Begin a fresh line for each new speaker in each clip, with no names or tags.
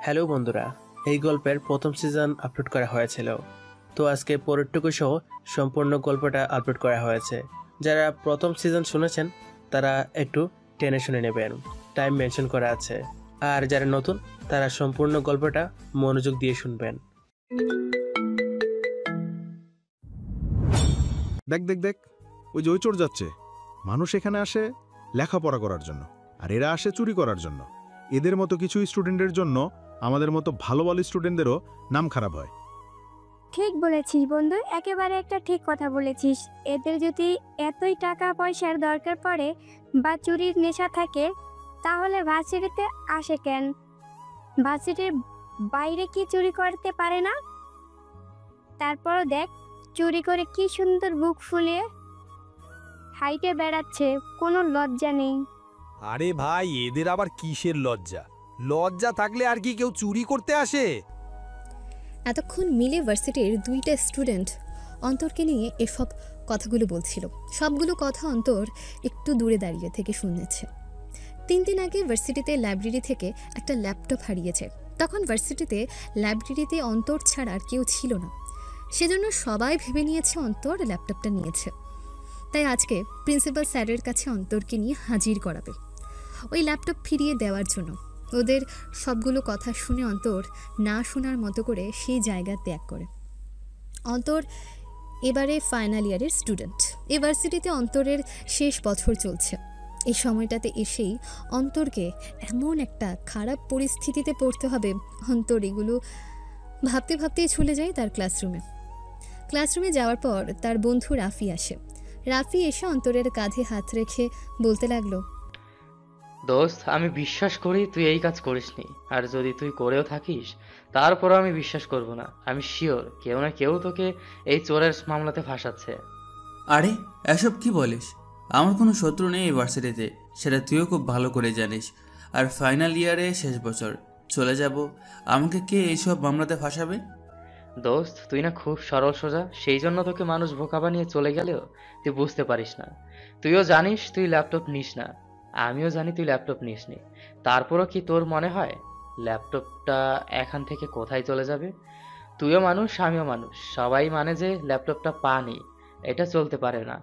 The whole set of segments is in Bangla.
হ্যালো বন্ধুরা, এই গল্পের প্রথম সিজন আপলোড করা হয়েছিল। তো আজকে পরেরটুকু সহ সম্পূর্ণ গল্পটা আপলোড করা হয়েছে। যারা প্রথম সিজন শুনেছেন তারা একটু টেনে শুনে নেবেন, টাইম মেনশন করা আছে। আর যারা নতুন তারা সম্পূর্ণ গল্পটা মনোযোগ দিয়ে শুনবেন।
দেখ দেখ দেখ, ওই যে ওই চোর যাচ্ছে। মানুষ এখানে আসে লেখাপড়া করার জন্য, আর এরা আসে চুরি করার জন্য। এদের মতো কিছু স্টুডেন্টের জন্য আমাদের মতো ভালো ভালো স্টুডেন্টদেরও নাম খারাপ হয়।
ঠিক বলেছিস বন্ধু, একেবারে একটা ঠিক কথা বলেছিস। এদের যদি এতই টাকা পয়সার দরকার পড়ে বা চুরির নেশা থাকে, তাহলে ভার্সিটিতে আসে কেন? ভার্সিটির বাইরে কি চুরি করতে পারে না? তারপরও দেখ, চুরি করে কি সুন্দর বুক ফুলিয়ে হাইটে বেড়াচ্ছে, কোনো লজ্জা নেই।
আরে ভাই, এদের আবার কিসের লজ্জা? লজ্জা থাকলে আর কি কেউ চুরি করতে আসে?
এতক্ষণ মিলে ভার্সিটির দুইটা স্টুডেন্ট অন্তরকে নিয়ে এসব কথাগুলো বলছিল। সবগুলো কথা অন্তর একটু দূরে দাঁড়িয়ে থেকে শুনেছে। 3 দিন আগে ভার্সিটিতে লাইব্রেরি থেকে একটা ল্যাপটপ হারিয়েছে। তখন ভার্সিটিতে লাইব্রেরিতে অন্তর ছাড়া আর কেউ ছিল না, সেজন্য সবাই ভেবে নিয়েছে অন্তর ল্যাপটপটা নিয়েছে। তাই আজকে প্রিন্সিপাল স্যারের কাছে অন্তরকে নিয়ে হাজির করাবে ওই ল্যাপটপ ফিরিয়ে দেওয়ার জন্য। ওদের সবগুলো কথা শুনে অন্তর না শোনার মতো করে সেই জায়গা ত্যাগ করে। অন্তর এবারে ফাইনাল ইয়ারের স্টুডেন্ট। ইউনিভার্সিটিতে অন্তরের শেষ বছর চলছে। এই সময়টাতে এসেই অন্তরকে এমন একটা খারাপ পরিস্থিতিতে পড়তে হবে। অন্তর এগুলো ভাবতে ভাবতেই চলে যায় তার ক্লাসরুমে যাওয়ার পর তার বন্ধু রাফি আসে। রাফি এসে অন্তরের কাঁধে হাত রেখে বলতে লাগলো,
দোস্ত, আমি বিশ্বাস করি তুই এই কাজ করিসনি। আর যদি তুই করেও থাকিস, তারপরও আমি বিশ্বাস করব না। আমি শিওর কেউ না কেউ তোকে এই চোরের মামলাতে ফাঁসাচ্ছে।
আরে এসব কি বলিস? আমার কোনো শত্রু নেই এই ভার্সিটিতে, সেটা তুইও খুব ভালো করে জানিস। আর ফাইনাল ইয়ারে শেষ বছর চলে যাব, আমাকে কে এইসব মামলাতে ফাঁসাবে?
দোস্ত, তুই না খুব সরল সোজা, সেই জন্য তোকে মানুষ বোকা বানিয়ে চলে গেলেও তুই বুঝতে পারিস না। তুইও জানিস তুই ল্যাপটপ নিস না, আমিও জানি তুই ল্যাপটপ নিসনি। তারপরও কি তোর মনে হয় ল্যাপটপটা এখান থেকে কোথায় চলে যাবে? তুইও মানুষ, আমিও মানুষ, সবাই মানে যে ল্যাপটপটা পানি, এটা চলতে পারে না।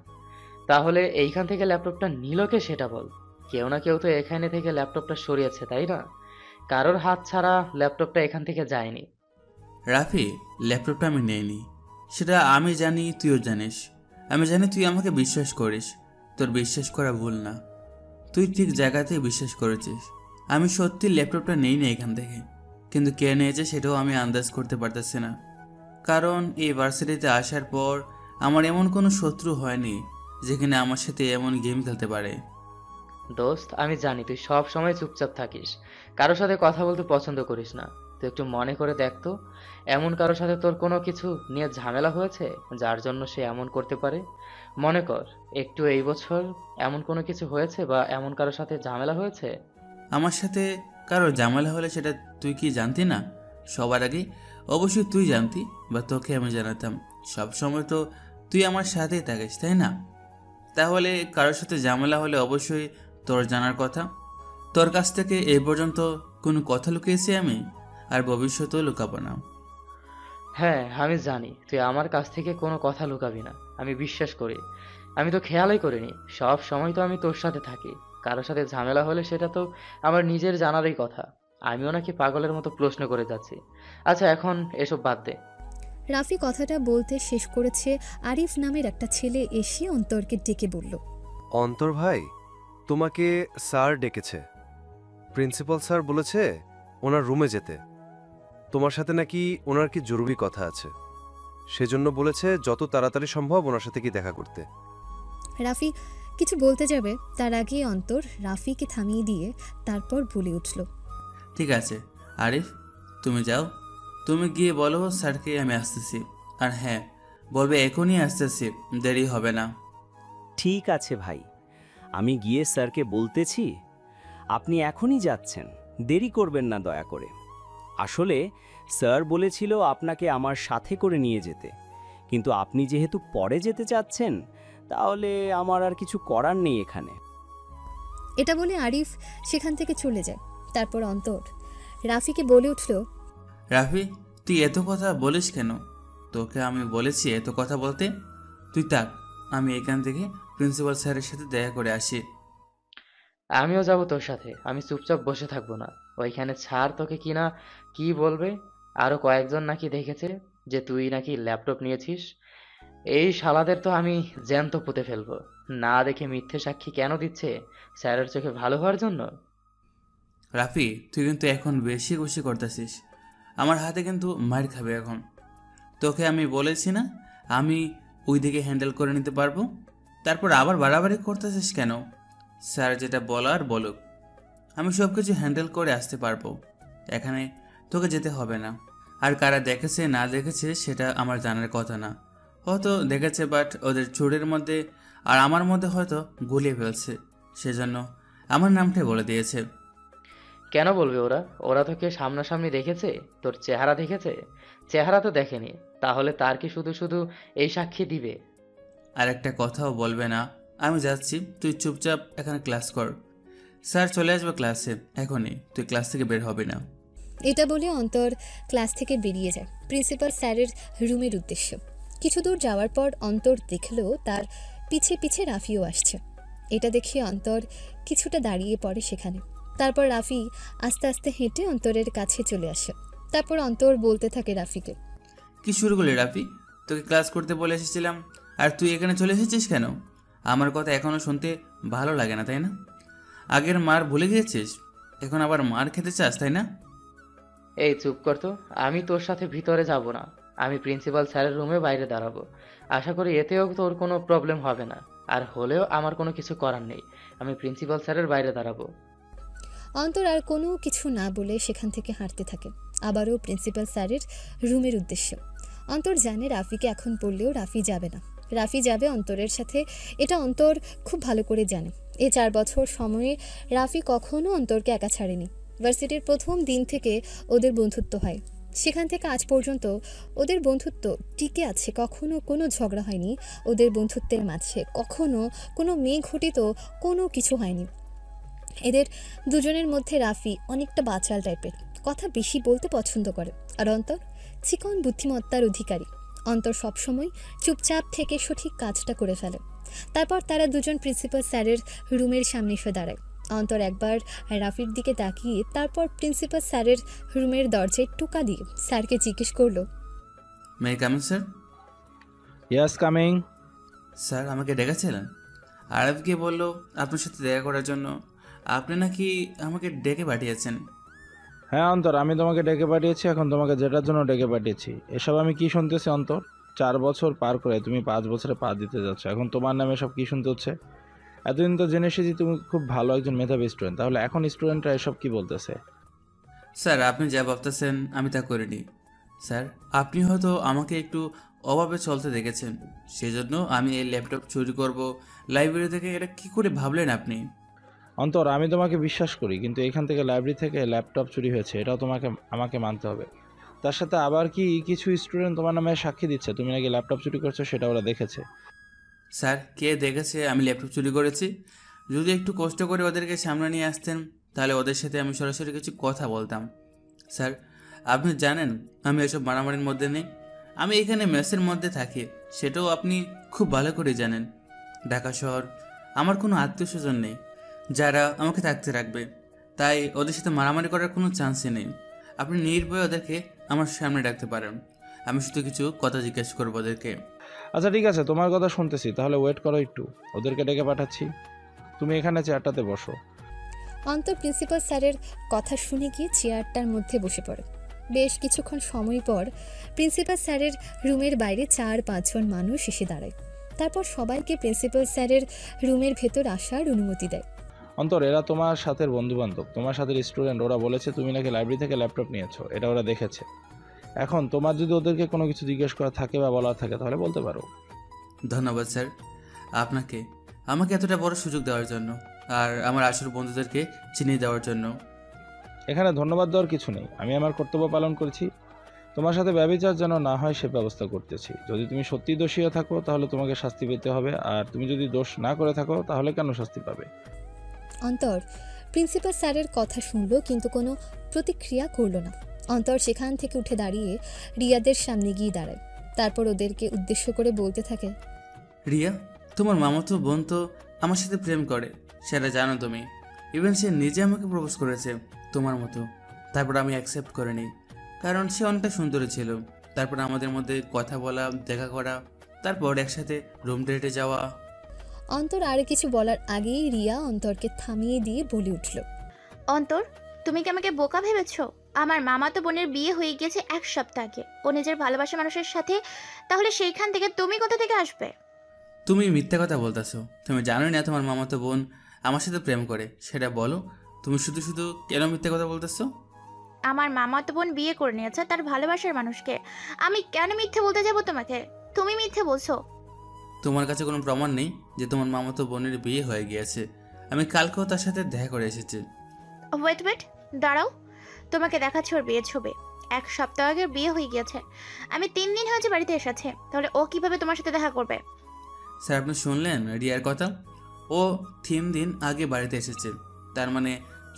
তাহলে এইখান থেকে ল্যাপটপটা নিল কে সেটা বল। কেউ না কেউ তো এখানে থেকে ল্যাপটপটা সরিয়েছে, তাই না? কারোর হাত ছাড়া ল্যাপটপটা এখান থেকে যায়নি।
রাফি, ল্যাপটপটা আমি নেইনি, সেটা আমি জানি, তুইও জানিস। আমি জানি তুই আমাকে বিশ্বাস করিস, তোর বিশ্বাস করা ভুল না। তুই ঠিক জায়গাতেই বিশ্বাস করেছিস। আমি সত্যি ল্যাপটপটা নেই না এখান থেকে, কিন্তু কে নিয়েছে সেটাও আমি আন্দাজ করতে পারতেছি না। কারণ এই ভার্সিটিতে আসার পর আমার এমন কোনো শত্রু হয়নি যেখানে আমার সাথে এমন গেম খেলতে পারে।
দোস্ত, আমি জানি তুই সব সময় চুপচাপ থাকিস, কারোর সাথে কথা বলতে পছন্দ করিস না। তুই একটু মনে করে দেখ তো, এমন কারোর সাথে তোর কোনো কিছু নিয়ে ঝামেলা হয়েছে যার জন্য সে এমন করতে পারে? মনে কর একটু, এই বছর এমন কোনো কিছু হয়েছে বা এমন কারোর সাথে ঝামেলা হয়েছে?
আমার সাথে কারোর ঝামেলা হলে সেটা তুই কি জানতি না? সবার আগে অবশ্যই তুই জানতি, বা তোকে আমি জানাতাম। সব সময় তো তুই আমার সাথেই থাকিস, তাই না? তাহলে কারোর সাথে ঝামেলা হলে অবশ্যই তোর জানার কথা। তোর কাছ থেকে এই পর্যন্ত কোনো কথা লুকিয়েছি আমি, আর ভবিষ্যতেও লুকাবো না।
হ্যাঁ, আমি জানি তুই আমার কাছ থেকে কোনো কথা লুকাবি না, আমি বিশ্বাস করি। আমি তো খেয়ালই করিনি, সব সময় তো আমি তোর সাথে থাকি। কারোর সাথে ঝামেলা হলে সেটা তো আমার নিজের জানারই কথা। আমিও নাকি পাগলের মতো প্রশ্ন করে যাচ্ছি? আচ্ছা, এখন এসব বাদ দে।
রাফি কথাটা বলতে শেষ করেছে, আরিফ নামের একটা ছেলে এসে অন্তরকে ডেকে বলল,
অন্তর ভাই, তোমাকে স্যার ডেকেছে। প্রিন্সিপাল স্যার বলেছে ওনার রুমে যেতে। তোমার সাথে নাকি ওনার কি জরুরি কথা আছে, সেজন্য বলেছে যত তাড়াতাড়ি সম্ভব ওনার সাথে কি দেখা করতে।
রাফি কিছু বলতে যাবে, তার আগে অন্তর রাফিকে থামিয়ে দিয়ে তারপর বলে উঠল,
ঠিক আছে আরিফ, তুমি যাও, তুমি গিয়ে বলো স্যারকে আমি আসতেছি। আর হ্যাঁ, বলবে এখনই আসতেছি, দেরি হবে না।
ঠিক আছে ভাই, আমি গিয়ে স্যারকে বলতেছি আপনি এখনই যাচ্ছেন, দেরি করবেন না দয়া করে। আসলে স্যার বলেছিল আপনাকে আমার সাথে করে নিয়ে যেতে, কিন্তু আপনি যেহেতু পরে যেতে চাচ্ছেন, তাহলে আমার আর কিছু করার নেই এখানে।
এটা বলে আরিফ সেখান থেকে চলে যায়। তারপর অন্তর রাফিকে বলে উঠল,
রাফি, তুই এত কথা বলিস কেন? তোকে আমি বলেছি এত কথা বলতে? তুই থাক, আমি এখান থেকে প্রিন্সিপাল স্যারের সাথে দেখা করে আসি।
আমিও যাব তোর সাথে। আমি চুপচাপ বসে থাকবো না। ওইখানে ছাড় তোকে কিনা কি বলবে। আরো কয়েকজন নাকি দেখেছে যে তুই নাকি ল্যাপটপ নিয়েছিস। এই শালাদের তো আমি জ্যান্ত পুঁতে ফেলবো। না দেখে মিথ্যে সাক্ষী কেন দিচ্ছে? স্যারের চোখে ভালো হওয়ার জন্য?
রাফি, তুই কিন্তু এখন বেশি খুশি করতেছিস। আমার হাতে কিন্তু মার খাবে এখন। তোকে আমি বলেছি না আমি ওই দিকে হ্যান্ডেল করে নিতে পারবো? তারপর আবার বাড়াবাড়ি করতেছিস কেন? স্যার যেটা বলার বলুক, আমি সব কিছু হ্যান্ডেল করে আসতে পারবো। এখানে তোকে যেতে হবে না। আর কারা দেখেছে না দেখেছে সেটা আমার জানার কথা না। হয়তো দেখেছে, বাট ওদের চোরের মধ্যে আর আমার মধ্যে হয়তো গুলিয়ে ফেলছে, সেজন্য আমার নামটাই বলে দিয়েছে।
কেন বলবে ওরা? ওরা তোকে সামনাসামনি দেখেছে? তোর চেহারা দেখেছে? চেহারা তো দেখেনি, তাহলে তার কি শুধু শুধু এই সাক্ষী দিবে?
আর একটা কথাও বলবে না। আমি যাচ্ছি, তুই চুপচাপ এখানে ক্লাস কর। স্যার চলে আসবে ক্লাসে এখনই, তুই ক্লাস থেকে বের হবে না।
এটা বলে অন্তর ক্লাস থেকে বেরিয়ে যায় প্রিন্সিপাল স্যারের রুমের উদ্দেশ্যে। কিছু দূর যাওয়ার পর অন্তর দেখলো তার পিছে পিছে রাফিও আসছে। এটা দেখে অন্তর কিছুটা দাঁড়িয়ে পড়ে সেখানে। তারপর রাফি আস্তে আস্তে হেঁটে অন্তরের কাছে চলে আসে। তারপর অন্তর বলতে থাকে রাফিকে,
কি শুরু করলি রাফি? তোকে ক্লাস করতে বলে এসেছিলাম আর তুই এখানে চলে এসেছিস কেন? আমার কথা এখনও শুনতে ভালো লাগে না, তাই না? আগের মার ভুলে গিয়েছিস, এখন আবার মার খেতে চাস, তাই না?
এই চুপ কর তো। আমি তোর সাথে ভিতরে যাব না। আমি প্রিন্সিপাল স্যারের রুমে বাইরে দাঁড়াবো। আশা করি এতেও তোর কোনো প্রবলেম হবে না। আর হলেও আমার কোনো কিছু করার নেই। আমি প্রিন্সিপাল স্যারের বাইরে দাঁড়াবো।
অন্তর আর কোনো কিছু না বলে সেখান থেকে হাঁটতে থাকে, আবারও প্রিন্সিপাল স্যারের রুমের উদ্দেশ্যে। অন্তর জানে রাফিকে এখন বললেও রাফি যাবে না। রাফি যাবে অন্তরের সাথে, এটা অন্তর খুব ভালো করে জানে। এই 4 বছর সময়ে রাফি কখনো অন্তরকে একা ছাড়েনি। ভার্সিটির প্রথম দিন থেকে ওদের বন্ধুত্ব হয়, সেখান থেকে আজ পর্যন্ত ওদের বন্ধুত্ব টিকে আছে। কখনো কোনো ঝগড়া হয়নি ওদের বন্ধুত্বের মাঝে, কখনো কোনো মেয়ে ঘটিত কোনো কিছু হয়নি। এদের দুজনের মধ্যে রাফি অনেকটা বাচাল টাইপের, কথা বেশি বলতে পছন্দ করে। আর অন্তর চিকন বুদ্ধিমত্তার অধিকারী। অন্তর সবসময় চুপচাপ থেকে সঠিক কাজটা করে ফেলে। তারপর তারা দুজন প্রিন্সিপাল স্যারের রুমের সামনে এসে দাঁড়ায়। অন্তর একবার রাফির দিকে তাকিয়ে তারপর প্রিন্সিপাল স্যারের রুমের দরজায় টোকা দিয়ে স্যারকে জিজ্ঞেস করলো,
may come in sir?
Yes, coming.
Sir আমাকে ডেকেছিলেন? আরবকে বললো আপনার সাথে দেখা করার জন্য। আপনি নাকি আমাকে ডেকে পাঠিয়েছেন?
হ্যাঁ অন্তর, আমি তোমাকে ডেকে পাঠিয়েছি। এখন তোমাকে যেটার জন্য ডেকে পাঠিয়েছি, এসব আমি কি শুনতেছি অন্তর? 4 বছর পার করে তুমি 5 বছরে পা দিতে যাচ্ছ, এখন তোমার নামে সব কি শুনতে হচ্ছে? এতদিন তো জেনে এসেছি তুমি খুব ভালো একজন মেধাবী স্টুডেন্ট, তাহলে এখন স্টুডেন্টরা এসব কি বলতেছে?
স্যার আপনি যা ভাবতেছেন আমি তা করিনি। স্যার আপনি হয়তো আমাকে একটু অভাবে চলতে দেখেছেন, সেজন্য আমি এই ল্যাপটপ চুরি করব লাইব্রেরি থেকে। এটা কি করে ভাবলেন আপনি?
অন্তর, আমি তোমাকে বিশ্বাস করি, কিন্তু এখান থেকে লাইব্রেরি থেকে ল্যাপটপ চুরি হয়েছে এটাও আমাকে মানতে হবে। তার সাথে আবার কি কিছু স্টুডেন্ট তোমার নামে সাক্ষী দিচ্ছে তুমি নাকি ল্যাপটপ চুরি করছো, সেটা ওরা দেখেছে।
স্যার কে দেখেছে আমি ল্যাপটপ চুরি করেছি? যদি একটু কষ্ট করে ওদেরকে সামনে নিয়ে আসতেন তাহলে ওদের সাথে আমি সরাসরি কিছু কথা বলতাম। স্যার আপনি জানেন আমি এসব মারামারির মধ্যে নেই। আমি এখানে মেসের মধ্যে থাকি, সেটাও আপনি খুব ভালো করে জানেন। ঢাকা শহর, আমার কোনো আত্মীয় স্বজন নেই যারা আমাকে থাকতে রাখবে, তাই ওদের সাথে মারামারি করার কোনো চান্সই নেই। আপনি নির্ভয়ে ওদেরকে আমার সামনে রাখতে পারেন। আমি শুধু কিছু কথা জিজ্ঞেস করবো ওদেরকে।
আচ্ছা ঠিক আছে, তোমার কথা শুনতেছি, তাহলে ওয়েট করো একটু, ওদেরকে ডেকে পাঠাচ্ছি। তুমি এখানে চেয়ারটাতে বসো।
অন্তর প্রিন্সিপাল স্যারের কথা শুনে গিয়ে চেয়ারটার মধ্যে বসে পড়ে। বেশ কিছুক্ষণ সময় পর প্রিন্সিপাল স্যারের রুমের বাইরে 4-5 জন মানুষ এসে দাঁড়ায়। তারপর সবাইকে প্রিন্সিপাল স্যারের রুমের ভেতর আসার অনুমতি দেয়।
অন্তর, এরা তোমার সাথে বন্ধু বান্ধব, তোমার সাথে স্টুডেন্ট। ওরা বলেছে তুমি নাকি লাইব্রেরি থেকে ল্যাপটপ নিয়েছো, এটা ওরা দেখেছে। এখন তোমার যদি ওদেরকে কোনো কিছু জিজ্ঞেস করা থাকে বা বলার থাকে তাহলে বলতে পারো।
ধন্যবাদ স্যার আপনাকে, আমাকে এতটা বড় সুযোগ দেওয়ার জন্য আর আমার আসল বন্ধুদেরকে চিনিয়ে দেওয়ার জন্য।
এখানে ধন্যবাদ দেওয়ার কিছু নেই, আমি আমার কর্তব্য পালন করেছি। তোমার সাথে ব্যভিচার যেন না হয় সে ব্যবস্থা করতেছি। যদি তুমি সত্যি দোষী হয়ে থাকো তাহলে তোমাকে শাস্তি পেতে হবে, আর তুমি যদি দোষ না করে থাকো তাহলে কেন শাস্তি পাবে?
অন্তর প্রিন্সিপাল স্যারের কথা শুনলো কিন্তু কোনো প্রতিক্রিয়া করলো না। অন্তর সেখান থেকে উঠে দাঁড়িয়ে রিয়াদের সামনে গিয়ে দাঁড়ায়, তারপর ওদেরকে উদ্দেশ্য করে বলতে থাকে,
রিয়া, তোমার মামাতো বোন তো আমার সাথে প্রেম করে, সেটা জানো তুমি। ইভেন সে নিজে আমাকে প্রপোজ করেছে তোমার মতো। তারপর আমি অ্যাকসেপ্ট করে নিই, কারণ সে অনেকটা সুন্দরী ছিল। তারপর আমাদের মধ্যে কথা বলা, দেখা করা, তারপর একসাথে রুম ডেটে যাওয়া।
অন্তর আর কিছু বলার আগেই রিয়া অন্তরকে থামিয়ে দিয়ে বলে উঠল,
অন্তর, তুমি কি আমাকে বোকা ভেবেছো? আমার মামাতো বোনের বিয়ে হয়ে গিয়েছে 1 সপ্তাহ আগে, ও নিজের ভালোবাসা মানুষের সাথে, তাহলে সেইখান থেকে তুমি কোথা থেকে আসবে?
তুমি মিথ্যা কথা বলতেছো। তুমি জানো না তোমার মামাতো বোন আমার সাথে প্রেম করে, সেটা বলো। তুমি শুধু শুধু কেন মিথ্যা কথা বলতেছো?
আমার মামাতো বোন বিয়ে করে নিয়েছে তার ভালোবাসার মানুষকে, আমি কেন মিথ্যে বলতে যাব তোমাকে? তুমি মিথ্যে বলছো।
তোমার কাছে কোনো প্রমাণ নেই যে তোমার মামাতো বোনের বিয়ে হয়ে গিয়েছে? আমি কালকেও তার সাথে দেখা করে এসেছি।
ওয়েট, দাঁড়াও, তোমাকে দেখাচ্ছি ওর বিয়ের ছবি। 1 সপ্তাহ আগে বিয়ে হয়ে গিয়েছে, আমি 3 দিন হয়েছে বাড়িতে এসেছে, তাহলে ও কিভাবে তোমার সাথে দেখা করবে?
স্যার, আপনি শুনলেন রিয়ার কথা? ও 3 দিন আগে বাড়িতে এসেছে, তার মানে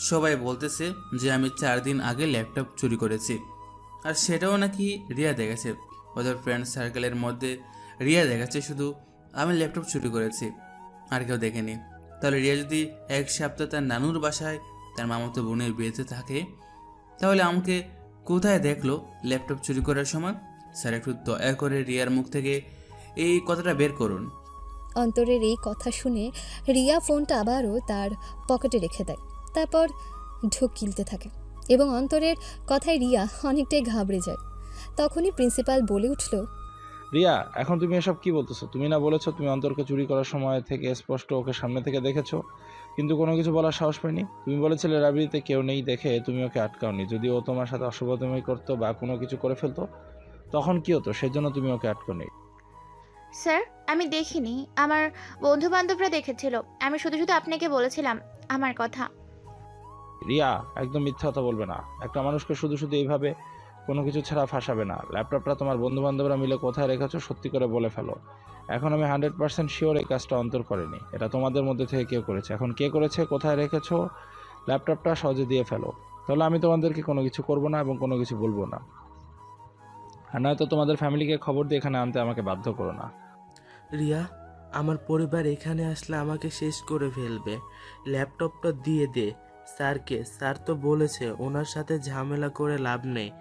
সবাই বলতেছে যে আমি 4 দিন আগে ল্যাপটপ চুরি করেছি। আর সেটাও নাকি রিয়া দেখেছে। ওদের ফ্রেন্ড সার্কেলের মধ্যে রিয়া দেখেছে শুধু আমি ল্যাপটপ চুরি করেছি, আর কেউ দেখেনি। তাহলে রিয়া যদি 1 সপ্তাহ তার নানুর বাসায় তার মামাতো বোনের বিয়েতে থাকে, তাহলে আমাকে কোথায় দেখলো ল্যাপটপ চুরি করার সময়? স্যার, একটু দয়া করে রিয়ার মুখ থেকে এই কথাটা বের করুন।
অন্তরের এই কথা শুনে রিয়া ফোনটা আবারও তার পকেটে রেখে দেয়, তারপর ঢোক গিলতে থাকে এবং অন্তরের কথায় রিয়া অনেকটাই ঘাবড়ে যায়। তখনই প্রিন্সিপাল বলে উঠল,
রিয়া, এখন তুমি এসব কি বলতেছো? তুমি না বলেছো তুমি অন্তরকে চুরি করার সময় থেকে স্পষ্ট ওকে সামনে থেকে দেখেছো, কিন্তু কোনো কিছু বলার সাহস পাইনি। তুমি বলেছিলে লাইব্রেরিতে কেউ নেই দেখে তুমি ওকে আটকাওনি। যদি ও তোমার সাথে অসভ্যতামি করতো বা কোনো কিছু করে ফেলতো তখন কি হতো? সেজন্য তুমি ওকে আটকাওনি।
স্যার, আমি দেখিনি, আমার বন্ধু বান্ধবরা দেখেছিল, আমি শুধু শুধু আপনাকে বলেছিলাম আমার কথা।
রিয়া, একদম মিথ্যা কথা বলবে না। একটা মানুষকে শুধু শুধু এইভাবে কোনো কিছু ছাড়া ফাঁসাবে না। ল্যাপটপটা তোমার বন্ধু বান্ধবরা মিলে কোথায় রেখেছো সত্যি করে বলে ফেলো। এখন আমি 100% শিওর এই কাজটা অন্তর করেনি, এটা তোমাদের মধ্যে থেকে কেউ করেছে। এখন কে করেছে, কোথায় রেখেছো ল্যাপটপটা সহজে দিয়ে ফেলো, তাহলে আমি তোমাদেরকে কোনো কিছু করবো না এবং কোনো কিছু বলবো না। আর নয়তো তোমাদের ফ্যামিলিকে খবর দিয়ে এখানে আনতে আমাকে বাধ্য করো না।
রিয়া, আমার পরিবার এখানে আসলে আমাকে শেষ করে ফেলবে। ল্যাপটপটা দিয়ে দে স্যারকে। স্যার তো বলেছে ওনার সাথে ঝামেলা করে লাভ নেই।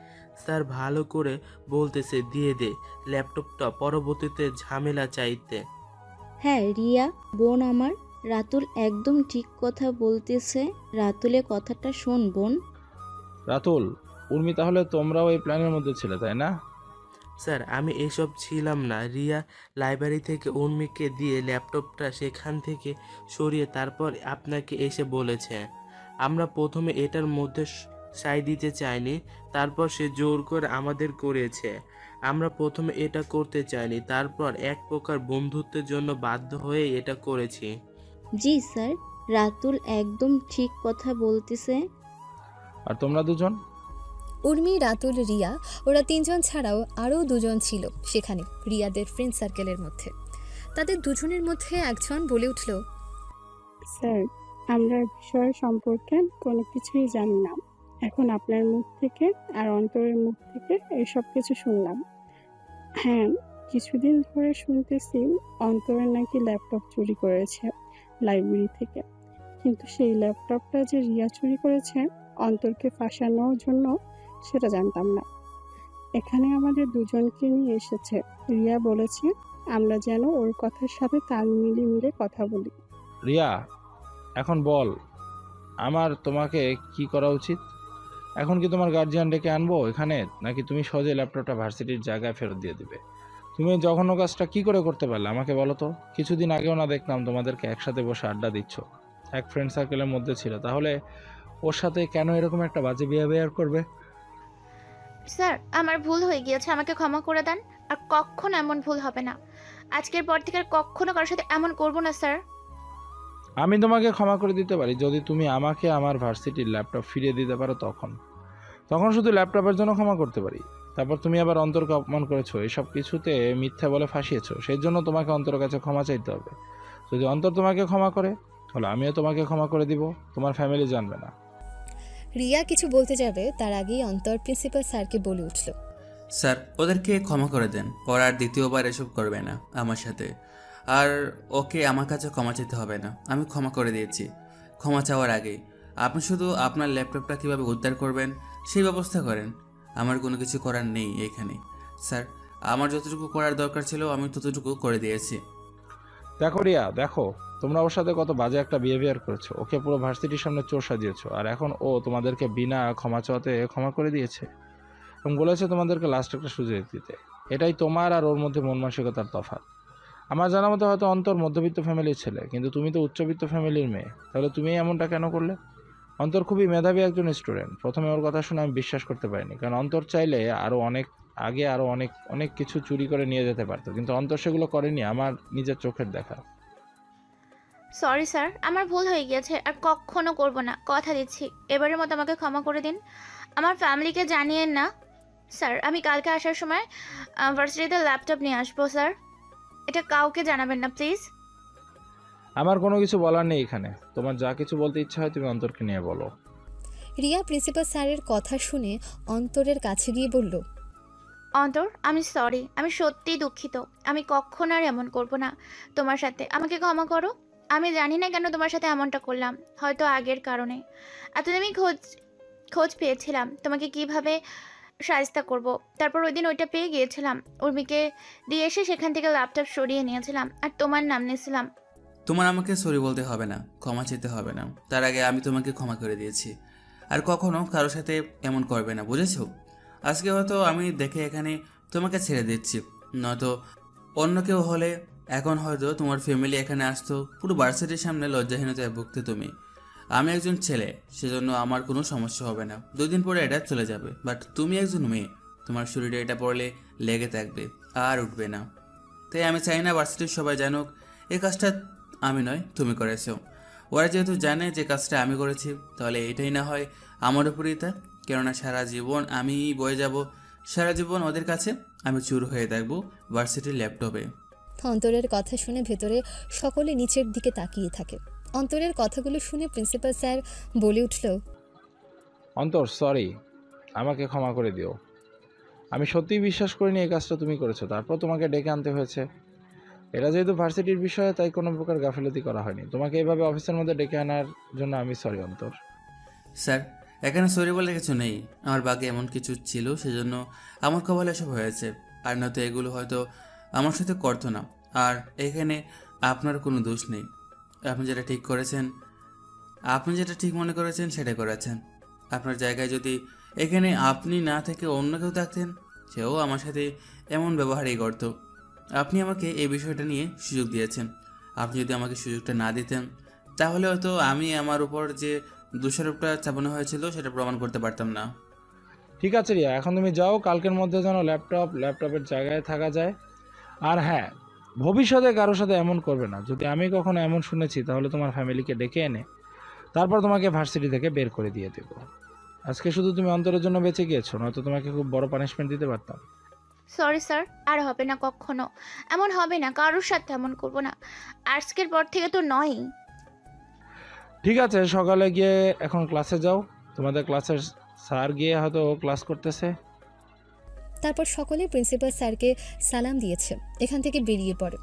স্যার ভালো করে বলতেছে দিয়ে দে ল্যাপটপটা, পরবর্তীতে ঝামেলা চাইতে।
হ্যাঁ রিয়া বোন আমার, রাতুল একদম ঠিক কথা বলতেছে। রাতুলের কথাটা শোন বোন।
রাতুল, উর্মি, তাহলে তোমরাও এই প্ল্যানের মধ্যে ছিলে, তাই না?
স্যার, আমি এসব ছিলাম না। রিয়া লাইব্রেরি থেকে উর্মিকে দিয়ে ল্যাপটপটা সেখান থেকে সরিয়ে তারপর আপনাকে এসে বলেছে। আমরা প্রথমে এটার মধ্যে সাই দিতে চাইনি, তারপর সে জোর করে আমাদের করেছে। আমরা প্রথমে এটা করতে চাইনি, তারপর এক প্রকার বন্ধুত্বের জন্য বাধ্য হয়ে এটা করেছি।
জি স্যার, রাতুল একদম ঠিক কথা বলতেছে।
আর তোমরা দুজন?
উর্মি, রাতুল, রিয়া, ওরা 3 জন ছাড়াও আরও 2 জন ছিল সেখানে রিয়াদের ফ্রেন্ড সার্কেলের মধ্যে। তাদের দুজনের মধ্যে একজন বলে উঠল,
স্যার, আমরা বিষয় সম্পর্কে কোনো কিছুই জানি না। এখন আপনার মুখ থেকে আর অন্তরের মুখ থেকে এইসব কিছু শুনলাম। হ্যাঁ, কিছুদিন ধরে শুনতেছি অন্তরের নাকি ল্যাপটপ চুরি করেছে লাইব্রেরি থেকে, কিন্তু সেই ল্যাপটপটা যে রিয়া চুরি করেছে অন্তরকে ফাঁসানোর জন্য, সেটা জানতাম না। এখানে আমাদের দুজনকে নিয়ে এসেছে। রিয়া বলেছে আমরা যেন ওর কথার সাথে তাল মিলিয়ে কথা বলি।
রিয়া, এখন বল আমার তোমাকে কি করা উচিত? এখন কি তোমার গার্জিয়ান ডেকে আনবো এখানে, নাকি তুমি সহজে ল্যাপটপটা ভার্সিটির জায়গায় ফেরত দিয়ে দিবে? তুমি এই জঘন্য কাজটা কি করে করতে পারলে আমাকে বলো তো? কিছুদিন আগেও না দেখলাম তোমাদেরকে একসাথে বসে আড্ডা দিচ্ছ, এক ফ্রেন্ড সার্কেলের মধ্যে ছিল, তাহলে ওর সাথে কেন এরকম একটা বাজে বিহেভিয়ার করবে?
স্যার, আমার ভুল হয়ে গিয়েছে, আমাকে ক্ষমা করে দেন। আর কখনো এমন ভুল হবে না। আজকের পর থেকে আর কখনো কারোর সাথে এমন করব না স্যার।
আমি তোমাকে ক্ষমা করে দিতে পারি যদি তুমি আমাকে আমার ভার্সিটির ল্যাপটপ ফিরিয়ে দিতে পারো। তখন শুধু ল্যাপটপের জন্য ক্ষমা করতে পারি। তারপর তুমি আবার অন্তরকে অপমান করেছো, এসব কিছুতে মিথ্যা বলে ফাঁসিয়েছো, সেই জন্য তোমাকে অন্তরের কাছে ক্ষমা চাইতে হবে। যদি অন্তর তোমাকে ক্ষমা করে হলো আমিও তোমাকে ক্ষমা করে দিব, তোমার ফ্যামিলি জানবে না।
রিয়া কিছু বলতে যাবে তার আগেই অন্তর প্রিন্সিপাল স্যারকে বলে উঠল,
স্যার ওদেরকে ক্ষমা করে দেন, ওরা আর দ্বিতীয়বার এসব করবে না আমার সাথে। আর ওকে আমার কাছে ক্ষমা চাইতে হবে না, আমি ক্ষমা করে দিয়েছি। ক্ষমা চাওয়ার আগেই আপনি শুধু আপনার ল্যাপটপটা কীভাবে উদ্ধার করবেন সেই ব্যবস্থা করেন। আমার কোনো কিছু করার নেই এখানে স্যার। আমার যতটুকু করার দরকার ছিল আমি ততটুকু করে দিয়েছি।
দেখো রিয়া, দেখো তোমরা ওর সাথে কত বাজে একটা বিহেভিয়ার করেছো, ওকে পুরো ভার্সিটির সামনে চোর সাজিয়েছো, আর এখন ও তোমাদেরকে বিনা ক্ষমা চাওয়াতে ক্ষমা করে দিয়েছে এবং বলেছে তোমাদেরকে লাস্ট একটা সুযোগ দিতে। এটাই তোমার আর ওর মধ্যে মন মানসিকতার তফাৎ। আমার জানা মতো হয়তো অন্তর মধ্যবিত্ত ফ্যামিলির ছেলে, কিন্তু তুমি তো উচ্চবিত্ত ফ্যামিলির মেয়ে, তাহলে তুমি এমনটা কেন করলে? অন্তর খুবই মেধাবী একজন স্টুডেন্ট। প্রথমে ওর কথা শুনে আমি বিশ্বাস করতে পারিনি, কারণ অন্তর চাইলে আরও অনেক কিছু চুরি করে নিয়ে যেতে পারতো, কিন্তু অন্তর সেগুলো করেনি আমার নিজের চোখের দেখা।
সরি স্যার, আমার ভুল হয়ে গিয়েছে, আর কখনো করব না, কথা দিচ্ছি। এবারের মতো আমাকে ক্ষমা করে দিন। আমার ফ্যামিলিকে জানিয়েন না স্যার। আমি কালকে আসার সময় ভার্সিটিতে ল্যাপটপ নিয়ে আসবো স্যার, এটা কাউকে জানাবেন না প্লিজ।
আমার কোনো কিছু বলার নেই এখানে, তোমার যা কিছু বলতে ইচ্ছা হয় তুমি অন্তরকে নিয়ে বলো।
রিয়া প্রিন্সিপাল স্যারের কথা শুনে অন্তরের কাছে গিয়ে বলল,
অন্তর, আমি সরি, আমি সত্যিই দুঃখিত। আমি কখনো আর এমন করব না তোমার সাথে, আমাকে ক্ষমা করো। আমি জানি না কেন তোমার সাথে এমনটা করলাম, হয়তো আগের কারণে। এতদিন আমি খোঁজ পেয়েছিলাম তোমাকে কিভাবে সাহায্য করব। তারপর ওই দিন ওইটা পেয়ে গিয়েছিলাম, উর্মিকে দিয়ে এসে সেখান থেকে ল্যাপটপ সরিয়ে নিয়েছিলাম আর তোমার নাম নিয়েছিলাম।
তোমার আমাকে সরি বলতে হবে না, ক্ষমা চাইতে হবে না, তার আগে আমি তোমাকে ক্ষমা করে দিয়েছি। আর কখনো কারোর সাথে এমন করবে না, বুঝেছো? আজকে হয়তো আমি দেখে এখানে তোমাকে ছেড়ে দিচ্ছি, নয়তো অন্য কেউ হলে এখন হয়তো তোমার ফ্যামিলি এখানে আসতো, পুরো ভার্সিটির সামনে লজ্জাহীনতায় ভুগতে তুমি। আমি একজন ছেলে, সেজন্য আমার কোনো সমস্যা হবে না, 2 দিন পরে এটা চলে যাবে। বাট তুমি একজন মেয়ে, তোমার শরীরে এটা পড়লে লেগে থাকবে আর উঠবে না। তাই আমি চাই না ভার্সিটির সবাই জানুক এই কাজটা আমি নয় তুমি করেছো। ওরা যেহেতু জানে যে কাজটা আমি করেছি, তাহলে এটাই না হয় আমার উপরই তা। কেননা সারা জীবন আমি বয়ে যাব, সারা জীবন ওদের কাছে আমি চুর হয়ে থাকবো ভার্সিটির ল্যাপটপে।
অন্তরের কথা শুনে ভেতরে সকলে নিচের দিকে তাকিয়ে থাকে। অন্তরের কথাগুলো শুনে প্রিন্সিপাল স্যার বলে উঠল,
অন্তর সরি, আমাকে ক্ষমা করে দিও। আমি সত্যিই বিশ্বাস করিনি এই কাজটা তুমি করেছো, তারপর তোমাকে ডেকে আনতে হয়েছে। এটা যেহেতু ভার্সিটির বিষয়ে তাই কোনো প্রকার গাফিলতি করা হয়নি। তোমাকে এইভাবে অফিসের মধ্যে ডেকে আনার জন্য আমি সরি অন্তর।
স্যার এখানে সরি বলে কিছু নেই, আমার বাগে এমন কিছু ছিল সেজন্য আমার কপালে এসব হয়েছে, আর নয়তো এগুলো হয়তো আমার সাথে করতো না। আর এখানে আপনার কোনো দোষ নেই। আপনি যেটা ঠিক করেছেন, আপনি যেটা ঠিক মনে করেছেন সেটা করেছেন। আপনার জায়গায় যদি এখানে আপনি না থেকে অন্য কেউ থাকতেন, সেও আমার সাথে এমন ব্যবহারই করতো। আপনি আমাকে এই বিষয়টা নিয়ে সুযোগ দিয়েছেন। আপনি যদি আমাকে সুযোগটা না দিতেন, তাহলে হয়তো আমি আমার উপর যে দোষারোপটা চাপানো হয়েছিল সেটা প্রমাণ করতে পারতাম না।
ঠিক আছে রিয়া, এখন তুমি যাও, কালকের মধ্যে যেন ল্যাপটপের জায়গায় থাকা যায়। আর হ্যাঁ, ভবিষ্যতে কারোর সাথে এমন করবে না। যদি আমি কখনো এমন শুনেছি তাহলে তোমার ফ্যামিলিকে ডেকে এনে তারপর তোমাকে ভার্সিটি থেকে বের করে দিয়ে দেবো। আজকে শুধু তুমি অন্তরের জন্য বেঁচে গিয়েছো, নয়তো তোমাকে খুব বড় পানিশমেন্ট দিতে পারতাম।
সরি স্যার, আর হবে না, কখনো এমন হবে না, কারোর সাথে এমন করব না, আজকের পর থেকে তো নয়ই।
ঠিক আছে, সকালে গিয়ে এখন ক্লাসে যাও। তোমাদের ক্লাসের স্যার গিয়ে হয়তো ক্লাস করতেছে।
তারপর সকলে প্রিন্সিপাল স্যারকে সালাম দিয়েছে, এখান থেকে বেরিয়ে পড়ে।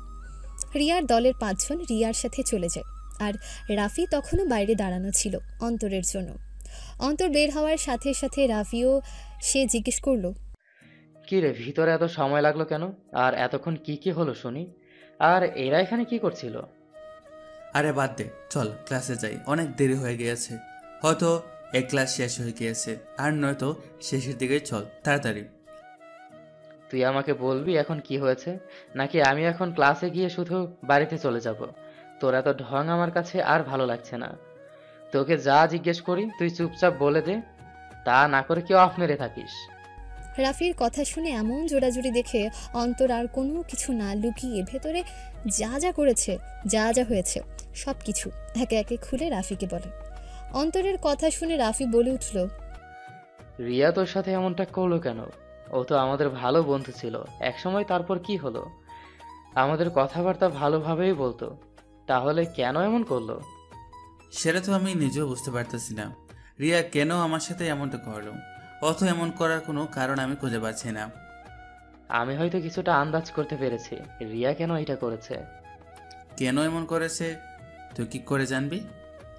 রিয়ার দলের 5 জন রিয়ার সাথে চলে যায়, আর রাফি তখনও বাইরে দাঁড়ানো ছিল অন্তরের জন্য। অন্তর বের হওয়ার সাথে সাথে রাফিও সে জিজ্ঞেস করলো,
কি রে, ভিতরে এত সময় লাগলো কেন? আর এতক্ষণ কি কি হলো শুনি? আর এরা এখানে কি করছিল?
আরে বাদ দে, চল ক্লাসে যাই, অনেক দেরি হয়ে গিয়েছে। হয়তো এক ক্লাস শেষ হয়ে গিয়েছে, আর নয়তো শেষের দিকে চল তাড়াতাড়ি।
তুই আমাকে বলবি এখন কি হয়েছে, নাকি আমি এখন ক্লাসে গিয়ে শুধু বাড়িতে চলে যাব? তোর এত ঢং আমার কাছে আর ভালো লাগছে না। তোকে যা জিজ্ঞেস করি তুই চুপচাপ বলে দে, তা না করে কেউ অফ মেরে থাকিস।
রাফির কথা শুনে এমন জোড়াজুড়ি দেখে অন্তর আর কোনো কিছু না লুকিয়ে ভেতরে যা যা করেছে, যা যা হয়েছে সব কিছু একে একে খুলে রাফিকে বলে। অন্তরের কথা শুনে রাফি বলে উঠল,
রিয়া তোর সাথে এমনটা করলো কেন? ও তো আমাদের ভালো বন্ধু ছিল একসময়, তারপর কি হলো? আমাদের কথাবার্তা ভালোভাবেই বলতো, তাহলে কেন এমন করলো?
সেটা তো আমি নিজেও বুঝতে পারতেছি না রিয়া কেন আমার সাথে এমনটা করলো। অত এমন করার কোনো কারণ আমি খুঁজে পাচ্ছি না।
আমি হয়তো কিছুটা আন্দাজ করতে পেরেছি রিয়া কেন এটা করেছে।
কেন এমন করেছে তুই কি করে জানবি?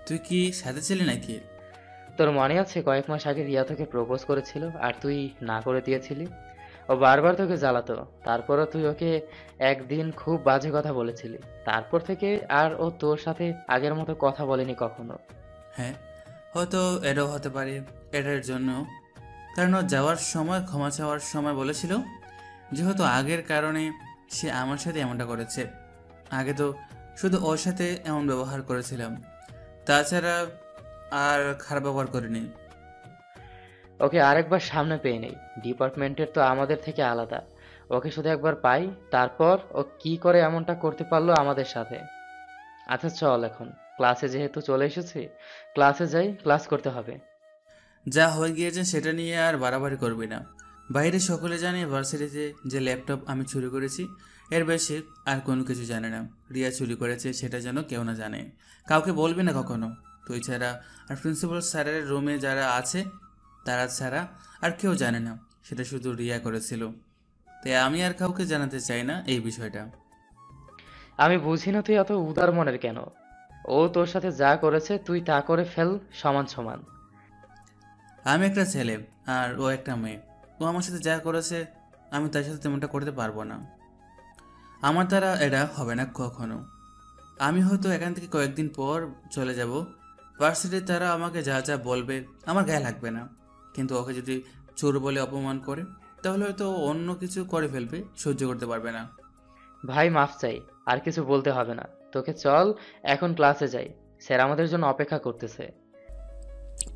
তুই কি সাথে ছিলি নাকি?
তোর মনে আছে কয়েক মাস আগে রিয়া তোকে প্রপোজ করেছিল আর তুই না করে দিয়েছিলি? ও বারবার তোকে জ্বালাতো, তারপরও তুই ওকে একদিন খুব বাজে কথা বলেছিলি। তারপর থেকে আর ও তোর সাথে আগের মতো কথা বলেনি কখনো।
হ্যাঁ, হয়তো এটাও হতে পারে এটার জন্য, কারণ ও যাওয়ার সময় ক্ষমা চাওয়ার সময় বলেছিল যেহেতু আগের কারণে সে আমার সাথে এমনটা করেছে। আগে তো শুধু ওর সাথে এমন ব্যবহার করেছিলাম, তাছাড়া আর খারাপ ব্যবহার করিনি।
ওকে আরেকবার সামনে পেয়ে নেই, ডিপার্টমেন্টের তো আমাদের থেকে আলাদা। ওকে শুধু একবার পাই, তারপর ও কি করে এমনটা করতে পারলো আমাদের সাথে। আচ্ছা চল, এখন ক্লাসে যেহেতু চলে এসেছি, ক্লাসে যাই, ক্লাস করতে হবে।
যা হয়ে গিয়েছে সেটা নিয়ে আর বাড়াবাড়ি করবি না। বাইরে সকলে জানে ভার্সিটিতে যে ল্যাপটপ আমি চুরি করেছি, এর বেশি আর কোনো কিছু জানে না। রিয়া চুরি করেছে সেটা যেন কেউ না জানে, কাউকে বলবি না কখনো। তুই ছাড়া আর প্রিন্সিপাল স্যারের রুমে যারা আছে তারা ছাড়া আর কেউ জানে না সেটা শুধু রিয়া করেছিল। তাই আমি আর কাউকে জানাতে চাই না এই বিষয়টা।
আমি বুঝি না তুই এত উদার মনের কেন। ও তোর সাথে যা করেছে তুই তা করে ফেল, সমান সমান।
আমি একটা ছেলে আর ও একটা মেয়ে। ও আমার সাথে যা করেছে আমি তার সাথে তেমনটা করতে পারবো না। আমার দ্বারা এটা হবে না কখনো। আমি হয়তো এখান থেকে কয়েকদিন পর চলে যাব ভার্সিটির, তারা আমাকে যা যা বলবে আমার গায়ে লাগবে না, কিন্তু ওকে যদি চোর বলে অপমান করে তাহলে হয়তো অন্য কিছু করে ফেলবে, সহ্য করতে পারবে না।
ভাই মাফ চাই, আর কিছু বলতে হবে না তোকে। চল এখন ক্লাসে যাই, স্যার আমাদের জন্য অপেক্ষা করতেছে।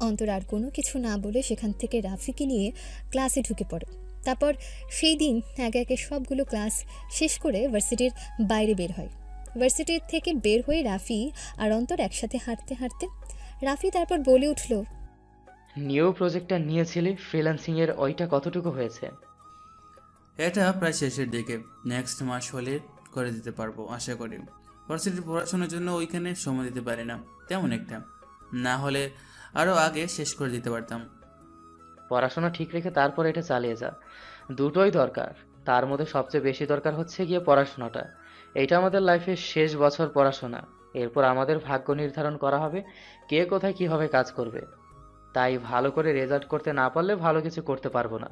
অন্তর আর কোনো কিছু না বলে সেখান থেকে রাফিকে নিয়ে ক্লাসে ঢুকে পড়ে। তারপর সেই দিন একে একে সবগুলো ক্লাস শেষ করে ভার্সিটির বাইরে বের হয়। ভার্সিটির থেকে বের হয়ে রাফি আর অন্তর একসাথে হাঁটতে হাঁটতে রাফি তারপর বলে উঠল,
নিউ প্রজেক্টটা নিয়েছিলি ফ্রিল্যান্সিং এর, ওইটা কতটুকু হয়েছে?
এটা প্রায় শেষের দিকে, নেক্সট মাস হলে করে দিতে পারবো আশা করি। ভার্সিটির পড়াশোনার জন্য ওইখানে সময় দিতে পারি না তেমন একটা, না হলে আরও আগে শেষ করে দিতে পারতাম।
পড়াশোনা ঠিক রেখে তারপর এটা চালিয়ে যা, দুটোই দরকার। তার মধ্যে সবচেয়ে বেশি দরকার হচ্ছে গিয়ে পড়াশোনাটা। এটা আমাদের লাইফের শেষ বছর পড়াশোনা, এরপর আমাদের ভাগ্য নির্ধারণ করা হবে কে কোথায় কিভাবে কাজ করবে। তাই ভালো করে রেজাল্ট করতে না পারলে ভালো কিছু করতে পারবো না।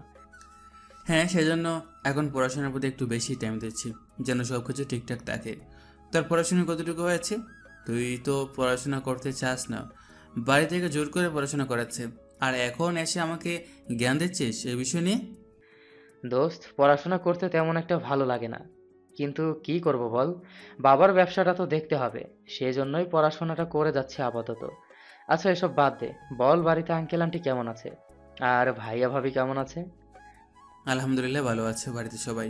হ্যাঁ, সেজন্য এখন পড়াশোনার প্রতি একটু বেশি টাইম দিচ্ছি যেন সব কিছু ঠিকঠাক থাকে। তোর পড়াশোনা কতটুকু হয়েছে? তুই তো পড়াশোনা করতে চাস না, বাড়ি থেকে জোর করে পড়াশোনা করাচ্ছে, আর এখন এসে আমাকে জ্ঞান দিচ্ছিস এই বিষয় নিয়ে?
দোস্ত, পড়াশোনা করতে তেমন একটা ভালো লাগে না, কিন্তু কি করব বল, বাবার ব্যবসাটা তো দেখতে হবে, সেজন্যই পড়াশোনাটা করে যাচ্ছে আপাতত। আচ্ছা এসব বাদ দে, বল বাড়িতে আঙ্কেল আন্টি কেমন আছে, আর ভাইয়া ভাবি কেমন আছে?
আলহামদুলিল্লাহ ভালো আছে বাড়িতে সবাই।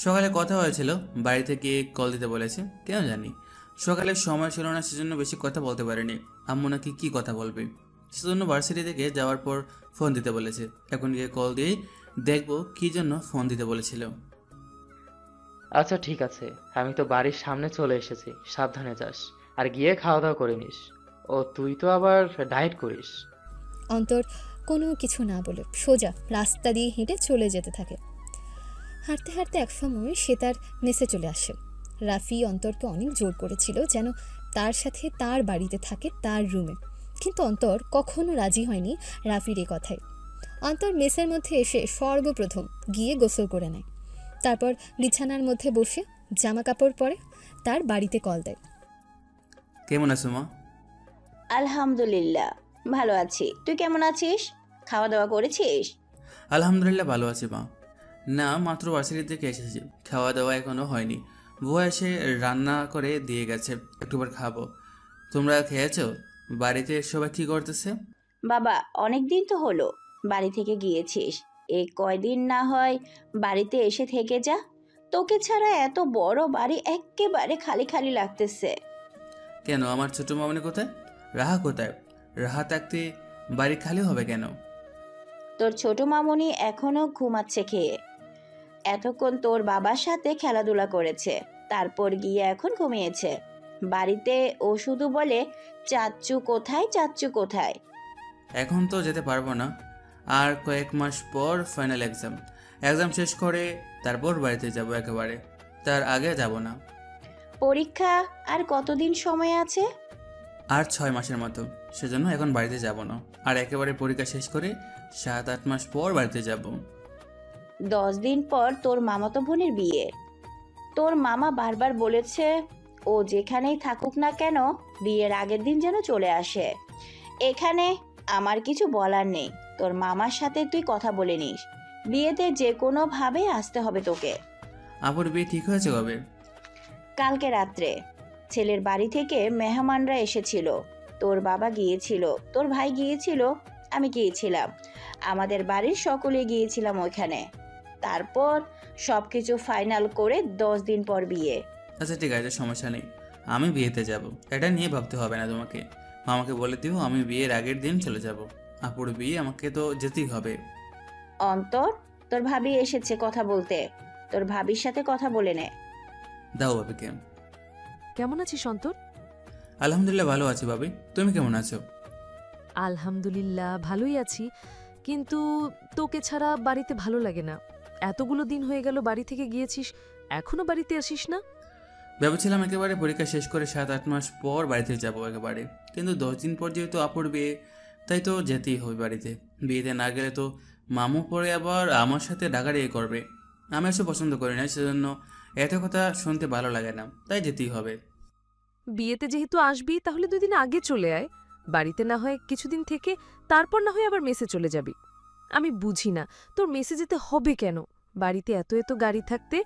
সকালে কথা হয়েছিল, বাড়ি থেকে কল দিতে বলেছে, কেন জানি সকালে সময় ছিল না সেজন্য বেশি কথা বলতে পারিনি। আম্মু নাকি কি কথা বলবে, সেজন্য ভার্সিটি থেকে যাওয়ার পর ফোন দিতে বলেছে। এখন গিয়ে কল দিয়েই দেখবো কি জন্য ফোন দিতে বলেছিল।
আচ্ছা ঠিক আছে, আমি তো বাড়ির সামনে চলে এসেছি, সাবধানে যাস, আর গিয়ে খাওয়া দাওয়া করে নিস। ও তুই তো আবার ডায়েট করিস।
অন্তর কোনো কিছু না বলে সোজা রাস্তা দিয়ে হেঁটে চলে যেতে থাকে। হাঁটতে হাঁটতে এক সময় সে তার মেসে চলে আসে। রাফি অন্তরকে অনেক জোর করেছিল যেন তার সাথে তার বাড়িতে থাকে, তার রুমে, কিন্তু অন্তর কখনো রাজি হয়নি রাফির এ কথায়। অন্তর মেসের মধ্যে এসে সর্বপ্রথম গিয়ে গোসল করে নেয়, তারপর বিছানার মধ্যে বসে জামা কাপড় পরে তার বাড়িতে কল দেয়।
কেমন আছো মা?
আলহামদুলিল্লাহ ভালো আছি, তুই কেমন আছিস? খাওয়া দাওয়া করেছিস?
আলহামদুলিল্লাহ ভালো আছি মা। না, মাত্র ভার্সিটি থেকে এসেছি, খাওয়া দাওয়া এখনো হয়নি। বুয়া এসে রান্না করে দিয়ে গেছে, একটুবার খাবো। তোমরা খেয়েছো? বাড়িতে সবাই কি করতেছে?
বাবা অনেক দিন তো হলো বাড়ি থেকে গিয়েছিস, এই কয়দিন না হয় বাড়িতে এসে থেকে যা। তোকে ছাড়া এত বড় বাড়ি একেবারে খালি খালি লাগতেছে।
কেন, আমার ছোট মামনি কোথায়? রাহা কোথায়? রাহা থাকতে বাড়ি খালি হবে কেন?
তোর ছোট মামুনি এখনো ঘুমাচ্ছে খেয়ে, এতক্ষণ তোর বাবার সাথে খেলাধুলা করেছে, তারপর গিয়ে এখন ঘুমিয়েছে। বাড়িতে ও শুধু বলে চাচ্চু কোথায়, চাচ্চু কোথায়।
এখন তো যেতে পারবো না, আর কয়েক মাস পর ফাইনাল এক্সাম। এক্সাম শেষ করে তারপর বাড়িতে যাব একেবারে, তার আগে যাব না।
পরীক্ষা আর কতদিন সময় আছে?
আর 6 মাসের মতো, সেজন্য এখন বাড়িতে যাব না, আর একেবারে পরীক্ষা শেষ করে 7-8 মাস পর বাড়িতে যাব।
10 দিন পর তোর মামাতো বোনের বিয়ে। তোর মামা বারবার বলেছে ও যেখানেই থাকুক না কেন বিয়ের আগের দিন যেন চলে আসে। এখানে আমার কিছু বলার নেই, তোর মামার সাথে তুই কথা বলে নিস, বিয়েতে যে কোনোভাবে আসতে হবে তোকে।
আপুর বিয়ে ঠিক হয়েছে কবে?
কালকে রাত্রে ছেলের বাড়ি থেকে মেহমানরা এসেছিল, তোর বাবা গিয়েছিল, তোর ভাই গিয়েছিল, আমি গিয়েছিলাম, আমাদের বাড়ির সকলে গিয়েছিলাম ওইখানে। তারপর সবকিছু ফাইনাল করে 10 দিন পর বিয়ে।
আচ্ছা ঠিক আছে, সমস্যা নেই, আমি বিয়েতে যাব, এটা নিয়ে ভাবতে হবে না তোমাকে। মামাকে বলে দিও আমি বিয়ের আগের দিন চলে যাব। আপুর বিয়ে, আমাকে তো যেতেই হবে।
অন্তর, তোর ভাবি এসেছে কথা বলতে, তোর ভাবির সাথে কথা বলে নে।
দাও ভাবিকে।
কেমন আছিস অন্তর?
আলহামদুলিল্লাহ ভালো আছি ভাবি, তুমি কেমন আছো?
আলহামদুলিল্লাহ ভালোই আছি, কিন্তু তোকে ছাড়া বাড়িতে ভালো লাগে না। এতগুলো দিন হয়ে গেল বাড়ি থেকে গিয়েছিস, এখনো বাড়িতে আসিস না।
ভেবেছিলাম একেবারে পরীক্ষা শেষ করে 7-8 মাস পর বাড়িতে যাব একেবারে, কিন্তু 10 দিন পর যেহেতু আপুর বিয়ে, তাই তো যেতেই হবে বাড়িতে। বিয়েতে না গেলে তো মামু পরে আবার আমার সাথে ডাকাডাকি করবে। আমি এসব পছন্দ করি না, সেজন্য এত কথা শুনতে ভালো লাগে না, তাই যেতেই হবে।
বিয়েতে যেহেতু আসবি তাহলে 2 দিন আগে চলে আয়, বাড়িতে না হয় কিছুদিন থেকে তারপর না হয় আবার মেসে চলে যাবি। আমি বুঝি না তোর মেসে যেতে হবে কেন, বাড়িতে এত এত গাড়ি থাকতে।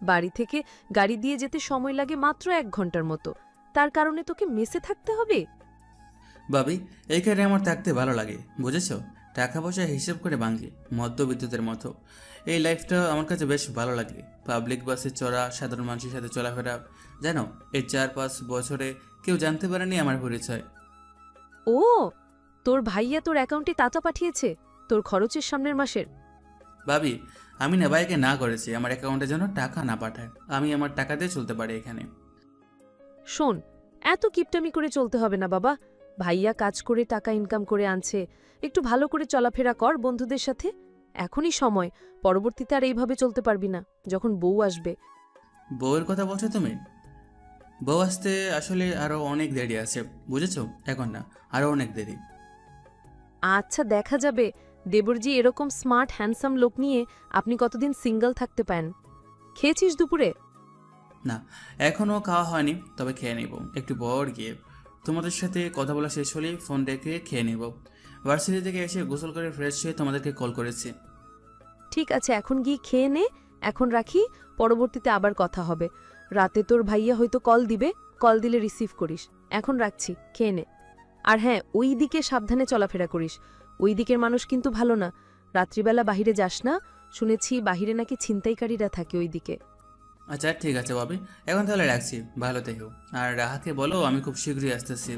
বাড়ি থেকে গাড়ি দিয়ে যেতে সময় লাগে মাত্র 1 ঘন্টার মতো, তার কারণে তোকে মেসে থাকতে হবে?
ভাবি, এইখানে আমার থাকতে ভালো লাগে, বুঝেছো? টাকা পয়সা হিসেব করে ভাঙি, মধ্যবিত্তের মতো। এই লাইফটা আমার কাছে বেশ ভালো লাগে। পাবলিক বাসে চড়া, সাধারণ মানুষের সাথে চলাফেরা। জানো, এই 4-5 বছরে কেউ জানতে পারেনি আমার পরিচয়।
ও, তোর ভাইয়া তোর অ্যাকাউন্টে টাকা পাঠিয়েছে তোর খরচের সামনের মাসের?
ভাবি, আমি না ভাইকে না করেছি আমার অ্যাকাউন্টে যেন টাকা না পাঠায়, আমি আমার টাকা দিয়ে চলতে পারি এখানে।
শোন, এত কিপটামি করে চলতে হবে না বাবা, ভাইয়া কাজ করে টাকা ইনকাম করে আনছে, একটু ভালো করে চলাফেরা কর বন্ধুদের সাথে। এখনই সময়, পরবর্তীতে আর এইভাবে চলতে পারবি না যখন বউ আসবে।
বউয়ের কথা বলছো তুমি? বউ আসতে আসলে আরো অনেক দেরি আছে, বুঝেছো? এখন না, আরো অনেক দেরি।
আচ্ছা দেখা যাবে। দেবরজি এরকম স্মার্ট হ্যান্ডসাম লোক নিয়ে আপনি কতদিন সিঙ্গেল থাকতে পারেন? খেয়েছিস দুপুরে?
না, এখনো খাওয়া হয়নি, তবে খেয়ে নিব একটু পর গিয়ে। তোমাদের সাথে কথা বলা শেষ হলেই ফোন রেখে খেয়ে নিব। ভার্সিটি থেকে এসে গোসল করে ফ্রেশ হয়ে তোমাদেরকে কল করেছি।
ঠিক আছে, এখন গিয়ে খেয়ে নে। এখন রাখি, পরবর্তীতে আবার কথা হবে। রাতে তোর ভাইয়া হয়তো কল দিবে, কল দিলে রিসিভ করিস। এখন রাখছি, খেয়ে নে। আর হ্যাঁ, ওই দিকে সাবধানে চলাফেরা করিস, ওই দিকের মানুষ কিন্তু ভালো না। রাত্রিবেলা বাহিরে যাস না, শুনেছি বাহিরে নাকি ছিনতাইকারীরা থাকে ওই দিকে।
আচ্ছা ঠিক আছে ভাবি, এখন তাহলে রাখছি, ভালো থেকো। আর রাহাকে বলো আমি খুব শীঘ্রই আসতেছি।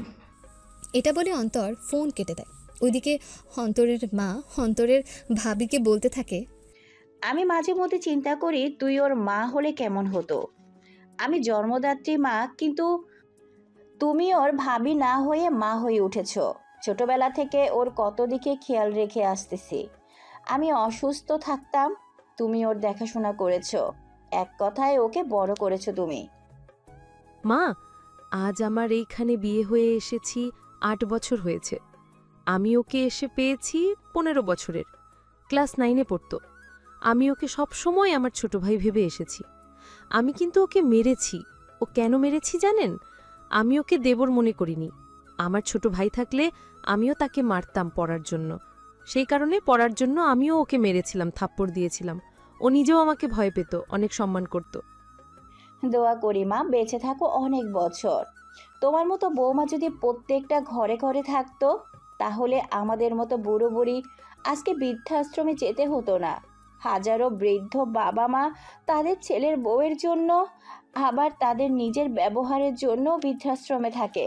এটা বলে অন্তর ফোন কেটে দেয়। ওইদিকে অন্তরের মা অন্তরের ভাবিকে বলতে থাকে,
আমি মাঝে মধ্যে চিন্তা করি তুই ওর মা হলে কেমন হতো। আমি জন্মদাত্রী মা, কিন্তু তুমি ওর ভাবি না হয়ে মা হয়ে উঠেছ। ছোটবেলা থেকে ওর কত দিকে খেয়াল রেখে আসতেছি। আমি অসুস্থ থাকতাম, তুমি ওর দেখাশোনা করেছো, এক কথায় ওকে বড় করেছো তুমি।
মা, আজ আমার এইখানে বিয়ে হয়ে এসেছি 8 বছর হয়েছে। আমি ওকে এসে পেয়েছি 15 বছরের, ক্লাস 9-এ পড়তো। আমি ওকে সব সময় আমার ছোট ভাই ভেবে এসেছি। আমি কিন্তু ওকে মেরেছি। ও কেন মেরেছি জানেন? আমি ওকে দেবর মনে করিনি। আমার ছোট ভাই থাকলে আমিও তাকে মারতাম পড়ার জন্য। সেই কারণে পড়ার জন্য আমিও ওকে মেরেছিলাম, থাপ্পড় দিয়েছিলাম। ও নিজেও আমাকে ভয় পেত, অনেক সম্মান করত।
দোয়া করি মা বেঁচে থাকো অনেক বছর। তোমার মতো বৌমা যদি প্রত্যেকটা ঘরে ঘরে থাকতো, তাহলে আমাদের মতো বুড়ো বুড়ি আজকে বৃদ্ধাশ্রমে যেতে হতো না। হাজারো বৃদ্ধ বাবা মা তাদের ছেলের বউয়ের জন্য, আবার তাদের নিজের ব্যবহারের জন্য বৃদ্ধাশ্রমে থাকে।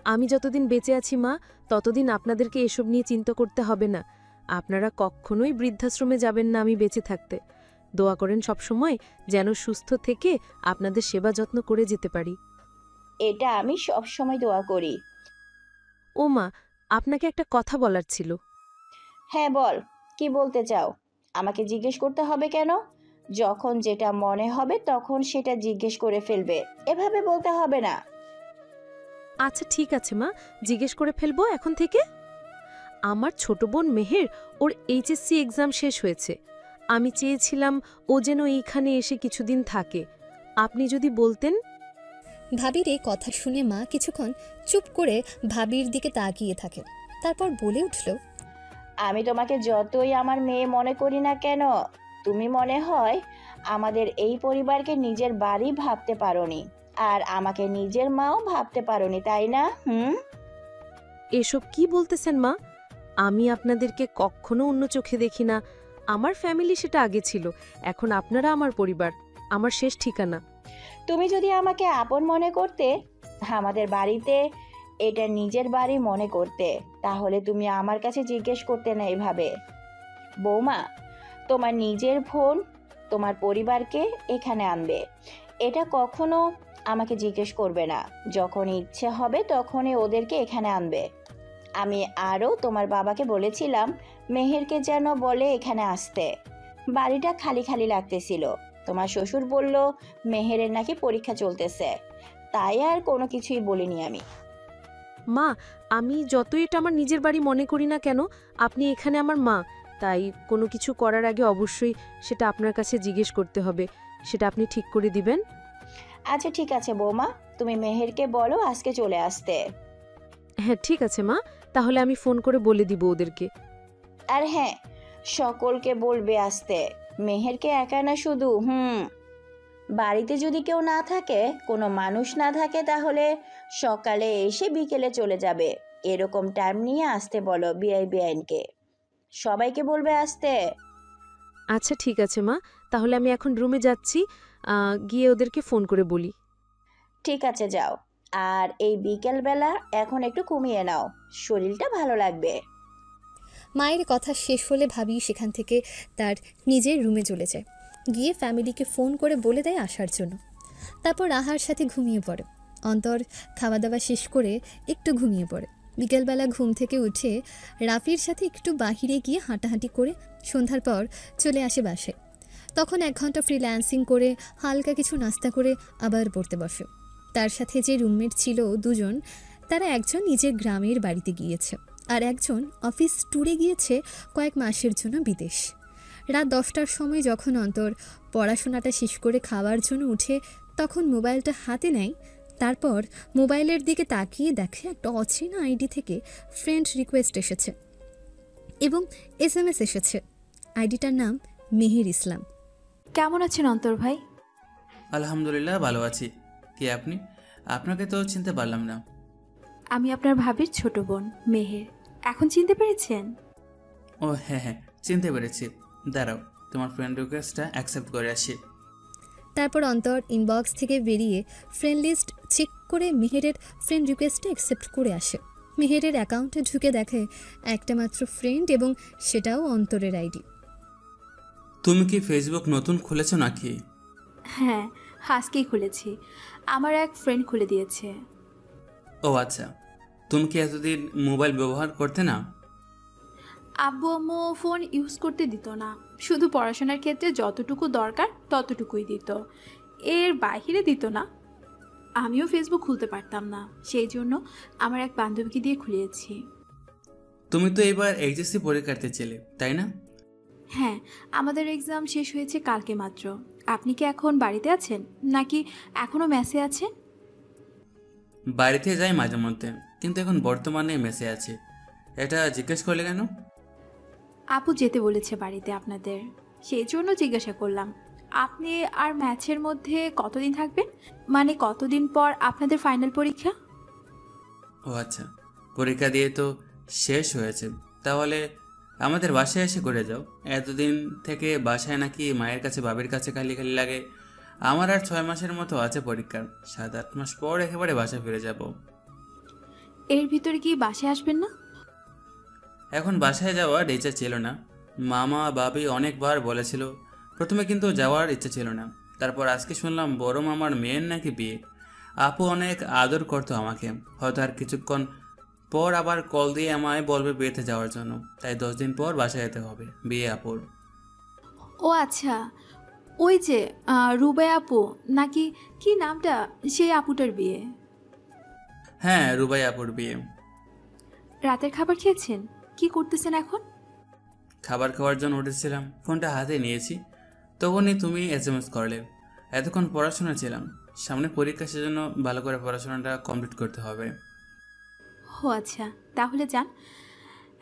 আমি যতদিন বেঁচে আছি মা, ততদিন আপনাদেরকে এসব নিয়ে চিন্তা করতে হবে না। আপনারা কখনোই বৃদ্ধাশ্রমে যাবেন না আমি বেঁচে থাকতে। দোয়া করেন সব সময় যেন সুস্থ থেকে আপনাদের সেবা যত্ন করে যেতে পারি।
এটা আমি সব সময় দোয়া করি।
ও মা, আপনাকে একটা কথা বলার ছিল।
হ্যাঁ বল, কি বলতে চাও? আমাকে জিজ্ঞেস করতে হবে কেন? যখন যেটা মনে হবে তখন সেটা জিজ্ঞেস করে ফেলবে, এভাবে বলতে হবে না।
আচ্ছা ঠিক আছে মা, জিজ্ঞেস করে ফেলবো এখন থেকে। আমার ছোট বোন মেহের, ওর এইচএসসি এক্সাম শেষ হয়েছে। আমি চেয়েছিলাম ও যেন এইখানে এসে কিছুদিন থাকে। আপনি যদি বলতেন।
ভাবির এই কথা শুনে মা কিছুক্ষণ চুপ করে ভাবির দিকে তাকিয়ে থাকে, তারপর বলে উঠল,
আমি তোমাকে যতই আমার মেয়ে মনে করি না কেন, তুমি মনে হয় আমাদের এই পরিবারকে নিজের বাড়ি ভাবতে পারোনি, আর আমাকে নিজের মাও ভাবতে পারোনি, তাই না?
এসব কি বলতেছেন মা? আমি আপনাদেরকে কখনো অন্য চোখে দেখি না। আমার ফ্যামিলি সেটা আগে ছিল, এখন আপনারা আমার পরিবার, আমার শেষ ঠিকানা।
তুমি যদি আমাকে আপন মনে করতে, আমাদের বাড়িতে এটা নিজের বাড়ি মনে করতে, তাহলে তুমি আমার কাছে জিজ্ঞেস করতে না এভাবে। বৌমা, তোমার নিজের বোন তোমার পরিবারকে এখানে আনবে, এটা কখনো আমাকে জিজ্ঞেস করবে না। যখন ইচ্ছে হবে তখনই ওদেরকে এখানে আনবে। আমি আরও তোমার বাবাকে বলেছিলাম মেহেরকে যেন বলে এখানে আসতে। বাড়িটা খালি খালি লাগতেছিল। তোমার শ্বশুর বলল মেহেরের নাকি পরীক্ষা চলতেছে, তাই আর কোনো কিছুই বলিনি আমি।
মা, আমি যতই এটা আমার নিজের বাড়ি মনে করি না কেন, আপনি এখানে আমার মা, তাই কোনো কিছু করার আগে অবশ্যই সেটা আপনার কাছে জিজ্ঞেস করতে হবে। সেটা আপনি ঠিক করে দিবেন।
আচ্ছা ঠিক আছে বৌমা, তুমি মেহেরকে বলো আজকে চলে আসতে।
হ্যাঁ ঠিক আছে মা, তাহলে আমি ফোন করে বলে দিব ওদেরকে।
আর হ্যাঁ, সকলকে বলবে আসতে, মেহেরকে একা না শুধু। বাড়িতে যদি কেউ না থাকে, কোনো মানুষ না থাকে, তাহলে সকালে এসে বিকেলে চলে যাবে, এরকম টাইম নিয়ে আসতে বলো বিআইনকে। সবাইকে বলবে আসতে।
আচ্ছা ঠিক আছে মা, তাহলে আমি এখন রুমে যাচ্ছি, গিয়ে ওদেরকে ফোন করে বলি।
ঠিক আছে যাও, আর এই বিকেলবেলা এখন একটু কমিয়ে নাও, শরীরটা ভালো লাগবে।
মায়ের কথা শেষ হলে ভাবি সেখান থেকে তার নিজের রুমে চলে যায়, গিয়ে ফ্যামিলিকে ফোন করে বলে দেয় আসার জন্য। তারপর রাহার সাথে ঘুমিয়ে পড়ে। অন্তর খাওয়া দাওয়া শেষ করে একটু ঘুমিয়ে পড়ে। বিকেলবেলা ঘুম থেকে উঠে রাফির সাথে একটু বাহিরে গিয়ে হাঁটাহাঁটি করে সন্ধ্যার পর চলে আসে বাসায়। তখন 1 ঘন্টা ফ্রিল্যান্সিং করে হালকা কিছু নাস্তা করে আবার পড়তে বসে। তার সাথে যে রুমমেট ছিল দুজন, তারা একজন নিজের গ্রামের বাড়িতে গিয়েছে, আর একজন অফিস ট্যুরে গিয়েছে কয়েক মাসের জন্য বিদেশ। রাত 10টার সময় যখন অন্তর পড়াশোনাটা শেষ করে খাওয়ার জন্য উঠে, তখন মোবাইলটা হাতে নেয়। তারপর মোবাইলের দিকে তাকিয়ে দেখে একটা অচেনা আইডি থেকে ফ্রেন্ড রিকোয়েস্ট এসেছে এবং SMS এসেছে। আইডিটার নাম মেহের ইসলাম।
কেমন আছেন অন্তর ভাই?
আলহামদুলিল্লাহ ভালো আছি। কে আপনি? আপনাকে তো চিনতে পারলাম না।
আমি আপনার ভাবির ছোট বোন মেহের। এখন চিনতে পেরেছেন?
ও হ্যাঁ হ্যাঁ, চিনতে পেরেছি। দাঁড়াও, তোমার ফ্রেন্ড রিকোয়েস্টটা অ্যাকসেপ্ট করে আসি।
তারপর অন্তর ইনবক্স থেকে বেরিয়ে ফ্রেন্ড লিস্ট চেক করে মেহেরের ফ্রেন্ড রিকোয়েস্টটা অ্যাকসেপ্ট করে আসে। মেহেরের অ্যাকাউন্টে ঢুকে দেখে একটা মাত্র ফ্রেন্ড, এবং সেটাও অন্তরের আইডি।
তুমি কি ফেসবুক নতুন খুলেছো নাকি?
হ্যাঁ, আজকেই খুলেছি। আমার এক ফ্রেন্ড খুলে দিয়েছে।
ও আচ্ছা, তুমি কি এতদিন মোবাইল ব্যবহার করতে না?
আব্বু আম্মু ফোন ইউজ করতে দিত না, শুধু পড়াশোনার ক্ষেত্রে যতটুকু দরকার ততটুকুই দিত, এর বাইরে দিত না। আমিও ফেসবুক খুলতে পারতাম না, সেই জন্য আমার এক বান্ধবীকে দিয়ে খুলিয়েছি।
তুমি তো এবার এইচএসসি পরীক্ষার্থী ছিলে, তাই না?
হ্যাঁ, আমাদের এক্সাম শেষ হয়েছে কালকে মাত্র। আপনি কি এখন বাড়িতে আছেন নাকি এখনও মেসে আছেন?
বাড়িতে যাই মাঝে মধ্যে, কিন্তু এখন বর্তমানে মেসে আছি। এটা জিজ্ঞেস করলে কেন?
আপু যেতে বলেছে বাড়িতে আপনাদের, সেই জন্য জিজ্ঞাসা করলাম। আপনি আর ম্যাচের মধ্যে কতদিন থাকবেন? মানে কতদিন পর আপনাদের ফাইনাল পরীক্ষা?
ও আচ্ছা, পরীক্ষা দিয়ে তো শেষ হয়েছে, তাহলে আমাদের বাসায় এসে করে যাও। এতদিন থেকে বাসায় নাকি মায়ের কাছে বাবির কাছে খালি খালি লাগে। আমার আর 6 মাসের মতো আছে পরীক্ষার, 7-8 মাস পর একেবারে বাসায় ফিরে যাব।
এর ভিতরে কি বাসায় আসবেন না?
এখন বাসায় যাওয়ার ইচ্ছা ছিল না। মামা বাবি অনেকবার বলেছিল, প্রথমে কিন্তু যাওয়ার ইচ্ছা ছিল না। তারপর আজকে শুনলাম বড় মামার মেয়ের নাকি বিয়ে। আপু অনেক আদর করতো আমাকে। হয়তো আর কিছুক্ষণ পর আবার কল দিয়ে আমায় বলবে বিয়েতে যাওয়ার জন্য, তাই 10 দিন পর বাসায় যেতে হবে বিয়ে আপুর।
ও আচ্ছা, ওই যে রুবাই আপু নাকি কি নামটা, সেই আপুটার বিয়ে।
হ্যাঁ, রুবাই আপুর বিয়ে।
রাতের খাবার খেয়েছেন? কি করতেছেন এখন?
খাবার খাওয়ার জন্য উঠেছিলাম, ফোনটা হাতে নিয়েছি, তখনই তুমি SMS করলে। এতক্ষণ পড়াশোনা ছিলাম, সামনে পরীক্ষা, সেজন্য ভালো করে পড়াশোনাটা কমপ্লিট করতে হবে।
ও আচ্ছা, তাহলে যান,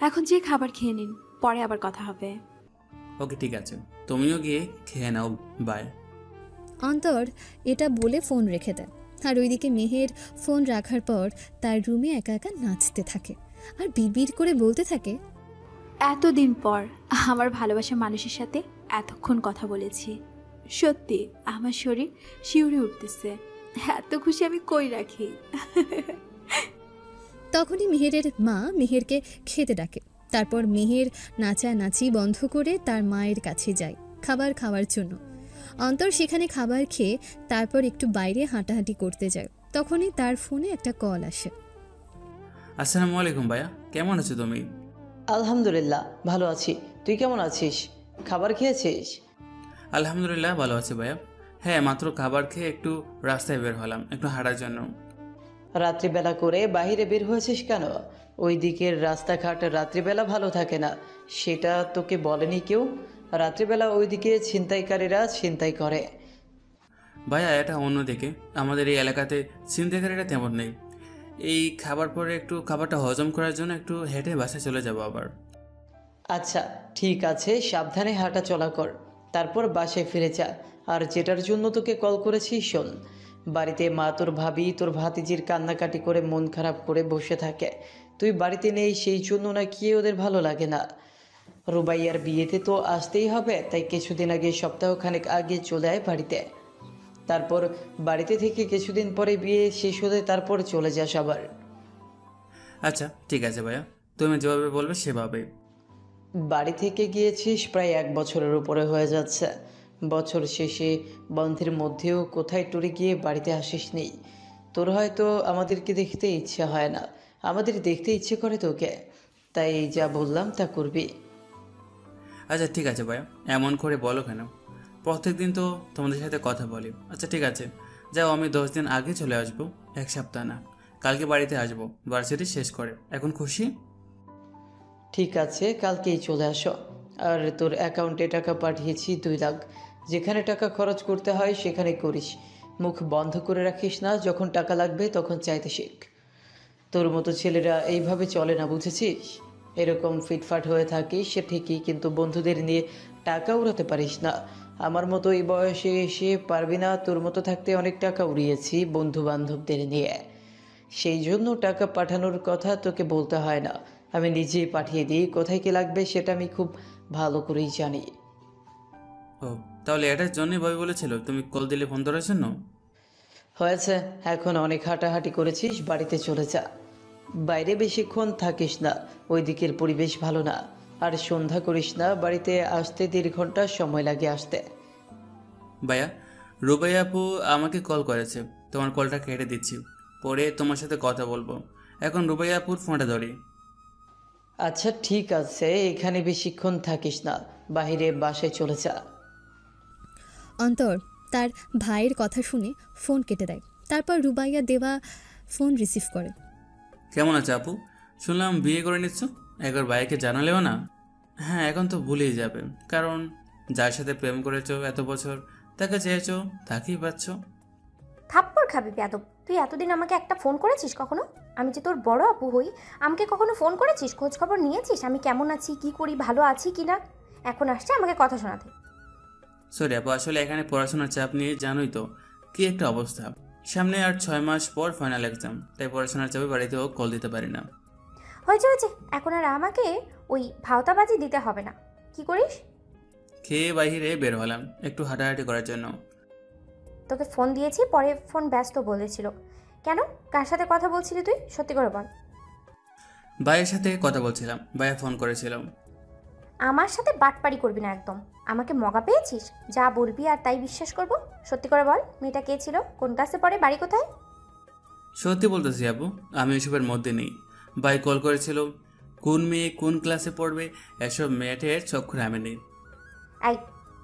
এখন যে খাবার খেয়ে নিন, পরে আবার কথা হবে।
ওকে ঠিক আছে, তুমিও গিয়ে খেয়ে নাও, বাই।
অন্তর এটা বলে ফোন রেখে দেয়, আর ওইদিকে মেহের ফোন রাখার পর তার রুমে একা একা নাচতে থাকে আর বিড়বিড় করে বলতে থাকে,
এতদিন পর আমার ভালোবাসা মানুষের সাথে এতক্ষণ কথা বলেছি, সত্যি আমার শরীর শিউরে উঠতেছে, এত খুশি আমি কই রাখি।
তখনই মেহেরের মা মেহেরকে খেতে ডাকে। তারপর মেহের নাচানাচি বন্ধ করে তার মায়ের কাছে যায় খাবার খাওয়ার জন্য। অন্তর সেখানে খাবার খেয়ে তারপর একটু বাইরে হাঁটাহাঁটি করতে যায়। তখনই তার ফোনে একটা কল আসে।
আসসালামু আলাইকুম ভাইয়া, কেমন আছো তুমি?
আলহামদুলিল্লাহ ভালো আছি, তুই কেমন আছিস? খাবার খেয়েছিস?
আলহামদুলিল্লাহ ভালো আছি ভাইয়া। হ্যাঁ, মাত্র খাবার খেয়ে একটু রাস্তায় বের হলাম, একটু হাঁটার জন্য।
রাত্রিবেলা করে বাইরে বের হয়েছিস কেন? ওই দিকের রাস্তাঘাট রাত্রিবেলা ভালো থাকে না, সেটা তোকে বলেনি কেউ? রাত্রিবেলা ওইদিকে ছিনতাইকারীরা ছিনতাই করে।
ভাইয়া এটা অন্যদিকে, আমাদের এই এলাকাতে ছিনতাইকারীরা তেমন নেই। এই খাবার পরে একটু খাবারটা হজম করার জন্য একটু হেঁটে বাসায় চলে যাব আবার।
আচ্ছা ঠিক আছে, সাবধানে হাঁটা চলা কর, তারপর বাসায় ফিরে যা। আর যেটার জন্য তোকে কল করেছি শোন, বাড়িতে মা তোর ভাবি তোর ভাতিজির কান্নাকাটি করে মন খারাপ করে বসে থাকে, তুই বাড়িতে নেই সেই জন্য নাকি ওদের ভালো লাগে না। রুবাইয়ার বিয়েতে তো আসতেই হবে, তাই কিছুদিন আগে, সপ্তাহখানেক আগে চলে আয় বাড়িতে। তারপর বাড়িতে থেকে কিছুদিন পরে বিয়ে শেষ হলে তারপর চলে যাস আবার।
আচ্ছা ঠিক আছে ভাইয়া, তুমি যেভাবে বলবে সেভাবে।
বাড়ি থেকে গিয়েছিস প্রায় 1 বছরের উপরে হয়ে যাচ্ছে। বছর শেষে বন্ধের মধ্যেও কোথায় টুরে গিয়ে বাড়িতে আসিস নেই। তোর হয়তো আমাদেরকে দেখতে ইচ্ছে হয় না, আমাদের দেখতে ইচ্ছে করে তোকে, তাই যা বললাম তা করবি।
আচ্ছা ঠিক আছে ভাইয়া, এমন করে বলো কেন? প্রত্যেকদিন তো তোমাদের সাথে কথা বলি। আচ্ছা ঠিক আছে, যাও, আমি 10 দিন আগে চলে আসবো, 1 সপ্তাহ না, কালকে বাড়িতে আসবো ভার্সিটি শেষ করে। এখন খুশি?
ঠিক আছে, কালকেই চলে আসো। আর তোর অ্যাকাউন্টে টাকা পাঠিয়েছি 2 লাখ, যেখানে টাকা খরচ করতে হয় সেখানে করিস, মুখ বন্ধ করে রাখিস না, যখন টাকা লাগবে তখন চাইতে শিখ। তোর মতো ছেলেরা এইভাবে চলে না, বুঝেছিস? এরকম ফিটফাট হয়ে থাকিস সে ঠিকই, কিন্তু বন্ধুদের নিয়ে টাকা উড়াতে পারিস না। আমার মতো এই বয়সে এসে পারবি না, তোর মতো থাকতে অনেক টাকা উড়িয়েছি বন্ধু বান্ধবদের নিয়ে, সেই জন্য টাকা পাঠানোর কথা তোকে বলতে হয় না, আমি নিজেই পাঠিয়ে দিই। কোথায় কি লাগবে সেটা আমি খুব ভালো করেই জানি।
ও তাহলে এটার জন্যই ভাবি বলেছিল তুমি কল দিলে ফোন ধরার জন্য?
হয়েছে, এখন অনেক হাঁটাহাঁটি করেছিস, বাড়িতে চলে যা। বাইরে বেশিক্ষণ থাকিস না, ওই দিকের পরিবেশ ভালো না। আর সন্ধ্যা করিস না, বাড়িতে আসতে 1.5 ঘন্টা সময় লাগে আসতে।
ভাইয়া, রুবাই আপু আমাকে কল করেছে, তোমার কলটা কেটে দিচ্ছি, পরে তোমার সাথে কথা বলবো। এখন রুবাই আপুর ফোনটা ধরি।
আচ্ছা ঠিক আছে, এখানে বেশিক্ষণ থাকিস না, বাইরে বাসায় চলে যা।
অন্তর তার ভাইয়ের কথা শুনে ফোন কেটে দেয়। তারপর রুবাইয়া দেওয়া ফোন রিসিভ করে।
কেমন আছে আপু? শুনলাম বিয়ে করে নিচ্ছ, একবার ভাইকে জানালেও না? হ্যাঁ, এখন তো ভুলেই যাবে, কারণ যার সাথে প্রেম করেছো এত বছর, তাকে চেয়েছো, তাকেই পাচ্ছ।
থাপ্পড় খাবি বেয়াদব, তুই এতদিন আমাকে একটা ফোন করেছিস কখনো? আমি যে তোর বড় আপু হই, আমাকে কখনো ফোন করেছিস, খোঁজ খবর নিয়েছিস আমি কেমন আছি, কি করি, ভালো আছি কি না? এখন আসছে আমাকে কথা শোনাতে।
সরি আপু, আসলে এখানে পড়াশোনার চাপ নিয়ে জানোই তো কি একটা অবস্থা। সামনে আর 6 মাস পর ফাইনাল এক্সাম, তাই পড়াশোনার চাপে বাড়িতেও কল দিতে পারি না।
হয়েছে হয়েছে, এখন আর আমাকে ওই ভাওতাবাজি দিতে হবে না। কি করিস?
খেয়ে বাইরে বের হলাম একটু হাঁটাহাঁটি করার জন্য।
তোকে ফোন দিয়েছি, পরে ফোন ব্যস্ত বলেছিল। কেন, কার সাথে কথা বলছিলি তুই? সত্যি করে বল।
ভাইয়ের সাথে কথা বলছিলাম, ভাইয়া ফোন করেছিলাম।
আমার সাথে বাটপাড়ি করবি না একদম, আমাকে মগা পেয়েছিস? যা বলবি আর তাই বিশ্বাস করব। সত্যি করে বল, মেয়েটা কে ছিল, কোন ক্লাসে পড়ে, বাড়ি কোথায়?
সত্যি বলতেছি আপু, আমি এসবের মধ্যে নেই। ভাই কল করেছিল, কোন মেয়ে কোন ক্লাসে পড়বে এসব মেয়েটের চক্ষুরে আমি নেই।
এই,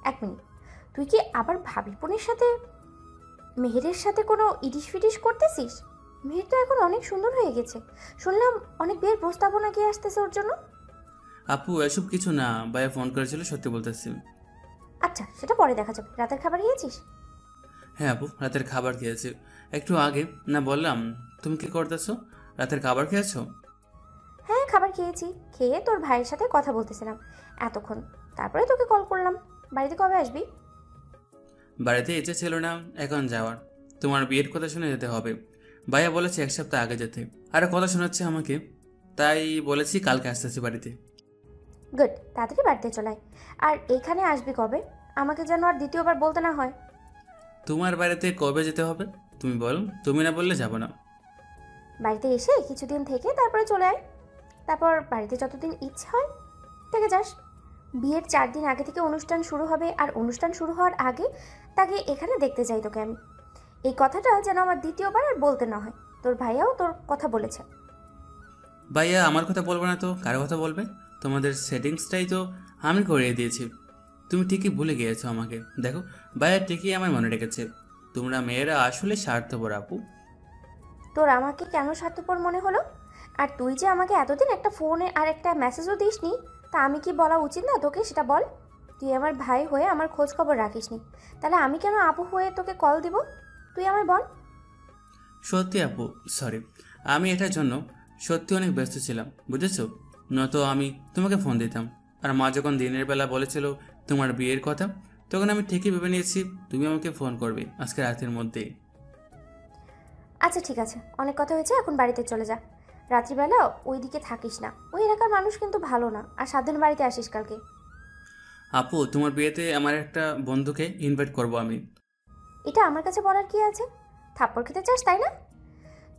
এক মিনিট, তুই কি আবার ভাবি বোনের সাথে মেহেরের সাথে কোনো ইডিশ ফিডিশ করতেছিস? মেহের তো এখন অনেক সুন্দর হয়ে গেছে, শুনলাম অনেক বিয়ের প্রস্তাবনা গিয়ে আসতেছে ওর জন্য।
আপু এসব কিছু না, ভাইয়া ফোন করেছিল, সত্যি বলতেছি।
আচ্ছা, সেটা পরে দেখা যাবে। রাতের খাবার খেয়েছিস?
হ্যাঁ আপু, রাতের খাবার খেয়েছি একটু আগে। না বললাম, তুমি কি করতেছো? রাতের খাবার খেয়েছো?
হ্যাঁ, খাবার খেয়েছি। খেয়ে তোর ভাইয়ের সাথে কথা বলতেছিলাম এতক্ষণ, তারপরে তোকে কল করলাম। বাড়িতে কবে আসবি?
বাড়িতে ইচ্ছে ছিল না এখন যাওয়ার, তোমার বিয়ের কথা শুনে যেতে হবে। ভাইয়া বলেছে 1 সপ্তাহ আগে যেতে, আরও কথা শোনাচ্ছে আমাকে, তাই বলেছি কালকে আসতেছি বাড়িতে।
গুড, তাড়াতাড়ি বাড়িতে চলাই। আর এইখানে আসবি কবে? আমাকে যেন আর দ্বিতীয়বার বলতে না হয়।
তোমার বাড়িতে কবে যেতে হবে তুমি বলো, তুমি না বললে যাব না।
বাড়িতে এসে কিছুদিন থেকে তারপরে চলে আয়। তারপর বাড়িতে যতদিন ইচ্ছে হয় থেকে যাস। বিয়ের 4 দিন আগে থেকে অনুষ্ঠান শুরু হবে, আর অনুষ্ঠান শুরু হওয়ার আগে তাকে এখানে দেখতে যাই তোকে আমি। এই কথাটা যেন আমার দ্বিতীয়বার আর বলতে না হয়। তোর ভাইয়াও তোর কথা বলেছে।
ভাইয়া আমার কথা বলবে না তো কার কথা বলবে? তোমাদের সেটিংসটাই তো আমি করিয়ে দিয়েছি, তুমি ঠিকই ভুলে গিয়েছো আমাকে। দেখো ভাইয়া ঠিকই আমার মনে রেখেছে, তোমরা মেয়েরা আসলে স্বার্থপর আপু।
তোর আমাকে কেন স্বার্থপর মনে হলো? আর তুই যে আমাকে এতদিন একটা ফোনে আর একটা মেসেজও দিসনি, তা আমি কি বলা উচিত না তোকে? সেটা বল। তুই আমার ভাই হয়ে আমার খোঁজ খবর রাখিসনি, তাহলে আমি কেন আপু হয়ে তোকে কল দিব? তুই আমায় বল।
সত্যি আপু, সরি, আমি এটার জন্য সত্যি অনেক ব্যস্ত ছিলাম, বুঝেছো? নয়তো আমি তোমাকে ফোন দিতাম। আর মা যখন দিনের বেলা বলেছিল তোমার বিয়ের কথা, তখন আমি ঠিকই ভেবে নিয়েছি তুমি আমাকে ফোন করবে আজকে রাতের মধ্যেই।
আচ্ছা ঠিক আছে, অনেক কথা হয়েছে, এখন বাড়িতে চলে যা। রাত্রিবেলা ওই দিকে থাকিস না, ওই এলাকার মানুষ কিন্তু ভালো না। আর সাবধানে বাড়িতে আসিস কালকে।
আপু তোমার বিয়েতে আমার একটা বন্ধুকে ইনভাইট করব আমি।
এটা আমার কাছে বলার কি আছে? থাপ্পড় খেতে চাস তাই না?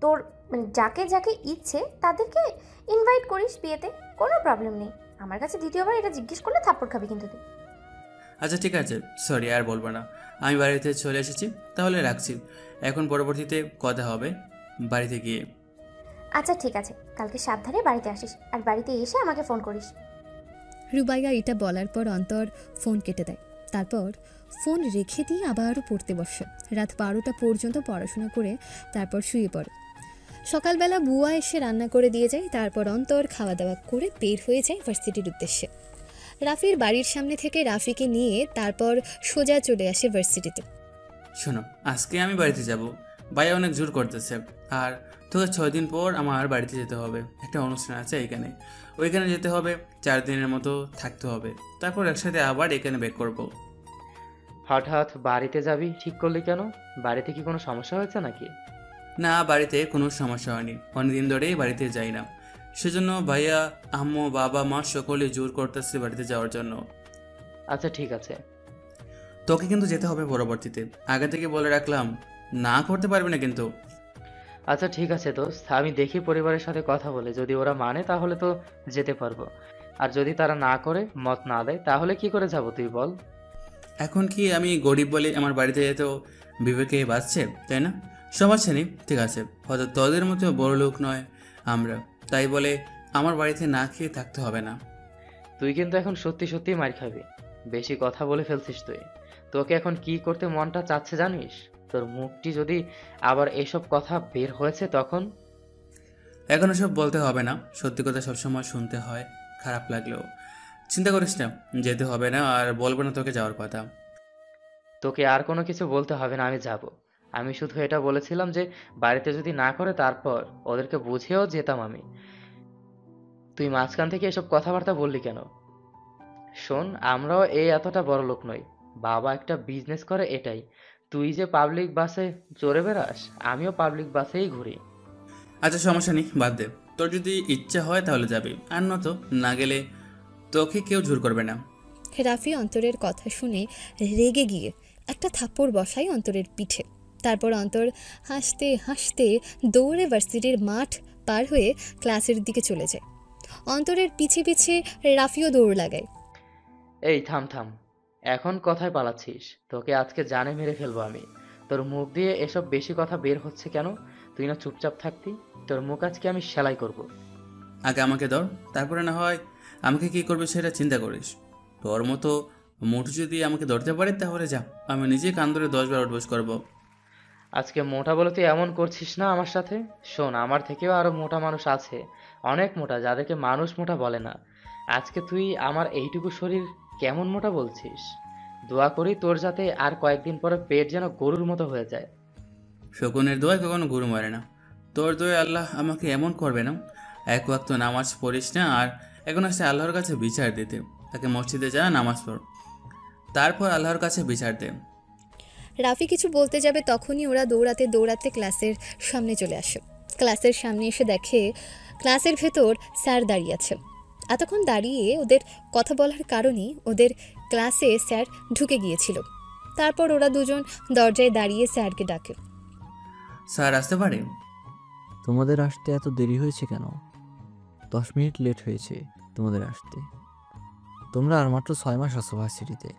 তোর যাকে যাকে ইচ্ছে তাদেরকে ইনভাইট করিস বিয়েতে, কোনো প্রবলেম নেই। আমার কাছে দ্বিতীয়বার এটা জিজ্ঞেস করলে থাপ্পড় খাবি কিন্তু তুই।
আচ্ছা ঠিক আছে, সরি, আর বলবো না। আমি বাড়িতে চলে এসেছি, তাহলে রাখছি। এখন পরবর্তীতে কথা হবে বাড়িতে গিয়ে।
আচ্ছা ঠিক আছে, কালকে সাবধানে বাড়িতে আসিস, আর বাড়িতে এসে আমাকে ফোন করিস।
রুবাইয়া এটা বলার পর অন্তর ফোন কেটে দেয়। তারপর ফোন রেখে দিয়ে আবারও পড়তে বসে। রাত 12টা পর্যন্ত পড়াশোনা করে তারপর শুয়ে পড়ে। সকালবেলা বুয়া এসে রান্না করে দিয়ে যায়। তারপর অন্তর খাওয়া দাওয়া করে বের হয়ে যায় ভার্সিটির উদ্দেশ্যে। রাফির বাড়ির সামনে থেকে রাফিকে নিয়ে তারপর সোজা চলে আসে ভার্সিটিতে।
শোনো, আজকে আমি বাড়িতে যাব, ভাইয়া অনেক জোর করতেছে। আর তোকে 6 দিন পর আমার বাড়িতে যেতে হবে, একটা অনুষ্ঠান আছে এখানে, ওইখানে যেতে হবে। 4 দিনের মতো থাকতে হবে, তারপর একসাথে আবার এখানে ব্যাক করব।
হঠাৎ বাড়িতে যাবি ঠিক করলি কেন? বাড়িতে কি কোনো সমস্যা হয়েছে নাকি?
না, বাড়িতে কোনো সমস্যা হয়নি, অনেকদিন ধরেই বাড়িতে যাই না, সেজন্য ভাইয়া, আম্মু, বাবা, মা সকলে জোর করতেছে বাড়িতে যাওয়ার জন্য।
আচ্ছা ঠিক আছে।
তোকে কিন্তু যেতে হবে পরবর্তীতে, আগে থেকে বলে রাখলাম, না করতে পারবি না কিন্তু।
আচ্ছা ঠিক আছে দোস্ত, আমি দেখি পরিবারের সাথে কথা বলে, যদি ওরা মানে তাহলে তো যেতে পারবো। আর যদি তারা না করে, মত না দেয়, তাহলে কি করে যাব তুই বল?
এখন কি আমি গরিব বলে আমার বাড়িতে যেতেও বিবেকে বাঁচছে, তাই না? সমস্যা নেই, ঠিক আছে, হয়তো তোদের মতো বড় লোক নয় আমরা, তাই বলে আমার বাড়িতে না খেয়ে থাকতে হবে না।
তুই কিন্তু এখন সত্যি সত্যি মার খাবি, বেশি কথা বলে ফেলছিস তুই। তোকে এখন কি করতে মনটা চাচ্ছে জানিস? তোর মুখটি যদি আবার এসব কথা বের হয়েছে তখন?
এখন সব বলতে হবে না, সত্যি কথা সবসময় শুনতে হয়, খারাপ লাগলেও। চিন্তা করিস না, যেতে হবে না, আর বলবো না তোকে যাওয়ার কথা।
তোকে আর কোনো কিছু বলতে হবে না, আমি যাব। আমি শুধু এটা বলেছিলাম যে বাড়িতে যদি না করে তারপর ওদেরকে বুঝিয়েও যেতাম আমি। তুই মাঝখান থেকে এসব কথাবার্তা বললি কেন? শোন, আমরাও এই এতটা বড় লোক নই, বাবা একটা বিজনেস করে এটাই। তুই যে পাবলিক বাসে চড়ে বেড়াস, আমিও পাবলিক বাসেই ঘুরি।
আচ্ছা সমস্যা নেই, বাদ দে, তোর যদি ইচ্ছা হয় তাহলে যাবি, আর নয়তো না গেলে তোকে কেউ জোর করবে না।
রাফি অন্তরের কথা শুনে রেগে গিয়ে একটা থাপ্পড় বসায় অন্তরের পিঠে। তারপর অন্তর হাসতে হাসতে দৌড়ে ভার্সিটির মাঠ পার হয়ে ক্লাসের দিকে চলে যায়। অন্তরের পিছে পিছে রাফিও দৌড় লাগায়।
এই থাম থাম, এখন কথায় পালাচ্ছিস? তোকে আজকে জানে মেরে ফেলবো আমি। তোর মুখ দিয়ে এসব বেশি কথা বের হচ্ছে কেন? তুই না চুপচাপ থাকতি? তোর মুখ আজকে আমি সেলাই করব।
আগে আমাকে ধর, তারপরে না হয় আমাকে কি করবে সেটা চিন্তা করিস। তোর মতো মোটু যদি আমাকে ধরতে পারে তাহলে যা, আমি নিজে কান ধরে 10 বার উঠবোস করবো।
আজকে মোটা বলে তুই এমন করছিস না আমার সাথে? শোন, আমার থেকেও আরো মোটা মানুষ আছে, অনেক মোটা, যাদেরকে মানুষ মোটা বলে না। আজকে তুই আমার এইটুকু শরীর কেমন মোটা বলছিস? দোয়া করি তোর যাতে আর কয়েকদিন পরে পেট যেন গরুর মতো হয়ে যায়।
শকুনের দোয়ায় কখনো গরু মারে না। তোর দোয়ায় আল্লাহ আমাকে এমন করবে না। এক ওয়াক্ত নামাজ পড়িস না, আর এখন আসছে আল্লাহর কাছে বিচার দিতে। তাকে মসজিদে যা, নামাজ পড়, তারপর আল্লাহর কাছে বিচার দে।
রাফি কিছু বলতে যাবে তখনই ওরা দৌড়াতে দৌড়াতে ক্লাসের সামনে চলে আসে। ক্লাসের সামনে এসে দেখে ক্লাসের ভেতর স্যার দাঁড়িয়ে আছে। এতক্ষণ দাঁড়িয়ে ওদের কথা বলার কারণেই ওদের ক্লাসে স্যার ঢুকে গিয়েছিল। তারপর ওরা দুজন দরজায় দাঁড়িয়ে স্যারকে ডাকে।
স্যার আসতে পারে?
তোমাদের আসতে এত দেরি হয়েছে কেন? 10 মিনিট লেট হয়েছে তোমাদের আসতে। তোমরা আর মাত্র 6 মাস আছো ভার্সিটিতে।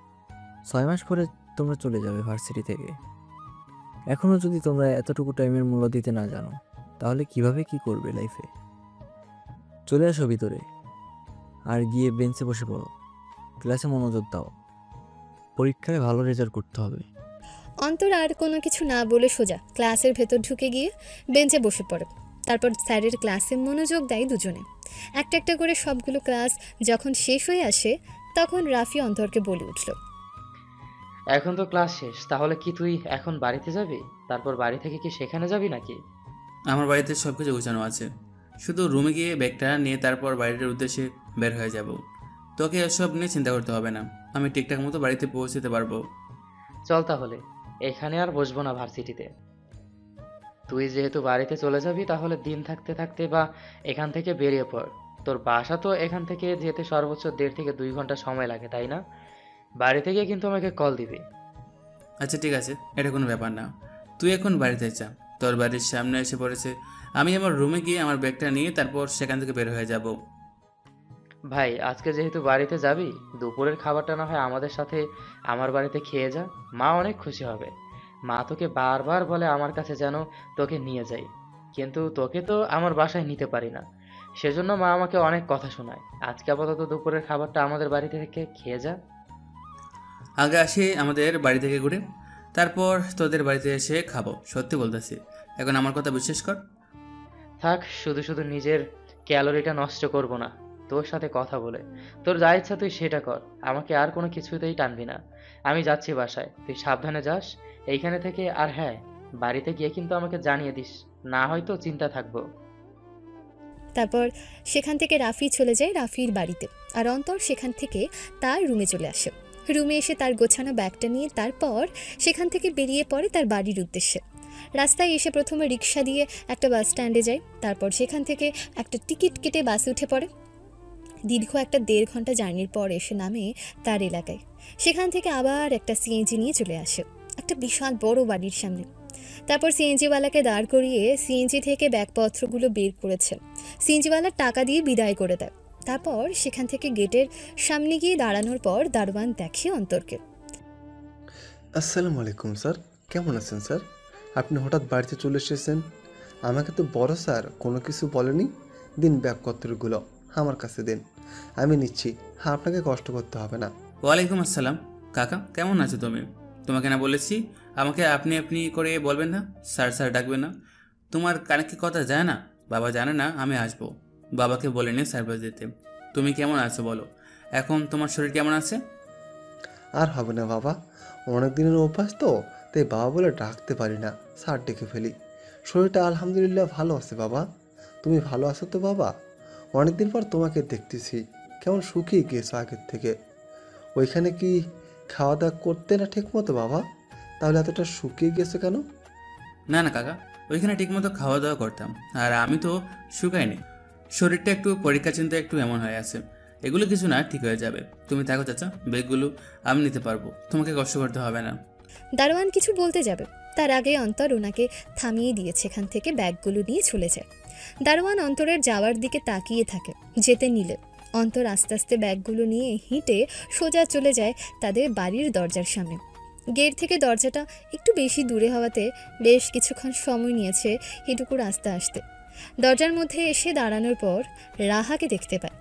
6 মাস পরে তোমরা চলে যাবে ভার্সিটি থেকে। এখনও যদি তোমরা এতটুকু টাইমের মূল্য দিতে না জানো, তাহলে কিভাবে কি করবে লাইফে? চলে আসো ভিতরে আর গিয়ে বেঞ্চে বসে পড়ো। ক্লাসে মনোযোগ দাও, পরীক্ষায় ভালো রেজাল্ট করতে হবে।
অন্তর আর কোনো কিছু না বলে সোজা ক্লাসের ভেতর ঢুকে গিয়ে বেঞ্চে বসে পড়ে। তারপর স্যারের ক্লাসে মনোযোগ দেয় দুজনে। একটা একটা করে সবগুলো ক্লাস যখন শেষ হয়ে আসে তখন রাফি অন্তরকে বলে উঠল,
এখন তো ক্লাস শেষ, তাহলে কি তুই এখন বাড়িতে যাবি? তারপর বাড়ি থেকে কি সেখানে যাবি নাকি?
আমার বাড়িতে সব কিছু গোছানো আছে, শুধু রুমে গিয়ে ব্যাগটা নিয়ে তারপর বাড়ির উদ্দেশ্যে বের হয়ে যাব। তোকে এসব নিয়ে চিন্তা করতে হবে না, আমি ঠিকঠাক মতো বাড়িতে পৌঁছতে পারবো।
চল তাহলে, এখানে আর বসবো না ভার্সিটিতে। তুই যেহেতু বাড়িতে চলে যাবি, তাহলে দিন থাকতে থাকতে বা এখান থেকে বেরিয়ে পড়। তোর বাসা তো এখান থেকে যেতে সর্বোচ্চ 1.5 থেকে 2 ঘন্টা সময় লাগে, তাই না? বাড়ি থেকে কিন্তু আমাকে কল দিবি।
আচ্ছা ঠিক আছে, এটা কোনো ব্যাপার না। তুই এখন বাড়িতে যা, তোর বাড়ির সামনে এসে পড়েছে। আমি আমার রুমে গিয়ে আমার ব্যাগটা নিয়ে তারপর সেখান থেকে বের হয়ে যাব।
ভাই, আজকে যেহেতু বাড়িতে যাবি, দুপুরের খাবারটা না হয় আমাদের সাথে আমার বাড়িতে খেয়ে যা। মা অনেক খুশি হবে। মা তোকে বারবার বলে আমার কাছে যেন তোকে নিয়ে যাই, কিন্তু তোকে তো আমার বাসায় নিতে পারি না, সেজন্য মা আমাকে অনেক কথা শোনায়। আজকে আপাতত দুপুরের খাবারটা আমাদের বাড়িতে থেকে খেয়ে যা।
আগে আসি আমাদের বাড়ি থেকে ঘুরে, তারপর তোদের বাড়িতে এসে খাবো। সত্যি বলতেছি, এখন আমার কথা বিশ্বাস কর।
থাক, শুধু শুধু নিজের ক্যালোরিটা নষ্ট করব না তোর সাথে কথা বলে। তোর যা ইচ্ছা তুই সেটা কর, আমাকে আর কোনো কিছুতেই টানবি না। আমি যাচ্ছি বাসায়, তুই সাবধানে যাস এইখানে থেকে। আর হ্যাঁ, বাড়িতে গিয়ে কিন্তু আমাকে জানিয়ে দিস, না হয়তো চিন্তা থাকবো।
তারপর সেখান থেকে রাফি চলে যায় রাফির বাড়িতে, আর অন্তর সেখান থেকে তার রুমে চলে আসে। রুমে এসে তার গোছানো ব্যাগটা নিয়ে তারপর সেখান থেকে বেরিয়ে পড়ে তার বাড়ির উদ্দেশ্যে। রাস্তায় এসে প্রথমে রিক্সা দিয়ে একটা বাস স্ট্যান্ডে যায়, তারপর সেখান থেকে একটা টিকিট কেটে বাসে উঠে পড়ে। দীর্ঘ একটা 1.5 ঘন্টা জার্নির পর এসে নামে তার এলাকায়। সেখান থেকে আবার একটা সিএনজি নিয়ে চলে আসে একটা বিশাল বড় বাড়ির সামনে। তারপর সিএনজিওয়ালাকে দাঁড় করিয়ে সিএনজি থেকে ব্যাগপত্রগুলো বের করেছে। সিএনজিওয়ালা টাকা দিয়ে বিদায় করে দেয়। তারপর সেখান থেকে গেটের সামনে গিয়ে দাঁড়ানোর পর দারোয়ান দেখে অন্তরকে।
আসসালামু আলাইকুম স্যার, কেমন আছেন স্যার? আপনি হঠাৎ বাড়িতে চলে এসেছেন, আমাকে তো বড় স্যার কোনো কিছু বলেনি। দিন ব্যাগপত্রগুলো আমার কাছে দিন, আমি নিচ্ছি। হ্যাঁ, আপনাকে কষ্ট করতে হবে না।
ওয়ালাইকুম আসসালাম কাকা, কেমন আছো তুমি? তোমাকে না বলেছি আমাকে আপনি আপনি করে বলবেন না, স্যার স্যার ডাকবেন না? তোমার কানে কি কথা যায় না? বাবা জানে না আমি আসবো, বাবাকে বলে নিয়ে সারপ্রাইজ দিতে। তুমি কেমন আছো বলো, এখন তোমার শরীর কেমন আছে?
আর হবে না বাবা, অনেক দিনের অভ্যাস তো, তাই বাবা বলে ডাকতে পারি না, স্যার ডেকে ফেলি। শরীরটা আলহামদুলিল্লাহ ভালো আছে বাবা। তুমি ভালো আছো তো বাবা? অনেকদিন পর তোমাকে দেখতেছি, কেমন শুকিয়ে গিয়েছো আগের থেকে। ওইখানে কি খাওয়া দাওয়া করতে না ঠিক মতো বাবা? তাহলে এতটা শুকিয়ে গেছো কেন?
না না কাকা, ওইখানে ঠিকমতো খাওয়া দাওয়া করতাম, আর আমি তো শুকাইনি। শরীরটা একটু পরীক্ষা চিন্তা একটু এমন হয়ে আছে। এগুলো কিছু না, ঠিক হয়ে যাবে। তুমি থাকো চাচা, ব্যাগগুলো আমি নিতে পারবো, তোমাকে কষ্ট করতে হবে না।
দারোয়ান কিছু বলতে যাবে, তার আগে অন্তর ওনাকে থামিয়ে দিয়েছে। এখান থেকে ব্যাগগুলো নিয়ে চলে যায়। দারোয়ান অন্তরের যাওয়ার দিকে তাকিয়ে থাকে, যেতে নিলে অন্তর আস্তে আস্তে ব্যাগগুলো নিয়ে হেঁটে সোজা চলে যায় তাদের বাড়ির দরজার সামনে। গেট থেকে দরজাটা একটু বেশি দূরে হওয়াতে বেশ কিছুক্ষণ সময় নিয়েছে এটুকু রাস্তা আসতে। দরজার মধ্যে এসে দাঁড়ানোর পর রাহাকে দেখতে পায়।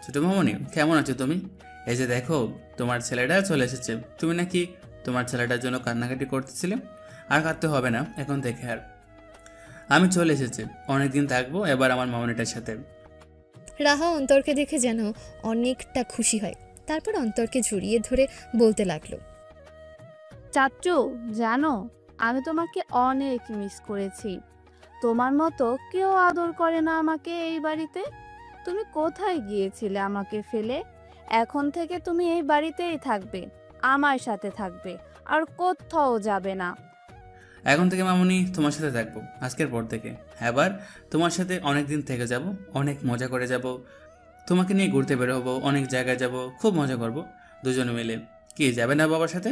ছোট মামনি, কেমন আছো তুমি? এই যে দেখো, তোমার ছেলেটা চলে এসেছে। তুমি নাকি তোমার ছেলেটার জন্য কান্নাকাটি করতেছিলে? আর কাঁদতে হবে না এখন থেকে। আর আমি চলে এসেছি, অনেকদিন থাকবো এবার আমার মামনিটার সাথে।
রাহা অন্তরকে দেখে যেন অনেকটা খুশি হয়। তারপর অন্তরকে জড়িয়ে ধরে বলতে লাগলো,
চাচ্চু জানো, আমি তোমাকে অনেক মিস করেছি। তোমার মতো কেউ আদর করে না আমাকে এই বাড়িতে। তুমি কোথায় গিয়েছিলে আমাকে ফেলে? এখন থেকে তুমি এই বাড়িতেই থাকবে, আমার সাথে থাকবে, আর কোথাও যাবে না।
এখন থেকে মামনি তোমার সাথে থাকবো আজকের পর থেকে। এবার তোমার সাথে অনেক দিন থেকে যাব, অনেক মজা করে যাব, তোমাকে নিয়ে ঘুরতে বের হবো, অনেক জায়গায় যাব, খুব মজা করব দুজনে মিলে। কি যাবে না বাবার সাথে?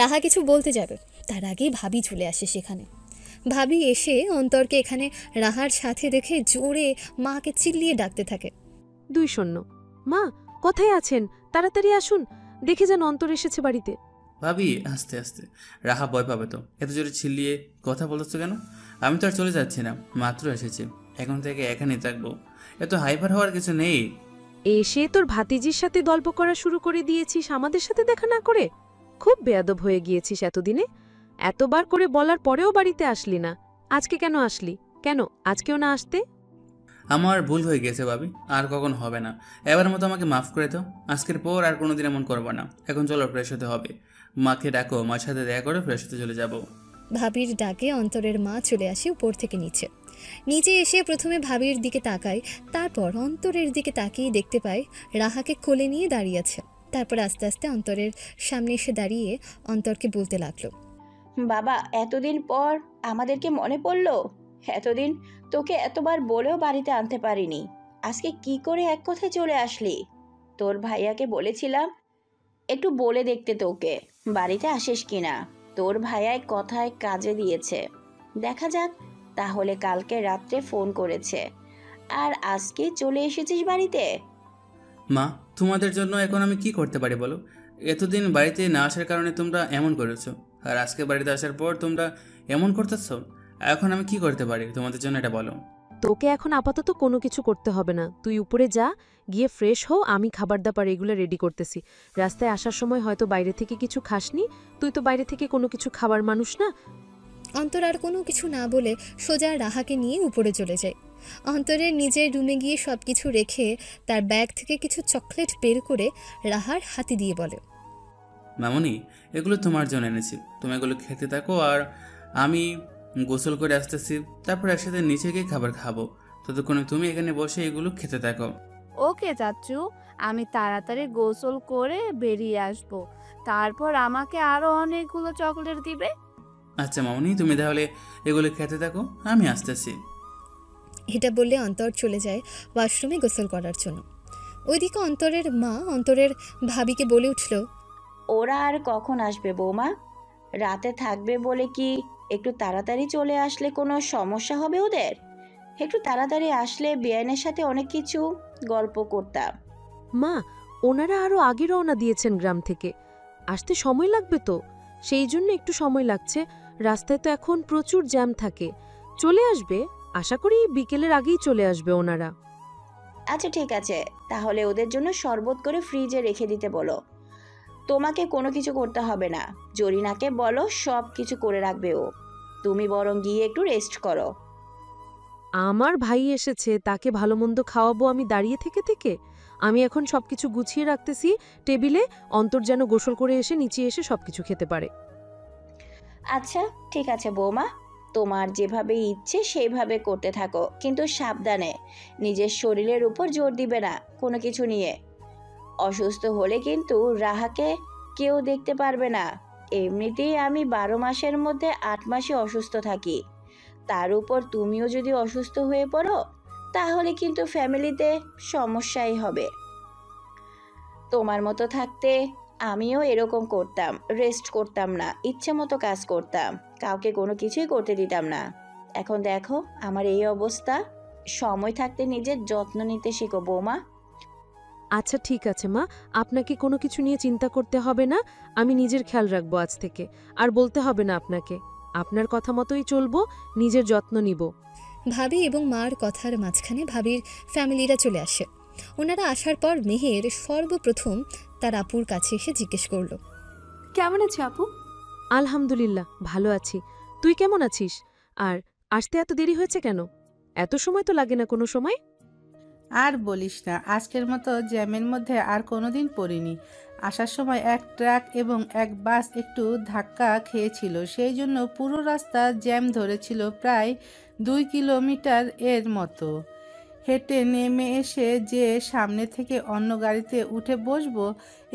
রাহা কিছু বলতে যাবে তার আগেই ভাবি চলে আসে সেখানে। ভাবি এসে অন্তরকে এখানে রাহার সাথে দেখে জোরে মাকে চিল্লিয়ে ডাকতে থাকে।
2-0। মা কোথায় আছেন? তাড়াতাড়ি আসুন, দেখে যান অন্তর এসেছে বাড়িতে।
ভাবি আস্তে আস্তে, রাহা ভয় পাবে তো। এত জোরে চিল্লিয়ে কথা বলছো কেন? আমি তো আর চলে যাচ্ছি না, মাত্র এসেছি, এখন থেকে এখানেই থাকবো। এত হাইপার হওয়ার কিছু নেই।
এসে তোর ভাতিজির সাথে গল্প করা শুরু করে দিয়েছিস আমাদের সাথে দেখা না করে। খুব বেয়াদব হয়ে গিয়েছিস এতদিনে। এতবার করে বলার পরেও বাড়িতে আসলি না, আজকে কেন আসলি? কেন আজকেও না আসতে?
আমার ভুল হয়ে গেছে ভাবি, আর কখন হবে না। এবার মতো আমাকে মাফ করে দাও। আজকের পর আর কোনোদিন এমন করবো না। এখন চলো ফ্রেশ হতে হবে। মাকে ডাকো, মার সাথে দেখা করে ফ্রেশ হতে চলে যাব।
ভাবির ডাকে অন্তরের মা চলে আসে উপর থেকে নিচে। নিচে এসে প্রথমে ভাবির দিকে তাকায়, তারপর অন্তরের দিকে তাকিয়ে দেখতে পায় রাহাকে কোলে নিয়ে দাঁড়িয়ে আছে। তারপর আস্তে আস্তে অন্তরের সামনে এসে দাঁড়িয়ে অন্তরকে বলতে লাগলো,
বাবা এতদিন পর আমাদেরকে মনে পড়লো? এতদিন তোকে এতবার বলেও বাড়িতে আনতে পারিনি, আজকে কি করে এক কথায় চলে আসলি? তোর ভাইয়াকে বলেছিলাম একটু বলে দেখতে তোকে বাড়িতে আসিস কিনা। তোর ভাইয়াই কথায় কাজে দিয়েছে, দেখা যাক। তাহলে কালকে রাত্রে ফোন করেছে, আর আজকে চলে এসেছিস বাড়িতে?
মা, তোমাদের জন্য এখন আমি কি করতে পারি বলো? এতদিন বাড়িতে না আসার কারণে তোমরা এমন করেছো, আর আজকে বাড়িতে আসার পর তোমরা এমন করতেছ। এখন আমি কি করতে পারি তোমাদের জন্য, এটা বলো।
তোকে এখন আপাতত কোনো কিছু করতে হবে না। তুই উপরে যা, গিয়ে ফ্রেশ হও, আমি খাবার দাবার এগুলো রেডি করতেছি। রাস্তায় আসার সময় হয়তো বাইরে থেকে কিছু খাসনি, তুই তো বাইরে থেকে কোনো কিছু খাবার মানুষ না।
অন্তর আর কোনো কিছু না বলে সোজা রাহাকে নিয়ে উপরে চলে যায়। অন্তরের নিজের রুমে গিয়ে সব কিছু রেখে তার ব্যাগ থেকে কিছু চকলেট বের করে রাহার হাতে দিয়ে বলে,
মামনি এগুলো তোমার জন্য এনেছি, তুমি এগুলো খেতে থাকো, আর আমি গোসল করে আসতেছি, তারপর একসাথে নিচে গিয়ে খাবার খাবো। ততক্ষণে তুমি এখানে বসে এগুলো খেতে থাকো।
ওকে চাচ্চু, আমি তাড়াতাড়ি গোসল করে বেরিয়ে আসব, তারপর আমাকে আরো অনেকগুলো চকলেট দিবে।
আচ্ছা মামনি, তুমি তাহলে এগুলো খেতে থাকো, আমি আসতেছি।
এটা বললে অন্তর চলে যায় ওয়াশরুমে গোসল করার জন্য। ওইদিকে অন্তরের মা অন্তরের ভাবিকে বলে উঠল,
ওরা আর কখন আসবে বৌমা? রাতে থাকবে বলে কি একটু তাড়াতাড়ি চলে আসলে কোনো সমস্যা হবে ওদের? একটু তাড়াতাড়ি আসলে বিয়ানের সাথে অনেক কিছু গল্প করতাম।
মা, ওনারা আরো আগে রওনা দিয়েছেন গ্রাম থেকে, আসতে সময় লাগবে তো, সেই জন্য একটু সময় লাগছে। রাস্তায় তো এখন প্রচুর জ্যাম থাকে। চলে আসবে, আশা করি বিকেলের আগেই চলে আসবে ওনারা।
আচ্ছা ঠিক আছে, তাহলে ওদের জন্য শরবত করে ফ্রিজে রেখে দিতে বলো। তোমাকে কোনো কিছু করতে হবে না, জরিনাকে বলো সব কিছু করে রাখবে ও। তুমি বরং গিয়ে একটু রেস্ট করো।
আমার ভাই এসেছে, তাকে ভালো মন্দ খাওয়াবো আমি দাঁড়িয়ে থেকে থেকে? আমি এখন সবকিছু গুছিয়ে রাখতেছি টেবিলে, অন্তর যেন গোসল করে এসে নিচে এসে সবকিছু খেতে পারে।
আচ্ছা ঠিক আছে বৌমা, তোমার যেভাবে ইচ্ছে সেইভাবে করতে থাকো, কিন্তু সাবধানে। নিজের শরীরের উপর জোর দিবে না কোনো কিছু নিয়ে। অসুস্থ হলে কিন্তু রাহাকে কেউ দেখতে পারবে না। এমনিতেই আমি 12 মাসের মধ্যে 8 মাসে অসুস্থ থাকি, তার উপর তুমিও যদি অসুস্থ হয়ে পড়ো তাহলে কিন্তু ফ্যামিলিতে সমস্যাই হবে। তোমার মতো থাকতে আমিও এরকম করতাম, রেস্ট করতাম না, ইচ্ছে মতো কাজ করতাম, কাউকে কোনো কিছুই করতে দিতাম না। এখন দেখো আমার এই অবস্থা। সময় থাকতে নিজের যত্ন নিতে শিখো বৌমা।
আচ্ছা ঠিক আছে মা, আপনাকে কোনো কিছু নিয়ে চিন্তা করতে হবে না, আমি নিজের খেয়াল রাখবো আজ থেকে। আর বলতে হবে না আপনাকে, আপনার কথা মতোই চলবো, নিজের যত্ন নিব।
ভাবি এবং মার কথার মাঝখানে ভাবির ফ্যামিলিরা চলে আসে। ওনারা আসার পর মেহের সর্বপ্রথম তার আপুর কাছে এসে জিজ্ঞেস করলো,
কেমন আছো আপু?
আলহামদুলিল্লাহ ভালো আছি, তুই কেমন আছিস? আর আসতে এত দেরি হয়েছে কেন? এত সময় তো লাগে না কোনো সময়।
আর বলিস না, আজকের মতো জ্যামের মধ্যে আর কোনোদিন পড়িনি। আসার সময় এক ট্রাক এবং এক বাস একটু ধাক্কা খেয়েছিল, সেই জন্য পুরো রাস্তা জ্যাম ধরেছিল প্রায় 2 কিলোমিটার এর মতো। হেঁটে নেমে এসে যে সামনে থেকে অন্য গাড়িতে উঠে বসবো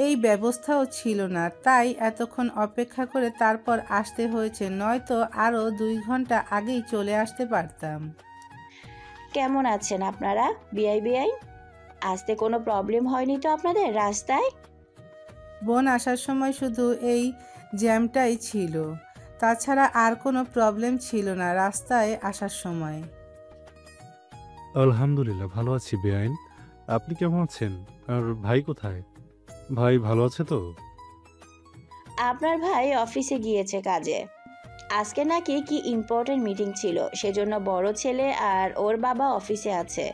এই ব্যবস্থাও ছিল না, তাই এতক্ষণ অপেক্ষা করে তারপর আসতে হয়েছে, নয়তো আরও 2 ঘন্টা আগেই চলে আসতে পারতাম।
কেমন আছেন আপনারা বিআই? আসতে কোনো প্রবলেম হয়নি তো আপনাদের রাস্তায়?
বোন আসার সময় শুধু এই জ্যামটাই ছিল, তাছাড়া আর কোনো প্রবলেম ছিল না রাস্তায় আসার সময়।
আলহামদুলিল্লাহ ভালো আছি বেআইন, আপনি কেমন আছেন? আর ভাই কোথায়? ভাই ভালো আছে তো?
আপনার ভাই অফিসে গিয়েছে কাজে। আজকে নাকি কি ইম্পর্টেন্ট মিটিং ছিল, সেজন্য বড় ছেলে আর ওর বাবা অফিসে আছে,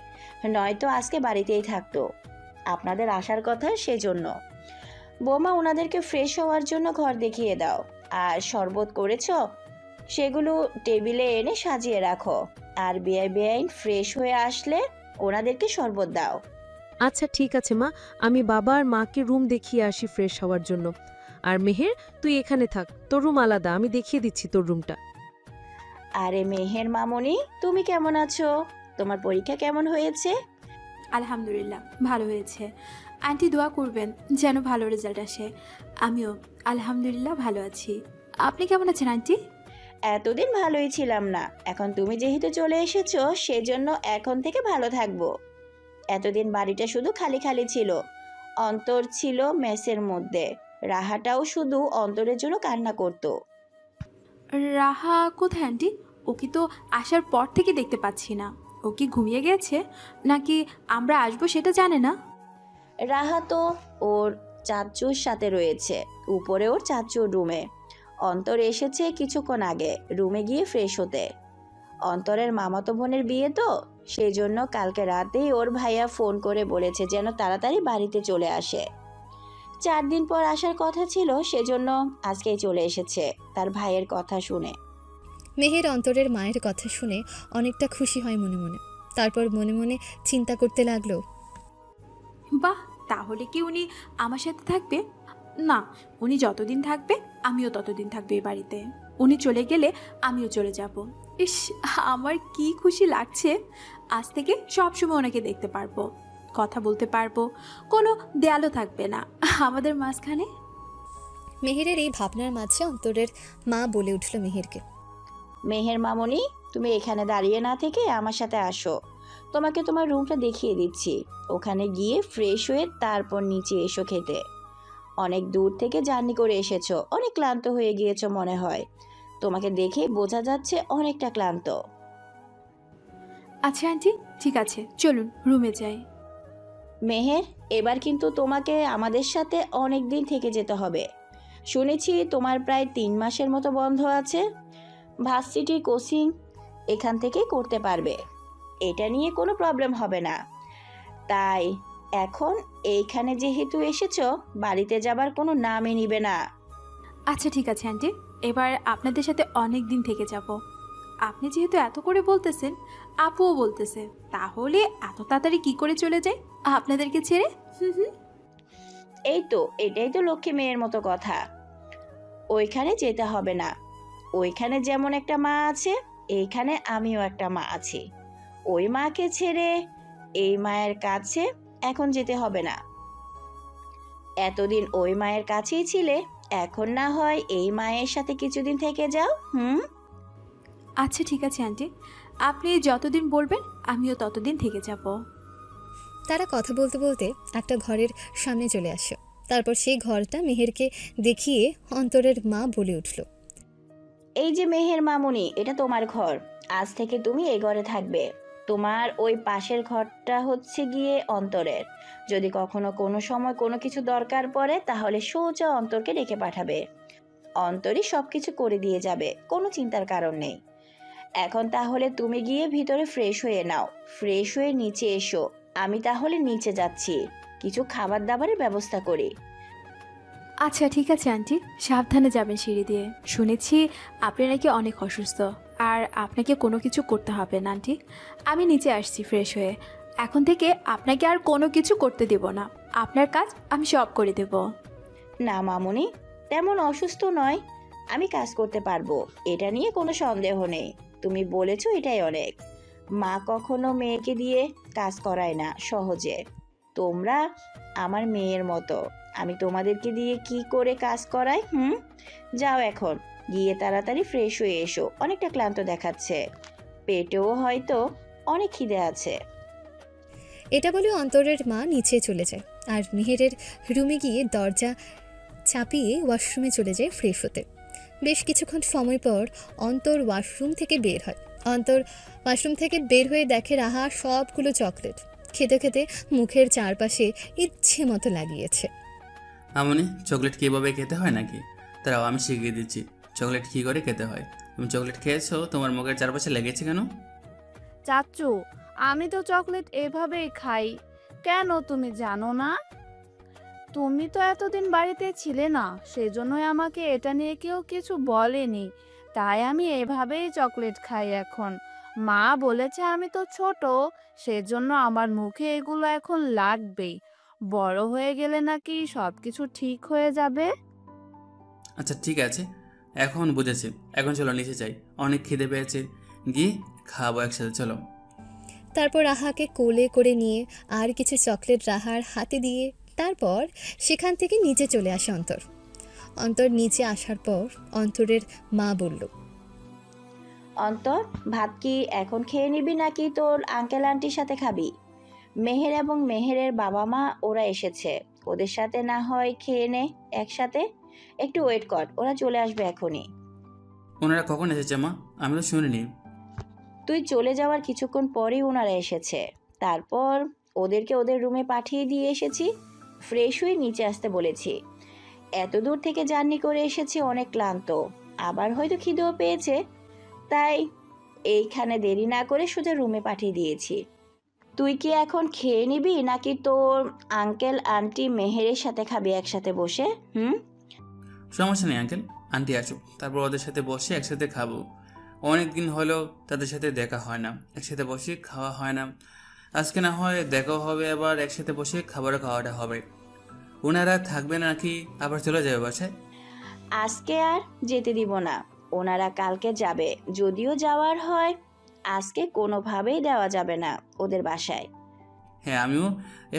নয়তো আজকে বাড়িতেই থাকতো। আপনাদের আসার কথা সেজন্য। বৌমা, ওনাদেরকে ফ্রেশ হওয়ার জন্য ঘর দেখিয়ে দাও, আর শরবত করেছ সেগুলো টেবিলে এনে সাজিয়ে রাখো। আর বেআইন ফ্রেশ হয়ে আসলে ওনাদেরকে শরবত দাও।
আচ্ছা ঠিক আছে মা, আমি বাবা আর মাকে রুম দেখিয়ে আসি ফ্রেশ হওয়ার জন্য। আর মেহের, তুই এখানে থাক, তোর রুম আলাদা, আমি দেখিয়ে দিচ্ছি তোর রুমটা।
আরে মেহের মামনি, তুমি কেমন আছো? তোমার পরীক্ষা কেমন হয়েছে?
আলহামদুলিল্লাহ ভালো হয়েছে। আন্টি দোয়া করবেন যেন ভালো রেজাল্ট আসে। আমিও আলহামদুলিল্লাহ ভালো আছি। আপনি কেমন আছেন আন্টি?
এতদিন ভালোই ছিলাম না, এখন তুমি যেহেতু চলে এসেছো সেজন্য এখন থেকে ভালো থাকবো। এতদিন বাড়িটা শুধু খালি খালি ছিল, অন্তর ছিল মেসের মধ্যে। রাহাটাও শুধু অন্তরের জন্য কান্না করতো।
রাহা কোথায় আন্টি? ওকে তো আসার পর থেকে দেখতে পাচ্ছি না। ও কি ঘুমিয়ে গেছে নাকি আমরা আসবো সেটা জানে না?
রাহা তো ওর চাচুর সাথে রয়েছে, উপরে ওর চাচুর রুমে। অন্তর এসেছে কিছুক্ষণ আগে রুমে গিয়ে ফ্রেশ হতে। অন্তরের মামাতো বোনের বিয়ে তো, সেই জন্য কালকে রাতেই ওর ভাইয়া ফোন করে বলেছে যেন তাড়াতাড়ি বাড়িতে চলে আসে। 4 দিন পর আসার কথা ছিল, সেজন্য আজকেই চলে এসেছে তার ভাইয়ের কথা শুনে।
মেহের অন্তরের মায়ের কথা শুনে অনেকটা খুশি হয় মনে মনে। তারপর মনে মনে চিন্তা করতে লাগলো,
বাহ, তাহলে কি উনি আমার সাথে থাকবে? না, উনি যতদিন থাকবে আমিও ততদিন থাকবে এই বাড়িতে। উনি চলে গেলে আমিও চলে যাব। ইস, আমার কি খুশি লাগছে। আজ থেকে সবসময় ওনাকে দেখতে পারবো, কথা বলতে পারবো, কোনো দেয়ালও থাকবে না আমাদের মাঝখানে।
মেহেরের এই ভাবনার মাঝে অন্তরের মা বলে উঠল মেহেরকে,
মেহের মামনি, তুমি এখানে দাঁড়িয়ে না থেকে আমার সাথে আসো, তোমাকে তোমার রুমটা দেখিয়ে দিচ্ছি। ওখানে গিয়ে ফ্রেশ হয়ে তারপর নিচে এসো খেতে। অনেক দূর থেকে জার্নি করে এসেছো, অনেক ক্লান্ত হয়ে গিয়েছো মনে হয়, তোমাকে দেখে বোঝা যাচ্ছে অনেকটা ক্লান্ত।
আচ্ছা আন্টি, ঠিক আছে, চলুন রুমে যাই।
মেহের, এবার কিন্তু তোমাকে আমাদের সাথে অনেক দিন থেকে যেতে হবে। শুনেছি তোমার প্রায় 3 মাসের মতো বন্ধ আছে। ভার্সিটির কোচিং এখান থেকে করতে পারবে, এটা নিয়ে কোনো প্রবলেম হবে না। তাই এখন এইখানে যেহেতু এসেছো, বাড়িতে যাবার কোনো নামই নিবে না।
আচ্ছা ঠিক আছে আন্টি, এবার আপনাদের সাথে অনেক দিন থেকে যাব। আপনি যেহেতু এত করে বলতেছেন, আপুও বলতেছে, তাহলে এত তাড়াতাড়ি কি করে চলে যায় আপনাদেরকে ছেড়ে?
এই তো, এটাই তো লক্ষ্মী মেয়ের মতো কথা। ওইখানে যেতে হবে না। ওইখানে যেমন একটা মা আছে, এইখানে আমিও একটা মা আছি। ওই মাকে ছেড়ে এই মায়ের কাছে এখন যেতে হবে না। এতদিন ওই মায়ের কাছেই ছিলে, এখন না হয় এই মায়ের সাথে কিছুদিন থেকে যাও।
আচ্ছা ঠিক আছে আন্টি, আপনি যতদিন বলবেন আমিও ততদিন থেকে যাব।
তারা কথা বলতে বলতে একটা ঘরের সামনে চলে আসে। তারপর সেই ঘরটা মেহেরকে দেখিয়ে অন্তরের মা বলে উঠল,
এই যে মেহের মামুনি, এটা তোমার ঘর, আজ থেকে তুমি এই ঘরে থাকবে। তোমার ওই পাশের ঘরটা হচ্ছে গিয়ে অন্তরের। যদি কখনো কোনো সময় কোনো কিছু দরকার পড়ে তাহলে সোজা অন্তরকে ডেকে পাঠাবে। অন্তরই সবকিছু করে দিয়ে যাবে, কোনো চিন্তার কারণ নেই। এখন তাহলে তুমি গিয়ে ভিতরে ফ্রেশ হয়ে নাও, ফ্রেশ হয়ে নিচে এসো। আমি তাহলে নিচে যাচ্ছি, কিছু খাবার দাবারের ব্যবস্থা করি।
আচ্ছা ঠিক আছে আন্টি, সাবধানে যাবেন সিঁড়ি দিয়ে। শুনেছি আপনি নাকি অনেক অসুস্থ, আর আপনাকে কোনো কিছু করতে হবে না আন্টি। আমি নিচে আসছি ফ্রেশ হয়ে। এখন থেকে আপনাকে আর কোনো কিছু করতে দেব না, আপনার কাজ আমি সব করে দেব।
না মামুনি, তেমন অসুস্থ নয়, আমি কাজ করতে পারবো, এটা নিয়ে কোনো সন্দেহ নেই। তুমি বলেছো এটাই অনেক। মা কখনো মেয়েকে দিয়ে কাজ করায় না সহজে। তোমরা আমার মেয়ের মতো, আমি তোমাদেরকে দিয়ে কি করে কাজ করাই? যাও এখন গিয়ে তাড়াতাড়ি ফ্রেশ হয়ে এসো, অনেকটা ক্লান্ত দেখাচ্ছে, পেটেও হয়তো অনেক খিদে আছে।
এটা বলে অন্তরের মা নিচে চলে যায় আর মেহেরের রুমে গিয়ে দরজা চাপিয়ে ওয়াশরুমে চলে যায় ফ্রেশ হতে। বেশ কিছুক্ষণ সময় পর অন্তর ওয়াশরুম থেকে বের হয়। অন্তর ওয়াশরুম থেকে বের হয়ে দেখে রাহা সবগুলো চকলেট খেতে খেতে মুখের চারপাশে ইচ্ছে মতো লাগিয়েছে।
আমনি, চকলেট কীভাবে খেতে হয় নাকি? তারাও আমি শিখিয়ে দিচ্ছি চকলেট কী করে খেতে হয়। তুমি চকলেট খেয়েছো, তোমার মুখের চারপাশে লেগেছে কেন?
চাচু, আমি তো চকলেট এভাবেই খাই, কেন তুমি জানো না? তুমি তো এতদিন বাড়িতে ছিলে না, সেজন্যই আমাকে এটা নিয়ে কেউ কিছু বলেনি, তাই আমি এভাবেই চকলেট খাই এখন। মা বলেছে আমি তো ছোট, সেজন্য আমার মুখে এগুলো এখন লাগবেই, বড় হয়ে গেলে নাকি সবকিছু ঠিক হয়ে যাবে।
আচ্ছা ঠিক আছে, এখন বুঝেছি। এখন চলো নিচে যাই, অনেক খিদে পেয়েছে, গিয়ে খাবো একসাথে, চলো।
তারপর রাহাকে কোলে করে নিয়ে আর কিছু চকলেট রাহার হাতে দিয়ে তারপর সেখান থেকে নিচে চলে আসে অন্তর। অন্তর নিচে আসার পর অন্তরের মা বলল,
অন্তর, ভাত কি এখন খেয়ে নিবি নাকি তোর আঙ্কেল আন্টির সাথে খাবি? মেহের এবং মেহেরের বাবা মা ওরা এসেছে, ওদের সাথে না হয় খেয়ে নে একসাথে। একটু ওয়েট কর, ওরা চলে আসবে এখনই।
ওনারা কখন এসেছে মা? আমি তো শুনিনি।
তুই চলে যাওয়ার কিছুক্ষণ পরেই ওনারা এসেছে, তারপর ওদেরকে ওদের রুমে পাঠিয়ে দিয়ে এসেছি, ফ্রেশ হয়ে নিচে আসতে বলেছি। এত দূর থেকে জার্নি করে এসেছি, অনেক ক্লান্ত, আবার হয়তো খিদেও পেয়েছে, তাই এইখানে দেরি না করে সোজা রুমে পাঠিয়ে দিয়েছি। তুই কি এখন খেয়ে নিবি নাকি তোর আঙ্কেল আন্টি মেহেরের সাথে খাবি একসাথে বসে?
সমস্যা নেই আঙ্কেল আন্টি আসুক, তারপর ওদের সাথে বসে একসাথে খাবো। অনেক দিন হলো তাদের সাথে দেখা হয় না, একসাথে বসে খাওয়া হয় না। আজকে না হয় দেখাও হবে, আবার একসাথে বসে খাবারও খাওয়াটা হবে। ওনারা থাকবে নাকি আবার চলে যাবে বাসায়?
আজকে আর যেতে দিব না, ওনারা কালকে যাবে, যদিও যাওয়ার হয় আজকে কোনোভাবেই দেওয়া যাবে না ওদের বাসায়।
হ্যাঁ আমিও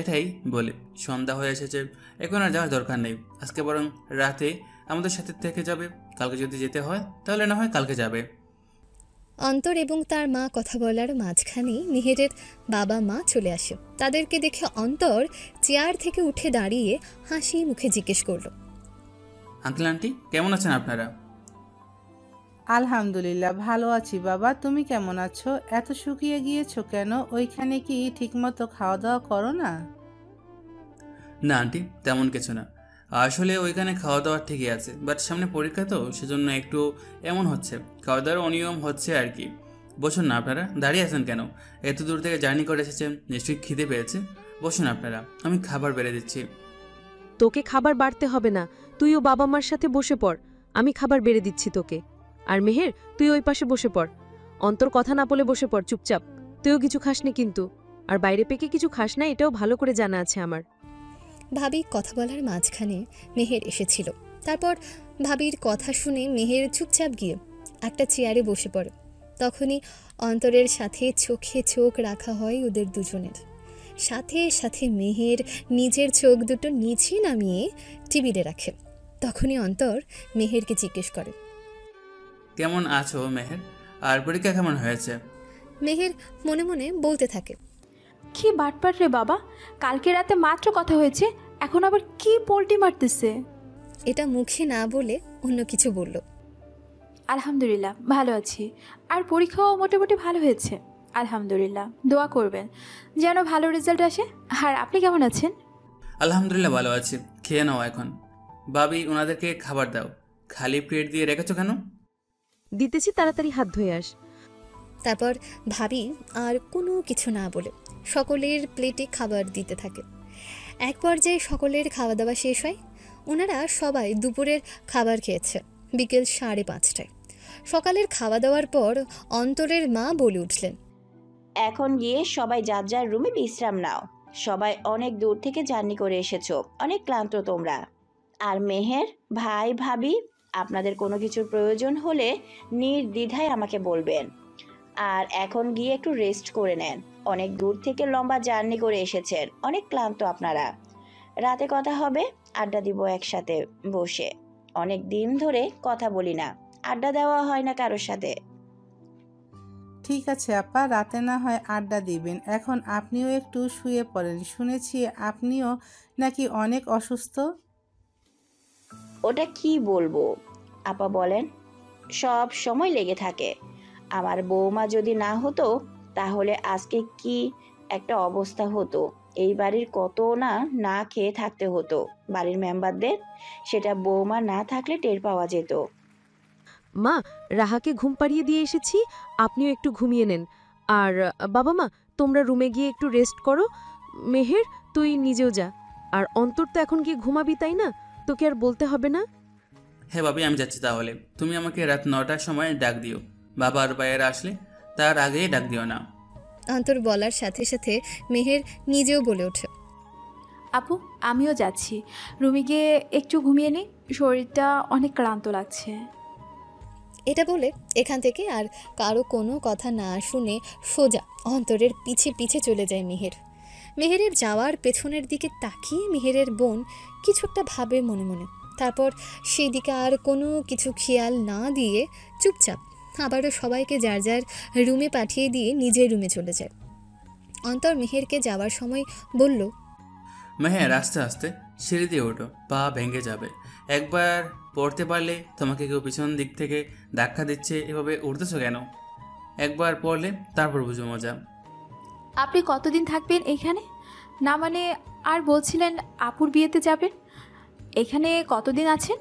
এটাই বলি, সন্ধ্যা হয়ে এসেছে, এখন আর যাওয়ার দরকার নেই। আজকে বরং রাতে আমাদের সাথে থেকে যাবে, কালকে যদি যেতে হয় তাহলে না হয় কালকে যাবে।
অন্তর এবং তার মা কথা বলার মাঝখানে মেহেরের বাবা মা চলে আসে। তাদেরকে দেখে অন্তর চেয়ার থেকে উঠে দাঁড়িয়ে হাসি মুখে জিজ্ঞেস করলো,
আঙ্কেল আন্টি কেমন আছেন আপনারা?
আলহামদুলিল্লাহ ভালো আছি বাবা, তুমি কেমন আছো? এত শুকিয়ে গিয়েছো কেন? ওইখানে কি ঠিকমতো খাওয়া দাওয়া করো না?
না আন্টি, তেমন কিছু না, আসলে ওইখানে খাওয়া দাওয়া ঠিকই আছে, বাট সামনে পরীক্ষা তো সেজন্য একটু এমন হচ্ছে, খাওয়া দাওয়ার অনিয়ম হচ্ছে আর কি। বসুন না আপনারা, দাঁড়িয়ে আছেন কেন? এত দূর থেকে জার্নি করে এসেছেন, নিশ্চয়ই খিদে পেয়েছে। বসুন আপনারা, আমি খাবার বেড়ে দিচ্ছি।
তোকে খাবার বাড়তে হবে না, তুইও বাবা মার সাথে বসে পড়, আমি খাবার বেড়ে দিচ্ছি তোকে। আর মেহের, তুই ওই পাশে বসে পড়। অন্তর কথা না বলে বসে পড় চুপচাপ। তুইও কিছু খাসনি কিন্তু, আর বাইরে পেকে কিছু খাস না, এটাও ভালো করে জানা আছে আমার।
ভাবি কথা বলার মাঝখানে মেহের এসেছিল। তারপর ভাবির কথা শুনে মেহের চুপচাপ গিয়ে একটা চেয়ারে বসে পড়ে। তখনই অন্তরের সাথে চোখে চোখ রাখা হয় ওদের দুজনের। সাথে সাথে মেহের নিজের চোখ দুটো নিচে নামিয়ে টেবিলে রাখে। তখনই অন্তর মেহেরকে জিজ্ঞেস করে,
কেমন আছো মেহের? আর পরীক্ষা কেমন হয়েছে?
মেহের মনে মনে বলতে থাকে,
কি বাটপাট রে বাবা, কালকে রাতে মাত্র কথা হয়েছে, এখন আবার কি পোল্টি মারতেছে।
এটা মুখে না বলে অন্য কিছু বলল।
আলহামদুলিল্লাহ ভালো আছি, আর পরীক্ষাও মোটামুটি ভালো হয়েছে, আলহামদুলিল্লাহ, দোয়া করবেন যেন ভালো রেজাল্ট আসে। আর আপনি কেমন আছেন?
আলহামদুলিল্লাহ ভালো আছি। খেয়ে নাও এখন। ভাবি, ওনাদেরকে খাবার দাও। খালি প্লেট দিয়ে রেখেছো কেন?
দিতেছি, তাড়াতাড়ি হাত ধুয়ে আস।
তারপর ভাবি আর কোনো কিছু না বলে সকলের প্লেটে খাবার দিতে থাকে। এক পর্যায়ে সকলের খাওয়া দাওয়া শেষ হয়। ওনারা সবাই দুপুরের খাবার খেয়েছে বিকেল 5:30টায়। সকালের খাওয়া দাওয়ার পর অন্তরের মা বলে উঠলেন,
এখন গিয়ে সবাই যার যার রুমে বিশ্রাম নাও। সবাই অনেক দূর থেকে জার্নি করে এসেছো, অনেক ক্লান্ত তোমরা। আর মেহের, ভাই, ভাবি, আপনাদের কোনো কিছুর প্রয়োজন হলে নির্দ্বিধায় আমাকে বলবেন। আর এখন গিয়ে একটু রেস্ট করে নেন। অনেক দূর থেকে লম্বা জার্নি করে এসেছেন, অনেক ক্লান্ত আপনারা। রাতে কথা হবে, আড্ডা দিব একসাথে বসে। অনেক দিন ধরে কথা বলি না, আড্ডা দেওয়া হয় না কারোর সাথে।
ঠিক আছে আপা, রাতে না হয় আড্ডা দিবেন। এখন আপনিও একটু শুয়ে পড়েন। শুনেছি আপনিও নাকি অনেক অসুস্থ।
ওটা কি বলবো আপা বলেন, সব সময় লেগে থাকে। আমার বৌমা যদি না হতো তাহলে আজকে কি একটা অবস্থা হতো। এই বাড়ির কত না না খেয়ে থাকতে হতো বাড়ির মেম্বারদের, সেটা বৌমা না থাকলে টের পাওয়া যেত।
মা, রাহাকে ঘুম পাড়িয়ে দিয়ে এসেছি, আপনিও একটু ঘুমিয়ে নেন। আর বাবা মা, তোমরা রুমে গিয়ে একটু রেস্ট করো। মেহের, তুই নিজেও যা। আর অন্তর তো এখন গিয়ে ঘুমাবি, তাই না? তোকে আর বলতে হবে না।
হ্যাঁ ভাবি, আমি যাচ্ছি তাহলে। তুমি আমাকে রাত 9টার সময় ডাক দিও। বাবা আর ভাইয়েরা আসলে তার আগেই ডাক দিও না।
অন্তর বলার সাথে সাথে মেহের নিজেও বলে ওঠে,
আপু, আমিও যাচ্ছি। রুমে গিয়ে একটু ঘুমিয়ে নিই, শরীরটা অনেক ক্লান্ত লাগছে।
এটা বলে এখান থেকে আর কারো কোনো কথা না শুনে সোজা অন্তরের পিছে পিছে চলে যায় মেহের। মেহেরের যাওয়ার পেছনের দিকে তাকিয়ে মেহেরের বোন কিছু একটা ভাবে মনে মনে। তারপর সেই দিকে আর কোনো কিছু খেয়াল না দিয়ে চুপচাপ আবারও সবাইকে যার যার রুমে পাঠিয়ে দিয়ে নিজের রুমে চলে যায়। অন্তর মেহেরকে যাওয়ার সময় বলল,
মেহের, আস্তে আস্তে সিঁড়ি দিয়ে ওঠো, পা ভেঙে যাবে। একবার পড়তে পারলে তোমাকে কেউ পিছন দিক থেকে ধাক্কা দিচ্ছে, এভাবে উঠতেছো কেন? একবার পড়লে তারপর বুঝো মজা।
আপনি কতদিন থাকবেন এখানে? না মানে, আর বলছিলেন আপুর বিয়েতে যাবেন, এখানে কতদিন আছেন?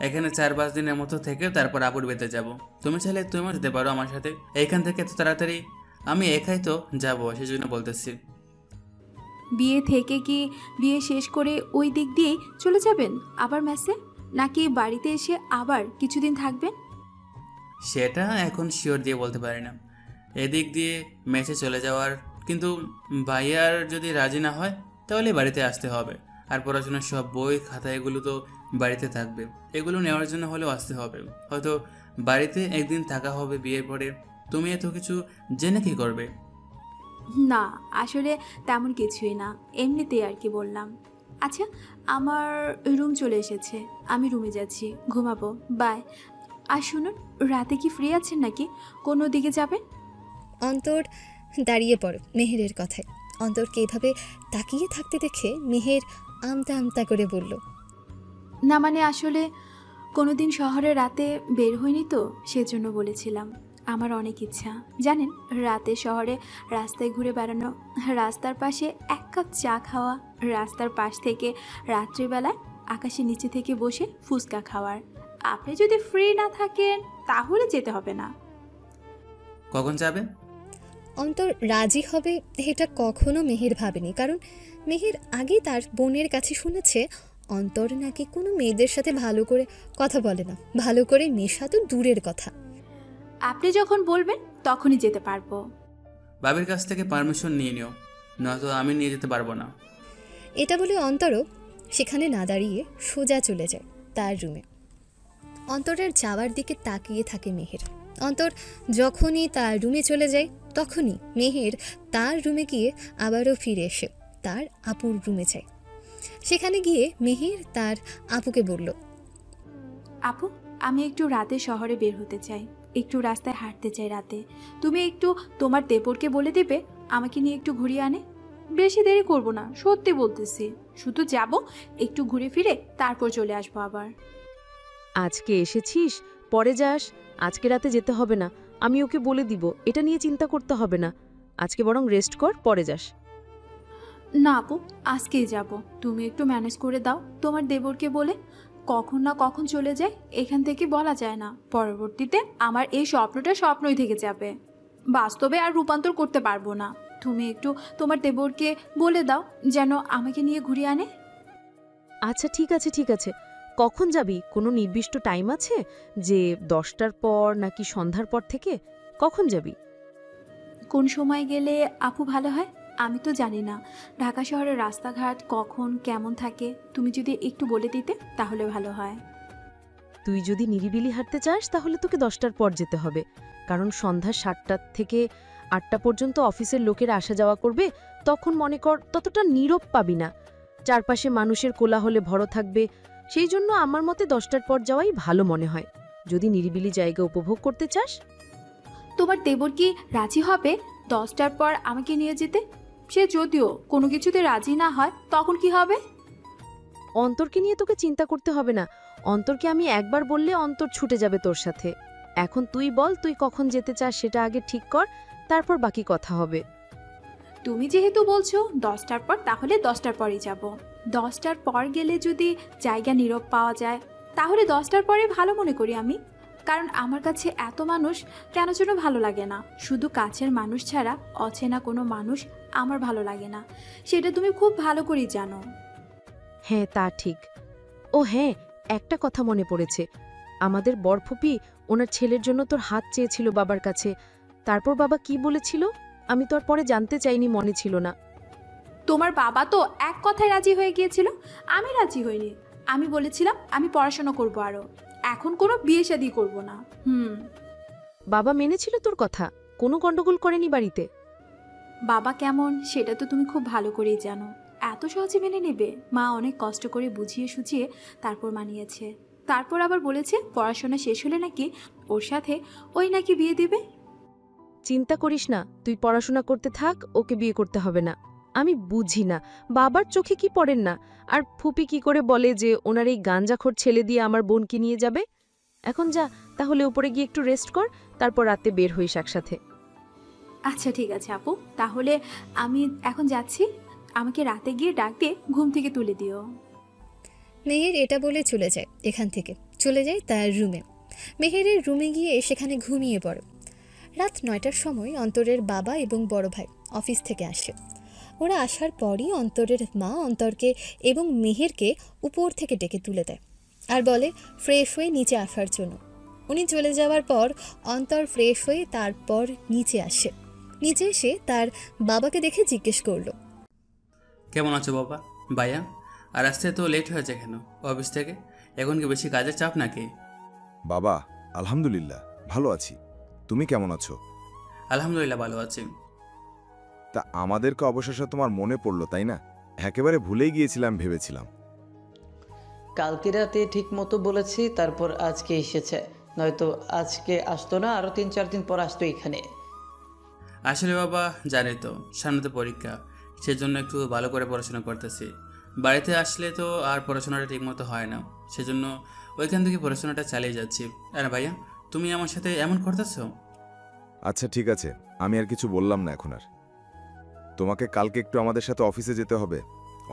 এখানে 4-5 দিনের মতো থেকে তারপর আপুর বিয়েতে যাব। তুমি চাইলে তুমিও যেতে পারো আমার সাথে। এইখান থেকে এত তাড়াতাড়ি আমি একাই তো যাবো, সেই জন্য বলতেছি।
বিয়ে থেকে কি বিয়ে শেষ করে ওই দিক দিয়েই চলে যাবেন আবার মেসে, নাকি বাড়িতে এসে আবার কিছুদিন থাকবেন?
সেটা এখন শিওর দিয়ে বলতে পারি না। এদিক দিয়ে মেসে চলে যাওয়ার, কিন্তু ভাইয়ার যদি রাজি না হয় তাহলে বাড়িতে আসতে হবে। আর পড়াশোনার সব বই খাতা এগুলো তো বাড়িতে থাকবে, এগুলো নেওয়ার জন্য হলেও আসতে হবে। হয়তো বাড়িতে একদিন থাকা হবে বিয়ের পরে। তুমি এত কিছু জেনে কি করবে?
না, আসলে তেমন কিছুই না, এমনিতেই আর কি বললাম। আচ্ছা, আমার রুম চলে এসেছে, আমি রুমে যাচ্ছি, ঘুমাবো, বাই। আর শুনুন, রাতে কি ফ্রি আছেন নাকি কোনো দিকে যাবেন?
অন্তর দাঁড়িয়ে পড়ে মেহেরের কথায়। অন্তরকে এভাবে তাকিয়ে থাকতে দেখে মেহের আমতা আমতা করে বলল,
না মানে আসলে কোনোদিন শহরে রাতে বের হয়নি তো, সেজন্য বলেছিলাম। আমার অনেক ইচ্ছা জানেন, রাতে শহরে রাস্তায় ঘুরে বেড়ানো, রাস্তার পাশে এক কাপ চা খাওয়া, রাস্তার পাশ থেকে রাত্রিবেলায় আকাশের নিচে থেকে বসে ফুচকা খাওয়ার। আপনি যদি ফ্রি না থাকেন তাহলে যেতে হবে না।
কখন যাবে?
অন্তর রাজি হবে এটা কখনো মেহের ভাবেনি, কারণ মেহের আগে তার বোনের কাছে শুনেছে অন্তর নাকি কোনো মেয়েদের সাথে ভালো করে কথা বলে না, ভালো করে মেশা তো দূরের কথা।
আপনি যখন বলবেন তখনই যেতে পারবো।
বাবির কাছ থেকে পারমিশন নিয়ে নিও, নয়তো আমি নিয়ে যেতে পারবো না।
এটা বলে অন্তরও সেখানে না দাঁড়িয়ে সোজা চলে যায় তার রুমে। অন্তরের যাওয়ার দিকে তাকিয়ে থাকে মেহের। অন্তর যখনই তার রুমে চলে যায় তখনই মেহের তার রুমে গিয়ে আবারও ফিরে এসে তার আপুর রুমে যায়। সেখানে গিয়ে মেহের তার আপুকে বলল,
আপু, আমি একটু রাতে শহরে বের হতে চাই, একটু রাস্তায় হাঁটতে চাই রাতে। তুমি একটু তোমার দেবরকে বলে দেবে আমাকে নিয়ে একটু ঘুরিয়ে আনে। বেশি দেরি করব না, সত্যি বলতেছি। শুধু যাব, একটু ঘুরে ফিরে তারপর চলে আসবো আবার।
আজকে এসেছিস, পরে যাস, আজকে রাতে যেতে হবে না। আমি ওকে বলে দিব, এটা নিয়ে চিন্তা করতে হবে না। আজকে বরং রেস্ট কর, পরে যাস।
না আপু, আজকেই যাব। তুমি একটু ম্যানেজ করে দাও তোমার দেবরকে বলে। কখন না কখন চলে যায়, এখান থেকে বলা যায় না। পরবর্তীতে আমার এই স্বপ্নটা স্বপ্নই থেকে যাবে, বাস্তবে আর রূপান্তর করতে পারবো না। তুমি একটু তোমার দেবরকে বলে দাও যেন আমাকে নিয়ে ঘুরিয়ে আনে।
আচ্ছা ঠিক আছে ঠিক আছে। কখন যাবি? কোনো নির্দিষ্ট টাইম আছে যে 10টার পর নাকি সন্ধ্যার পর থেকে? কখন যাবি?
কোন সময় গেলে আপু ভালো হয় আমি তো জানি না। ঢাকা শহরের রাস্তাঘাট কখন কেমন থাকে, তুমি যদি একটু বলে দিতে তাহলে ভালো হয়।
তুই যদি নিরিবিলি হাঁটতে চাস তাহলে তোকে 10টার পর যেতে হবে, কারণ সন্ধ্যা 7টা থেকে 8টা পর্যন্ত অফিসের লোকেরা আসা যাওয়া করবে। তখন মনে কর ততটা নীরব পাবি না, চারপাশে মানুষের কোলাহলে ভরা থাকবে। সেই জন্য আমার মতে 10টার পর যাওয়াই ভালো মনে হয়, যদি নিরিবিলি জায়গা উপভোগ করতে চাস।
তোমার দেবর কি রাজি হবে 10টার পর আমাকে নিয়ে যেতে? সে যদিও কোনো কিছুতে রাজি না হয় তখন কি হবে?
অন্তরকে নিয়ে তোকে চিন্তা করতে হবে না। অন্তরকে আমি একবার বললে অন্তর ছুটে যাবে তোর সাথে। এখন তুই বল তুই কখন যেতে চাস, সেটা আগে ঠিক কর, তারপর বাকি কথা হবে।
তুমি যেহেতু বলছো 10টার পর, তাহলে 10টার পরই যাব। 10টার পর গেলে যদি জায়গা নীরব পাওয়া যায় তাহলে 10টার পরে ভালো মনে করি আমি। কারণ আমার কাছে এত মানুষ কেন যেন ভালো লাগে না। শুধু কাছের মানুষ ছাড়া অচেনা কোনো মানুষ আমার ভালো লাগে না, সেটা তুমি খুব ভালো করেই জানো।
হ্যাঁ তা ঠিক। ও হ্যাঁ, একটা কথা মনে পড়েছে। আমাদের বরফুপি ওনার ছেলের জন্য তোর হাত চেয়েছিল বাবার কাছে। তারপর বাবা কি বলেছিল আমি তো আর পরে জানতে চাইনি, মনে ছিল না।
তোমার বাবা তো এক কথায় রাজি হয়ে গিয়েছিল, আমি রাজি হইনি। আমি বলেছিলাম আমি পড়াশোনা করব, আরো এখন কোনো বিয়ে শাদী করব না।
বাবা মেনেছিল তোর কথা? কোনো গন্ডগোল করেনি বাড়িতে?
বাবা কেমন সেটা তো তুমি খুব ভালো করেই জানো। এত সহজে মেনে নেবে? মা অনেক কষ্ট করে বুঝিয়ে সুঝিয়ে তারপর মানিয়েছে। তারপর আবার বলেছে পড়াশোনা শেষ হলে নাকি ওর সাথে ওই নাকি বিয়ে দেবে।
চিন্তা করিস না, তুই পড়াশোনা করতে থাক, ওকে বিয়ে করতে হবে না। আমি বুঝি না বাবার চোখে কি পড়েন না, আর ফুপি কি করে বলে যে ওনার এই গাঞ্জাখোর ছেলে দিয়ে আমার বোনকে নিয়ে যাবে। এখন যা তাহলে উপরে গিয়ে একটু রেস্ট কর, তারপর রাতে বের হইস একসাথে।
আচ্ছা ঠিক আছে আপু, তাহলে আমি এখন যাচ্ছি। আমাকে রাতে গিয়ে ডাক দিয়ে ঘুম থেকে তুলে দিও।
মেহের এটা বলে চলে যায়, এখান থেকে চলে যায় তার রুমে। মেহেরের রুমে গিয়ে সেখানে ঘুমিয়ে পড়ে। রাত 9টার সময় অন্তরের বাবা এবং বড় ভাই অফিস থেকে আসে। ওরা আসার পরই অন্তরের মা অন্তরকে এবং মেহেরকে উপর থেকে ডেকে তুলে দেয় আর বলে ফ্রেশ হয়ে নিচে আসার জন্য। উনি চলে যাওয়ার পর অন্তর ফ্রেশ হয়ে তারপর নিচে আসে। নিচে এসে তার বাবাকে দেখে জিজ্ঞেস করলো,
কেমন আছো বাবা? ভাইয়া, আর আসতে তো লেট হয়েছে কেন অফিস থেকে? এখন কি বেশি কাজের চাপ নাকি?
বাবা আলহামদুলিল্লাহ ভালো আছি, তুমি কেমন আছো?
আলহামদুলিল্লাহ ভালো আছি।
তা আমাদেরকে অবশেষে তোমার মনে পড়লো তাই না? একেবারে ভুলেই গিয়েছিলাম ভেবেছিলাম।
কালকে রাতে ঠিক মতো বলেছি, তারপর আজকে এসেছে, নয়তো আজকে আসতো না, আরও 3-4 দিন পর আসতো এখানে।
আসলে বাবা জানি তো সামনে তো পরীক্ষা, সেজন্য একটু ভালো করে পড়াশোনা করতেছি। বাড়িতে আসলে তো আর পড়াশোনাটা ঠিকমতো হয় না, সেজন্য ওইখান থেকে পড়াশোনাটা চালিয়ে যাচ্ছি। আর ভাইয়া তুমি আমার সাথে এমন করতেছো?
আচ্ছা ঠিক আছে, আমি আর কিছু বললাম না এখন। আর তোমাকে কালকে একটু আমাদের সাথে অফিসে যেতে হবে।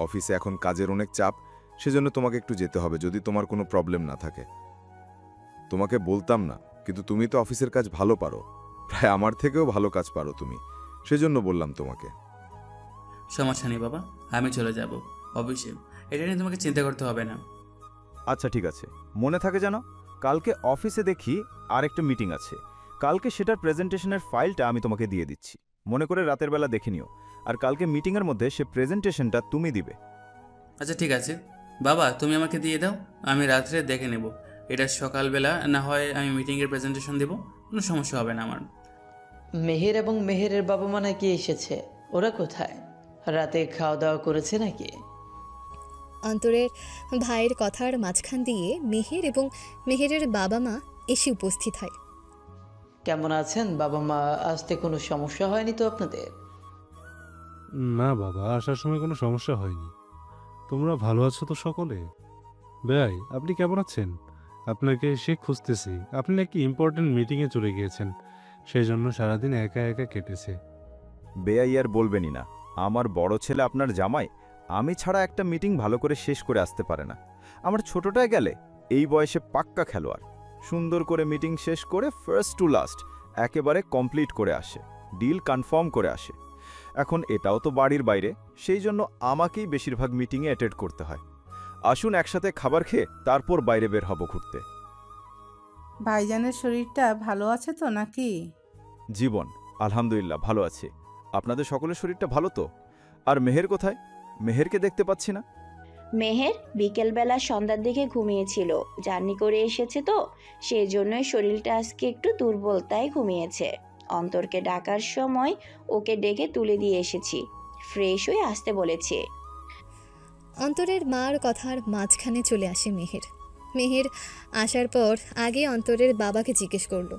অফিসে এখন কাজের অনেক চাপ, সেজন্য তোমাকে একটু যেতে হবে, যদি তোমার কোনো প্রবলেম না থাকে। তোমাকে বলতাম না, কিন্তু তুমি তো অফিসের কাজ ভালো পারো, প্রায় আমার থেকেও ভালো কাজ পারো তুমি, সেজন্য বললাম তোমাকে।
সমস্যা নেই বাবা, আমি চলে যাব অফিসে, এটা নিয়ে তোমাকে চিন্তা করতে হবে না।
আচ্ছা ঠিক আছে, মনে থাকে যেন। কালকে অফিসে দেখি আর একটা মিটিং আছে, কালকে সেটার প্রেজেন্টেশনের ফাইলটা আমি তোমাকে দিয়ে দিচ্ছি, মনে করে রাতের বেলা দেখে নিও। আর কালকে মিটিংয়ের মধ্যে সে প্রেজেন্টেশনটা তুমি দিবে।
আচ্ছা ঠিক আছে বাবা, তুমি আমাকে দিয়ে দাও, আমি রাত্রে দেখে নেব। এটা সকালবেলা না হয় আমি মিটিংয়ের প্রেজেন্টেশন দেব, কোনো সমস্যা হবে না আমার।
মেহের এবং মেহেরের বাবা মা নাকি এসেছে, ওরা কোথায়? রাতে খাওয়া দাওয়া করেছে নাকি?
অন্তরের ভাইয়ের কথার মাঝখান দিয়ে মেহের এবং মেহেরের বাবা মা এসে উপস্থিত হয়।
কেমন আছেন বাবা মা? আসতে কোনো সমস্যা হয়নি তো আপনাদের?
না বাবা, আসার সময় কোনো সমস্যা হয়নি। তোমরা ভালো আছো তো সকলে? ভাই আপনি কেমন আছেন? আপনাকে সে খুঁজতেছি, আপনি নাকি ইম্পর্টেন্ট মিটিংয়ে চলে গিয়েছেন, সেই জন্য সারাদিন একা একা কেটেছে।
বেয়াই আর বলবেনই না, আমার বড় ছেলে আপনার জামাই আমি ছাড়া একটা মিটিং ভালো করে শেষ করে আসতে পারে না। আমার ছোটটায় গেলে এই বয়সে পাক্কা খেলোয়াড়, সুন্দর করে মিটিং শেষ করে ফার্স্ট টু লাস্ট একেবারে কমপ্লিট করে আসে, ডিল কনফার্ম করে আসে। এখন এটাও তো বাড়ির বাইরে, সেই জন্য আমাকেই বেশিরভাগ মিটিংয়ে অ্যাটেন্ড করতে হয়। আসুন একসাথে খাবার খেয়ে তারপর বাইরে বের হব ঘুরতে।
ভাইজানের শরীরটা ভালো আছে তো নাকি?
জীবন আলহামদুলিল্লাহ ভালো আছে। আপনাদের সকলের শরীরটা ভালো তো? আর মেহের কোথায়? মেহেরকে দেখতে পাচ্ছি না।
মেহের বিকেলবেলা সন্ধ্যার দিকে ঘুমিয়েছিল, জার্নি করে এসেছে তো সেই জন্যই শরীরটা আজকে একটু দুর্বল, তাই ঘুমিয়েছে। অন্তরকে ডাকার সময় ওকে ডেকে তুলে দিয়ে এসেছি, ফ্রেশ হয়ে আসতে বলেছে।
অন্তরের মার কথার মাঝখানে চলে আসে মেহের। মেহের আসার পর আগে অন্তরের বাবাকে জিজ্ঞেস করলো,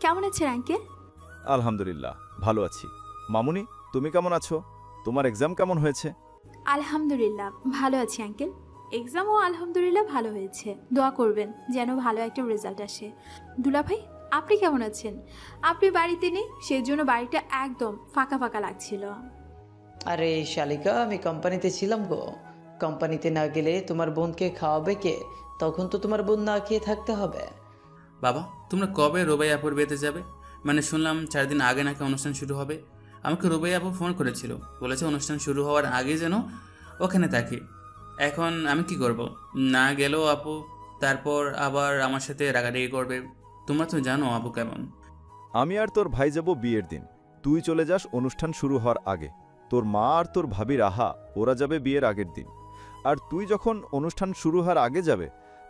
কেমন আছেন আঙ্কেল?
আলহামদুলিল্লাহ ভালো আছি। মামুনি তুমি কেমন আছো? তোমার এক্সাম কেমন হয়েছে?
আলহামদুলিল্লাহ ভালো আছি আঙ্কেল। এক্সামও আলহামদুলিল্লাহ ভালো হয়েছে, দোয়া করবেন যেন ভালো একটা রেজাল্ট আসে। দুলাভাই আপনি কেমন আছেন? আপনি বাড়িতে নেই, সেই জন্য বাড়িটা একদম ফাঁকা ফাঁকা লাগছিল।
আরে শালিকা, আমি কোম্পানিতে ছিলাম গো। কোম্পানিতে না গেলে তোমার বোনকে খাওয়াবে কে? তখন তো তোমার বোন না খেয়ে থাকতে হবে।
বাবা তোমরা কবে রোবাই আপুর বিয়েতে যাবে? মানে শুনলাম 4 দিন আগে নাকি অনুষ্ঠান শুরু হবে। আমাকে রোবাই আপু ফোন করেছিল, বলেছে অনুষ্ঠান শুরু হওয়ার আগে যেন ওখানে থাকি। এখন আমি কি করব? না গেলেও আপু তারপর আবার আমার সাথে রাগারাগি করবে। তোমরা তো জানো আপু কেমন।
আমি আর তোর ভাই যাব বিয়ের দিন, তুই চলে যাস অনুষ্ঠান শুরু হওয়ার আগে। তোর মা আর তোর ভাবি রাহা ওরা যাবে বিয়ের আগের দিন। আর তুই যখন অনুষ্ঠান শুরু হওয়ার আগে যাবে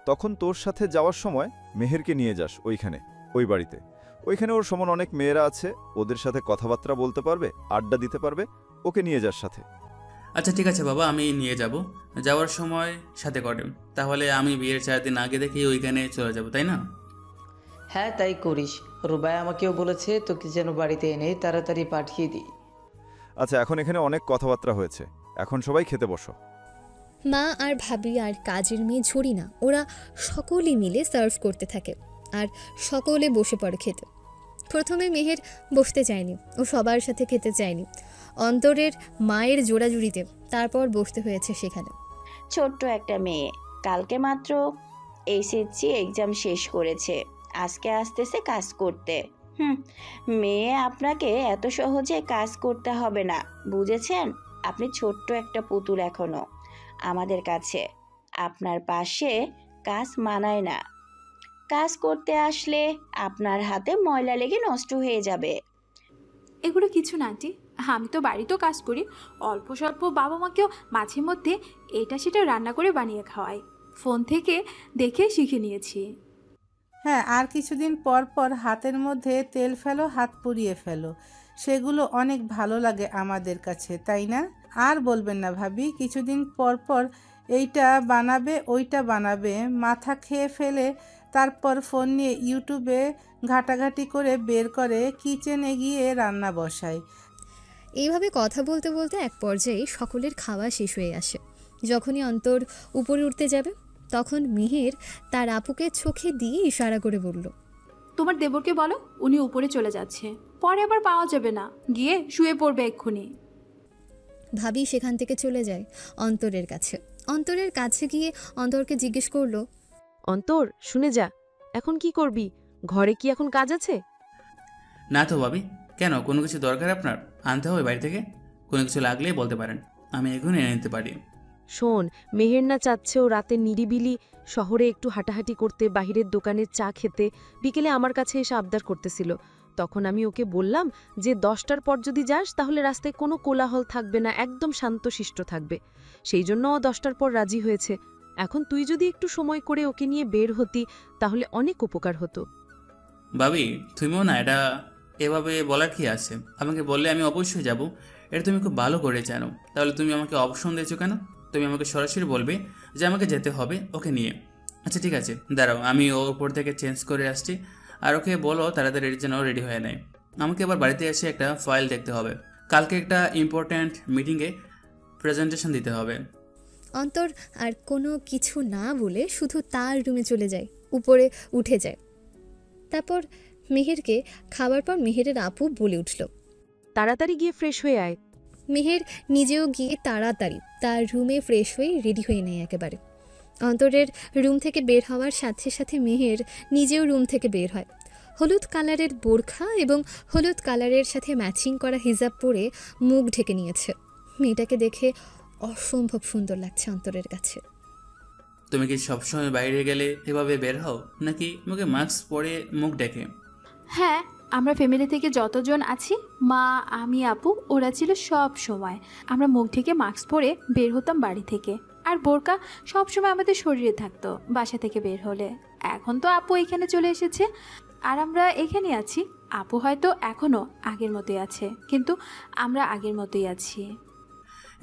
তখন তোর সাথে যাওয়ার সময় মেহেরকে নিয়ে যাস ওইখানে, ওই বাড়িতে। ওইখানে ওর সমান অনেক মেয়েরা আছে, ওদের সাথে কথাবার্তা বলতে পারবে, আড্ডা দিতে পারবে। ওকে নিয়ে যাস সাথে।
আচ্ছা ঠিক আছে বাবা, আমি নিয়ে যাব। যাওয়ার সময় সাথে করেন, তাহলে আমি বিয়ের 4 দিন আগে দেখেই ওইখানে চলে যাব, তাই না?
হ্যাঁ তাই করিস। রুবাই আমাকেও বলেছে তোকে যেন বাড়িতে এনে তাড়াতাড়ি পাঠিয়ে দিই।
আচ্ছা এখন এখানে অনেক কথাবার্তা হয়েছে, এখন সবাই খেতে বসো।
মা আর ভাবি আর কাজের মেয়ে ঝরি না, ওরা সকলেই মিলে সার্ভ করতে থাকে আর সকলে বসে পড়ে খেতে। প্রথমে মেহের বসতে চায়নি, ও সবার সাথে খেতে চায়নি। অন্তরের মায়ের জোড়াজুড়িতে তারপর বসতে হয়েছে সেখানে।
ছোট্ট একটা মেয়ে, কালকে মাত্র এসএসসি এক্সাম শেষ করেছে, আজকে আসতেছে কাজ করতে। মেয়ে আপনাকে এত সহজে কাজ করতে হবে না, বুঝেছেন? আপনি ছোট্ট একটা পুতুল এখনো আমাদের কাছে। আপনার পাশে কাজ মানায় না। কাজ করতে আসলে আপনার হাতে ময়লা লেগে নষ্ট হয়ে যাবে।
এগুলো কিছু না আন্টি, আমি তো বাড়িতেও কাজ করি, অল্প স্বল্প বাবা মাকেও মাঝে মধ্যে এটা সেটা রান্না করে বানিয়ে খাওয়াই, ফোন থেকে দেখে শিখে নিয়েছি।
হ্যাঁ, আর কিছুদিন পর পর হাতের মধ্যে তেল ফেলো, হাত পুড়িয়ে ফেলো, সেগুলো অনেক ভালো লাগে আমাদের কাছে, তাই না? আর বলবেন না ভাবি, কিছুদিন পর পর এইটা বানাবে ওইটা বানাবে, মাথা খেয়ে ফেলে তারপর ফোন নিয়ে ইউটিউবে ঘাটাঘাটি করে বের করে কিচেনে গিয়ে রান্না বসায়।
এইভাবে কথা বলতে বলতে এক পর্যায়ে সকলের খাওয়া শেষ হয়ে আসে। যখনই অন্তর উপরে উঠতে যাবে তখন মিহির তার আপুকে চোখে দিয়ে ইশারা করে বলল,
তোমার দেবরকে বলো উনি উপরে চলে যাচ্ছে, পরে আবার পাওয়া যাবে না, গিয়ে শুয়ে পড়বে এক্ষুনি।
ভাবি সেখান থেকে চলে যায় অন্তরের কাছে। অন্তরের কাছে গিয়ে অন্তরকে জিজ্ঞেস করলো,
অন্তর শুনে যা, এখন কি করবি? ঘরে কি এখন কাজ আছে?
না তো ভাবি, কেন কোনো কিছু দরকার আপনার? আনতে হবে বাড়ি থেকে? কোনো কিছু লাগলেই বলতে পারেন, আমি এখন এনে নিতে পারি।
শোন, মেহের না চাচ্ছে ও রাতে নিরিবিলি শহরে একটু হাঁটাহাঁটি করতে, বাহিরের দোকানের চা খেতে। বিকেলে আমার কাছে এসে আবদার করতেছিল। তখন আমি ওকে বললাম যে 10টার পর যদি যাস তাহলে রাস্তায় কোনো কোলাহল থাকবে না, একদম শান্তশিষ্ট থাকবে। সেই জন্য ও 10টার পর রাজি হয়েছে। এখন তুই যদি একটু সময় করে ওকে নিয়ে বের হতি তাহলে অনেক উপকার হতো।
ভাবি তুমিও না এটা এভাবে বলার কি আছে? আমাকে বললে আমি অবশ্যই যাব, এটা তুমি খুব ভালো করে জানো। তাহলে তুমি আমাকে অপশন দিয়েছো কেন? তুমি আমাকে সরাসরি বলবে যে আমাকে যেতে হবে ওকে নিয়ে। আচ্ছা ঠিক আছে, দাঁড়াও আমি ওর উপর থেকে চেঞ্জ করে আসছি, আর ওকে বলো তাড়াতাড়ি যেন রেডি হয়ে নেয়। আমাকে আবার বাড়িতে এসে একটা ফাইল দেখতে হবে, কালকে একটা ইম্পর্ট্যান্ট মিটিংয়ে প্রেজেন্টেশন দিতে হবে।
অন্তর আর কোনো কিছু না বলে শুধু তার রুমে চলে যায়, উপরে উঠে যায়। তারপর মেহেরকে খাবার পর মেহেরের আপু বলে উঠল,
তাড়াতাড়ি গিয়ে ফ্রেশ হয়ে আয়।
মেহের নিজেও গিয়ে তাড়াতাড়ি তার রুমে ফ্রেশ হয়ে রেডি হয়ে নেয় একেবারে। অন্তরের রুম থেকে বের হওয়ার সাথে সাথে মেহের নিজেও রুম থেকে বের হয়। হলুদ কালারের বোরখা এবং হলুদ কালারের সাথে ম্যাচিং করা হিজাব পরে মুখ ঢেকে নিয়েছে। মেয়েটাকে দেখে অসম্ভব সুন্দর লাগছে অন্তরের কাছে।
তুমি কি সবসময় বাইরে গেলে এভাবে বের হও, নাকি মুখে মাস্ক পরে মুখ ডেকে?
হ্যাঁ, আমরা ফ্যামিলি থেকে যতজন আছি, মা, আমি, আপু, ওরা ছিল সব সময় আমরা মুখ ঢেকে মাস্ক পরে বের হতাম বাড়ি থেকে। আর বোরকা সব সময় আমাদের শরীরে থাকতো বাসা থেকে বের হলে। এখন তো আপু এখানে চলে এসেছে আর আমরা এখানে আছি। আপু হয়তো এখনও আগের মতোই আছে, কিন্তু আমরা আগের মতোই আছি।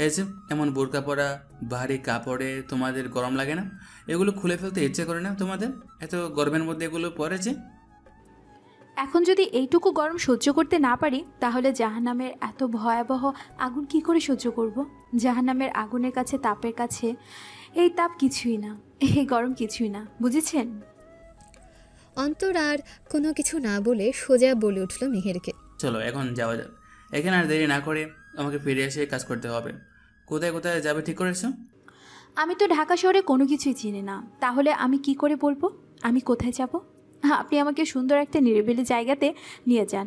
এই যে এমন বোরকা পরা ভারী কাপড়ে তোমাদের গরম লাগে না? এগুলো খুলে ফেলতে ইচ্ছে করে না তোমাদের? এত গরমের মধ্যে এগুলো পরেছে।
এখন যদি এইটুকু গরম সহ্য করতে না পারি, তাহলে জাহান্নামের এত ভয়াবহ আগুন কি করে সহ্য করব? জাহান্নামের আগুনের কাছে, তাপের কাছে এই তাপ কিছুই না, এই গরম কিছুই না, বুঝেছেন?
অন্তর আর কোনো কিছু না বলে সোজা বলে উঠল মেহেরকে,
চলো এখন যাওয়া যাক। এখানে আর দেরি না করে আমাকে ফিরে এসে কাজ করতে হবে। কোথায় কোথায় যাবে ঠিক করেছো?
আমি তো ঢাকা শহরে কোনো কিছুই চিনি না, তাহলে আমি কি করে বলবো আমি কোথায় যাব? আপনি আমাকে সুন্দর একটা নিরিবিলি জায়গাতে নিয়ে যান,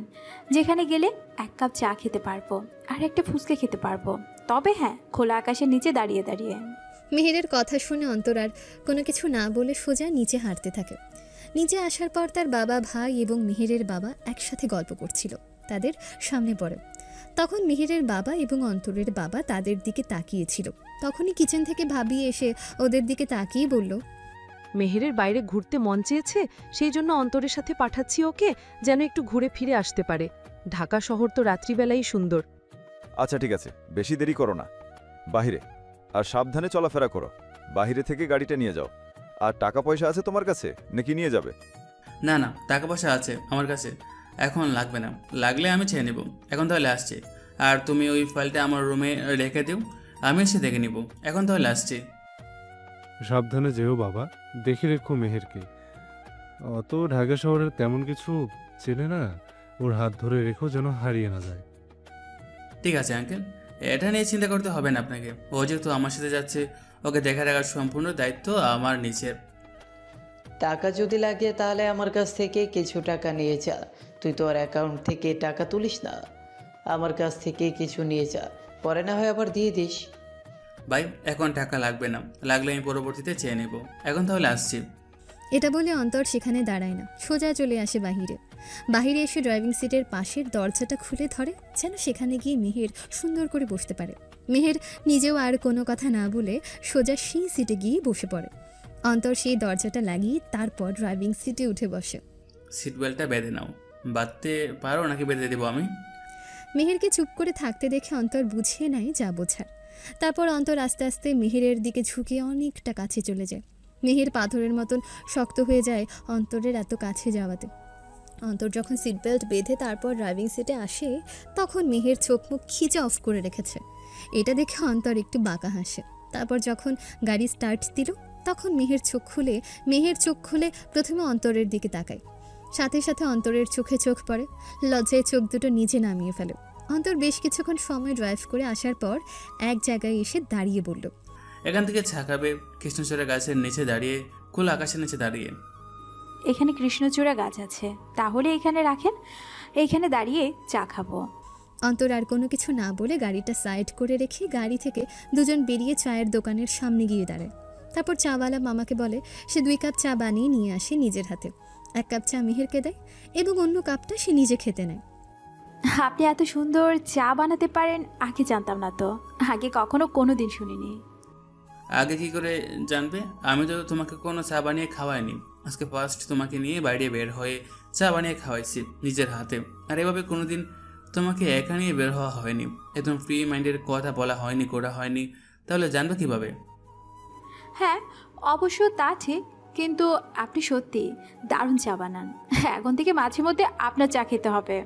যেখানে গেলে এক কাপ চা খেতে পারবো আর একটা ফুচকা খেতে পারবো, তবে হ্যাঁ, খোলা আকাশের নিচে দাঁড়িয়ে দাঁড়িয়ে।
মেহেরের কথা শুনে অন্তর আর কোনো কিছু না বলে সোজা নিচে হাঁটতে থাকে। নিচে আসার পর তার বাবা, ভাই এবং মেহেরের বাবা একসাথে গল্প করছিল তাদের সামনে পড়ে। তখন মেহেরের বাবা এবং অন্তরের বাবা তাদের দিকে তাকিয়েছিল। তখনই কিচেন থেকে ভাবি এসে ওদের দিকে তাকিয়ে বলল,
মেহেরের বাইরে ঘুরতে মন চেয়েছে, সেই জন্য অন্তরের সাথে পাঠাচ্ছি ওকে, যেন একটু ঘুরে ফিরে আসতে পারে। ঢাকা শহর তো রাত্রিবেলাই সুন্দর।
আচ্ছা ঠিক আছে, বেশি দেরি করো না, বাহিরে। আর সাবধানে চলাফেরা করো। বাহিরে থেকে গাড়িটা নিয়ে যাও। আর টাকা পয়সা আছে তোমার কাছে, নাকি নিয়ে যাবে?
না না, টাকা পয়সা আছে আমার কাছে, এখন লাগবে না, লাগলে আমি চেয়ে নেব। এখন তাহলে আসছি। আর তুমি ওই ফাইলটা আমার রুমে রেখে দিও, আমি এসে দেখে নিব। এখন তাহলে আসছি।
সাবধানে যেও বাবা, দেখে রেখো মেহেরকে। অত ঢাকা শহরের তেমন কিছু চেনে না, ওর হাত ধরে রেখো যেন হারিয়ে না যায়।
ঠিক আছে আঙ্কেল, এটা নিয়ে চিন্তা করতে হবে না আপনাকে। ও যেহেতু আমার সাথে যাচ্ছে, ওকে দেখা রাখার সম্পূর্ণ দায়িত্ব আমার নিচে।
টাকা যদি লাগে তাহলে আমার কাছ থেকে কিছু টাকা নিয়ে যা। তুই তোর অ্যাকাউন্ট থেকে টাকা তুলিস না, আমার কাছ থেকে কিছু নিয়ে যা, পরে না হয় আবার দিয়ে দিস।
ভাই এখন টাকা লাগবে না, লাগলে আমি পরবর্তীতে চেয়ে নেব। এখন তাহলে আসছি।
এটা বলে অন্তর সেখানে দাঁড়ায় না, সোজা চলে আসে বাহিরে। বাহিরে এসে ড্রাইভিং সিটের পাশের দরজাটা খুলে ধরে, যেন সেখানে গিয়ে মেহের সুন্দর করে বসতে পারে। মেহের নিজেও আর কোনো কথা না বলে সোজা সেই সিটে গিয়ে বসে পড়ে। অন্তর সেই দরজাটা লাগিয়ে তারপর ড্রাইভিং সিটে উঠে বসে।
সিট বেল্টটা বেঁধে নাও। বাঁধতে পারো নাকি বেঁধে দেবো আমি?
মেহেরকে চুপ করে থাকতে দেখে অন্তর বুঝিয়ে নেয় যা বোঝার। তারপর অন্তর আস্তে আস্তে মেহেরের দিকে ঝুঁকে অনেকটা কাছে চলে যায়। মেহের পাথরের মতন শক্ত হয়ে যায় অন্তরের এত কাছে যাওয়াতে। অন্তর যখন সিট বেল্ট বেঁধে তারপর ড্রাইভিং সিটে আসে, তখন মেহের চোখ মুখ খিচে অফ করে রেখেছে। এটা দেখে অন্তর একটু বাঁকা হাসে। তারপর যখন গাড়ি স্টার্ট দিল, তখন মেহের চোখ খুলে প্রথমে অন্তরের দিকে তাকায়। সাথে সাথে অন্তরের চোখে চোখ পড়ে। লজ্জায় চোখ দুটো নিচে নামিয়ে ফেলে। অন্তর বেশ কিছুক্ষণ সময় ড্রাইভ করে আসার পর এক জায়গায় এসে দাঁড়িয়ে বলল,
এখান থেকে ছাকাবে কৃষ্ণচূড়া গাছের নিচে দাঁড়িয়ে, খোলা আকাশের নিচে দাঁড়িয়ে।
এখানে কৃষ্ণচূড়া গাছ আছে, তাহলে এখানে রাখেন, এইখানে দাঁড়িয়ে চা খাবো।
অন্তর আর কোনো কিছু না বলে গাড়িটা সাইড করে রেখে গাড়ি থেকে দুজন বেরিয়ে চায়ের দোকানের সামনে গিয়ে দাঁড়ায়। তারপর চাওয়ালা মামাকে বলে সে 2 কাপ চা বানিয়ে নিয়ে আসে নিজের হাতে। 1 কাপ চা মেহেরকে দেয় এবং অন্য কাপটা সে নিজে খেতে নেয়।
আপনি এত সুন্দর চা বানাতে পারেন আগে জানতাম না তো, আগে কখনো কোনো দিন শুনিনি।
আগে কি করে জানবে? আমি তো তোমাকে কোনো চা বানিয়ে খাওয়াইনি। আজকে ফার্স্ট তোমাকে নিয়ে বাইরে বের হয়ে চা বানিয়ে খাওয়াইছি নিজের হাতে। আর এভাবে কোনোদিন তোমাকে একা নিয়ে বের হওয়া হয়নি, একদম ফ্রি মাইন্ডের কথা বলা হয়নি, করা হয়নি। তাহলে জানবে কিভাবে?
হ্যাঁ অবশ্য তা ঠিক, কিন্তু আপনি সত্যি দারুণ চা বানান। এখন থেকে মাঝে মধ্যে আপনার চা খেতে হবে।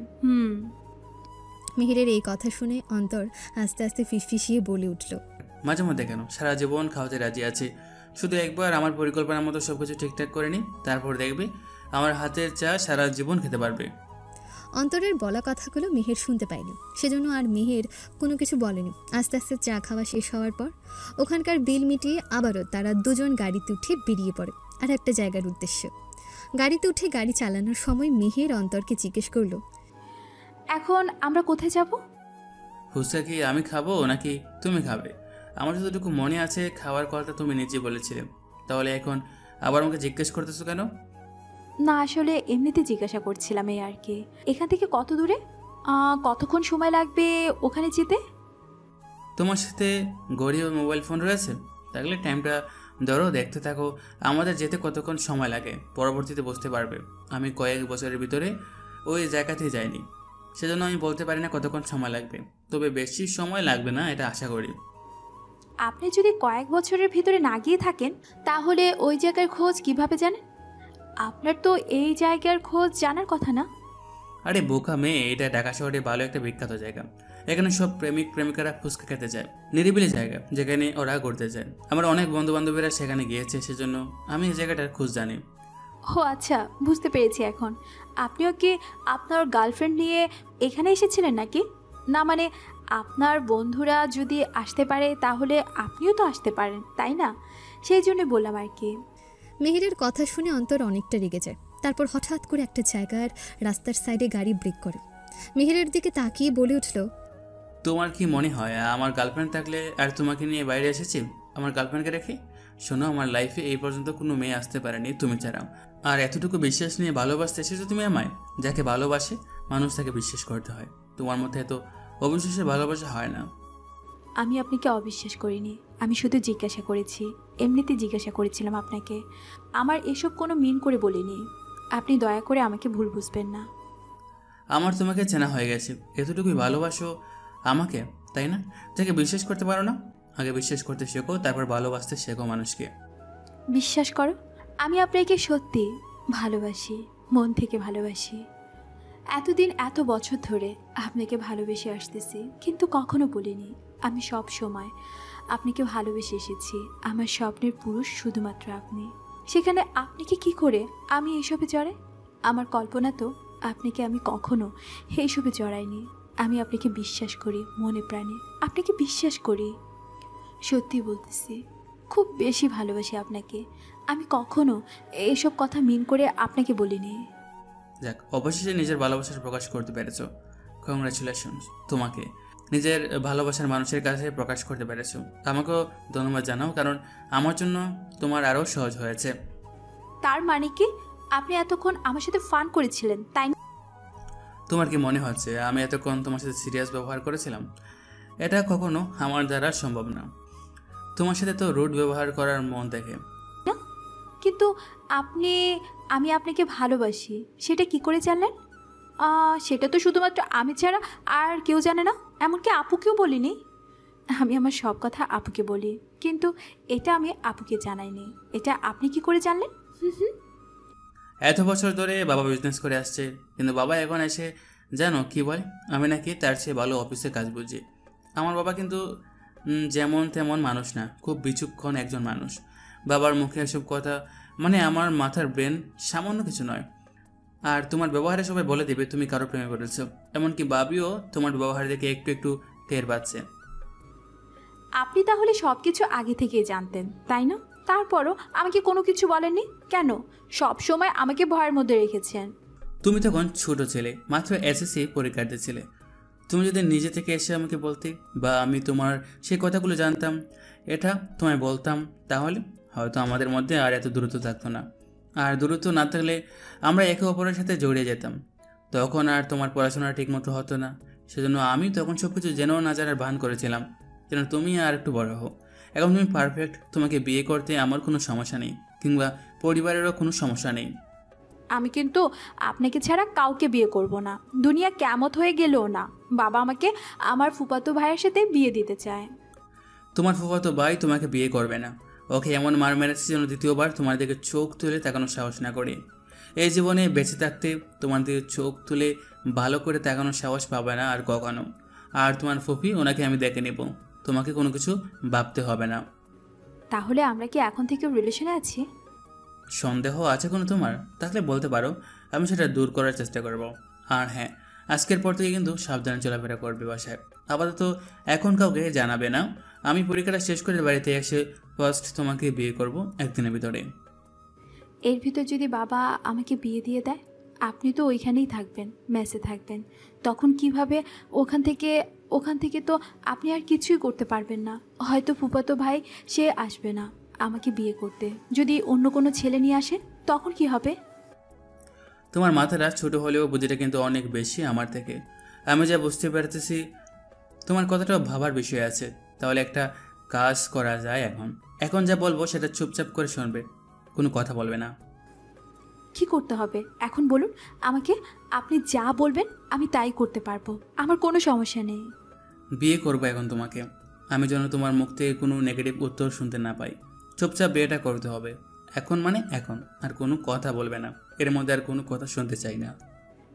মেহেরের এই কথা শুনে অন্তর আস্তে আস্তে ফিসফিসিয়ে বলে উঠল,
মাঝে মধ্যে কেন, সারা জীবন খাওয়াতে রাজি আছে। শুধু একবার আমার পরিকল্পনার মতো সব কিছু ঠিকঠাক করে নিই, তারপর দেখবে আমার হাতের চা সারা জীবন খেতে পারবে।
অন্তরের বলা কথাগুলো মেহের শুনতে পায়নি, সেজন্য আর মেহের কোনো কিছু বলেনি। আস্তে আস্তে চা খাওয়া শেষ হওয়ার পর ওখানকার বিল মিটিয়ে আবারও তারা দুজন গাড়িতে উঠে বেরিয়ে পড়ে আর একটা জায়গার উদ্দেশ্যে। গাড়িতে উঠে গাড়ি চালানোর সময় মেহের অন্তরকে জিজ্ঞেস করলো,
এখন আমরা কোথায় যাব?
ফুচকা কি আমি খাবো নাকি তুমি খাবে? আমার যতটুকু মনে আছে খাওয়ার কথা তুমি নিজে বলেছিলে, তাহলে এখন আবার আমাকে জিজ্ঞেস করতেছো কেন?
না, আসলে এমনিতে জিজ্ঞাসা করছিলাম এই আর কি। এখান থেকে কত দূরে? কতক্ষণ সময় লাগবে ওখানে যেতে?
তোমার সাথে ঘড়ি ও মোবাইল ফোন রয়েছে? থাকলে টাইমটা ধরো, দেখতে থাকো আমাদের যেতে কতক্ষণ সময় লাগে, পরবর্তীতে বুঝতে পারবে। আমি কয়েক বছরের ভিতরে ওই জায়গাতেই যাইনি, সেজন্য আমি বলতে পারি না কতক্ষণ সময় লাগবে, তবে বেশি সময় লাগবে না এটা আশা করি।
আপনি যদি কয়েক বছরের ভিতরে না গিয়ে থাকেন তাহলে ওই জায়গার খোঁজ কিভাবে জানেন? আপনার তো এই জায়গার খোঁজ জানার কথা না?
আরে বোকা মেয়ে, এটা ঢাকা শহরে ভালো একটা বিখ্যাত জায়গা। এখানে সব প্রেমিক প্রেমিকারা ফুচকা খেতে যায়, নিরিবিলি জায়গা যেখানে ওরা ঘুরতে যায়। আমার অনেক বন্ধু বান্ধবীরা সেখানে গিয়েছে, সেজন্য আমি এই জায়গাটার খোঁজ জানি।
ও আচ্ছা, বুঝতে পেরেছি এখন। আপনিও কি আপনার গার্লফ্রেন্ড নিয়ে এখানে এসেছিলেন নাকি? না মানে আপনার বন্ধুরা যদি আসতে পারে তাহলে আপনিও তো আসতে পারেন, তাই না? সেই জন্য বললাম আর কি।
মেহেরের কথা শুনে অন্তর অনেকটা রেগে যায়। তারপর হঠাৎ করে একটা জায়গার রাস্তার সাইডে গাড়ি ব্রেক করে মেহেরের দিকে তাকিয়ে বলে উঠল,
তোমার কি মনে হয় আমার গার্লফ্রেন্ড থাকলে আর তোমাকে নিয়ে বাইরে এসেছি আমার গার্লফ্রেন্ডকে রেখে? শোনো, আমার লাইফে এই পর্যন্ত কোনো মেয়ে আসতে পারেনি তুমি ছাড়া। আর এতটুকু বিশ্বাস নিয়ে ভালোবাসতে এসেছো তুমি আমায়। যাকে ভালোবাসে মানুষ তাকে বিশ্বাস করতে হয়, তোমার মধ্যে এত অবিশ্বাসের ভালোবাসা হয় না।
আমি আপনাকে অবিশ্বাস করিনি, আমি শুধু জিজ্ঞাসা করেছি, এমনিতে জিজ্ঞাসা করেছিলাম আপনাকে। আমার এসব কোনো মিন করে বলিনি। আপনি দয়া করে আমাকে ভুল বুঝবেন না।
আমার তোমাকে চেনা হয়ে গেছে, এতটুকুই ভালোবাসো আমাকে, তাই না? যাকে বিশ্বাস করতে পারো না, আগে বিশ্বাস করতে শেখো, তারপর ভালোবাসতে শেখো মানুষকে।
বিশ্বাস করো, আমি আপনাকে সত্যি ভালোবাসি, মন থেকে ভালোবাসি। এতদিন এত বছর ধরে আপনাকে ভালোবেসে আসতেছি, কিন্তু কখনো বলিনি আমি সব সময় আপনাকে ভালোবেসে এসেছি। আমার স্বপ্নের পুরুষ শুধুমাত্র আপনি। সেখানে আপনাকে কি করে আমি এইসবে জড়াই? আমার কল্পনা তো আপনাকে আমি কখনো এইসবে জড়াইনি। আমি আপনাকে বিশ্বাস করি মনে প্রাণে, আপনাকে বিশ্বাস করি, সত্যি বলতেছি, খুব বেশি ভালোবাসি আপনাকে। আমি কখনো এইসব কথা মিন করে আপনাকে বলিনি।
যাক, অবশেষে নিজের ভালোবাসার প্রকাশ করতে পেরেছো, কংগ্রাচুলেশনস তোমাকে। নিজের ভালোবাসার মানুষের কাছে প্রকাশ করতে পেরেছো, আমাকেও ধন্যবাদ জানাও, কারণ আমার জন্য তোমার আরও সহজ হয়েছে।
তার মানে কি আপনি এতক্ষণ আমার সাথে ফান করেছিলেন, তাই না?
তোমার কি মনে হচ্ছে আমি এতক্ষণ তোমার সাথে সিরিয়াস ব্যবহার করেছিলাম? এটা কখনো আমার দ্বারা সম্ভব না। তোমার সাথে তো রুড ব্যবহার করার মন দেখে।
কিন্তু আমি আপনাকে ভালোবাসি সেটা কি করে জানলেন? সেটা তো শুধুমাত্র আমি ছাড়া আর কেউ জানে না, এমনকি আপুকেও বলিনি। আমি আমার সব কথা আপুকে বলি, কিন্তু এটা আমি আপুকে জানাইনি। এটা আপনি কি করে জানলেন?
এত বছর ধরে বাবা বিজনেস করে আসছে, কিন্তু বাবা এখন এসে জানো কি বলে, আমি নাকি তার চেয়ে ভালো অফিসে কাজ বুঝি। আমার বাবা কিন্তু যেমন তেমন মানুষ না, খুব বিচক্ষণ একজন মানুষ। বাবার মুখে এসব কথা মানে আমার মাথার ব্রেন সামান্য কিছু নয়। আর তোমার ব্যবহারে সবাই বলে দেবে তুমি কারো প্রেমে পড়েছো, এমনকি বাবিও তোমার ব্যবহার দেখে একটু একটু টের পাচ্ছে।
আপনি তাহলে সব কিছু আগে থেকেই জানতেন, তাই না? তারপরও আমাকে কোনো কিছু বলেননি কেন? সব সময় আমাকে ভয়ের মধ্যে রেখেছেন।
তুমি তখন ছোট ছেলে, মাত্র এসএসসি পরীক্ষা দিয়েছিলে। তুমি যদি নিজে থেকে এসে আমাকে বলতে বা আমি তোমার সেই কথাগুলো জানতাম, এটা তোমায় বলতাম, তাহলে হয়তো আমাদের মধ্যে আর এত দূরত্ব থাকতো না। আর দূরত্ব না থাকলে আমরা একে অপরের সাথে জড়িয়ে যেতাম। তখন আর তোমার পড়াশোনা ঠিকমতো হতো না। সেজন্য আমি তখন সব কিছু জেনেও না জানার ভান করেছিলাম, যেন তুমি আর একটু বড় হও। এখন তুমি পারফেক্ট, তোমাকে বিয়ে করতে আমার কোনো সমস্যা নেই, কিংবা পরিবারেরও কোনো সমস্যা নেই।
আমি কিন্তু আপনাকে ছাড়া কাউকে বিয়ে করব না, দুনিয়া কেমত হয়ে গেলেও না। বাবা আমাকে আমার ফুফাতো ভাইয়ের সাথে বিয়ে দিতে চায়।
তোমার ফুফাতো ভাই তোমাকে বিয়ে করবে না। ওকে এমন মার মেরেছে যেন দ্বিতীয়বার তোমার দিকে চোখ তুলে তাকানোর সাহস না করে। এই জীবনে বেঁচে থাকতে তোমার দিকে চোখ তুলে ভালো করে তাকানোর সাহস পাবে না আর কখনো। আর তোমার ফুফি, ওনাকে আমি দেখে নেব, তোমাকে কোনো কিছু ভাবতে হবে না।
তাহলে আমরা কি এখন থেকে রিলেশনে আছি?
সন্দেহ আছে কোনো তোমার? থাকলে বলতে পারো, আমি সেটা দূর করার চেষ্টা করব। আর হ্যাঁ, আজকের পর থেকে কিন্তু সাবধানে চলাফেরা করবে বাসায়। আপাতত এখন কাউকে জানাবে না। আমি পরীক্ষাটা শেষ করে বাড়িতে এসে ফার্স্ট তোমাকে বিয়ে করব একদিনের ভিতরে।
এর ভিতর যদি বাবা আমাকে বিয়ে দিয়ে দেয়, আপনি তো ওইখানেই থাকবেন, মেসে থাকবেন, তখন কিভাবে ওখান থেকে তো আপনি আর কিছুই করতে পারবেন না। হয়তো ফুফাতো ভাই সে আসবে না আমাকে বিয়ে করতে, যদি অন্য কোনো ছেলে নিয়ে আসে তখন কি হবে?
তোমার মাথাটা ছোট হলেও বুদ্ধিটা কিন্তু অনেক বেশি আমার থেকে। আমি যা বুঝতে পারতেছি তোমার কথাটাও ভাবার বিষয় আছে। তাহলে একটা কাজ করা যায়, এখন যা বলবো সেটা চুপচাপ করে শুনবে, কোনো কথা বলবে না।
কি করতে হবে এখন বলুন আমাকে। আপনি যা বলবেন আমি তাই করতে পারবো, আমার কোনো সমস্যা নেই।
বিয়ে করবো এখন তোমাকে, আমি যেন তোমার মুখ থেকে কোনো নেগেটিভ উত্তর শুনতে না পাই। চুপচাপ বিয়েটা করতে হবে এখন, মানে এখন। আর কোনো কথা বলবে না, এর মধ্যে আর কোনো কথা শুনতে চাই না।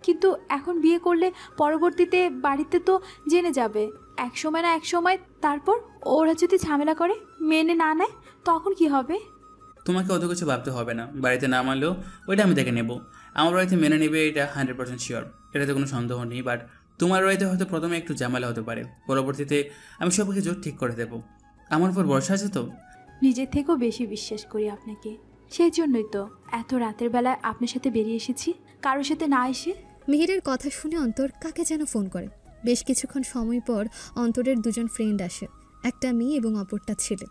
কিন্তু এখন বিয়ে করলে পরবর্তীতে বাড়িতে তো জেনে যাবে, এক সময় না এক সময়। তারপর ওরা যদি ঝামেলা করে, মেনে না নেয়, তখন কি হবে?
তোমাকে অত কিছু ভাবতে হবে না। বাড়িতে না মানলেও ওইটা আমি দেখে নেব। আমার বাড়িতে মেনে নেবে, এটা 100% শিওর, এটাতে কোনো সন্দেহ নেই। বাট তোমার বাড়িতে হয়তো প্রথমে একটু ঝামেলা হতে পারে, পরবর্তীতে আমি সব কিছু ঠিক করে দেবো। আমার উপর ভরসা আছে তো?
নিজের থেকেও বেশি বিশ্বাস করি আপনাকে, সেই জন্যই তো এত রাতের বেলায় আপনার সাথে বেরিয়ে এসেছি, কারোর সাথে না এসে।
মিহিরের কথা শুনে অন্তর কাকে যেন ফোন করে। বেশ কিছুক্ষণ সময় পর অন্তরের দুজন ফ্রেন্ড আসে, একটা মেয়ে এবং অপরটা ছেলে।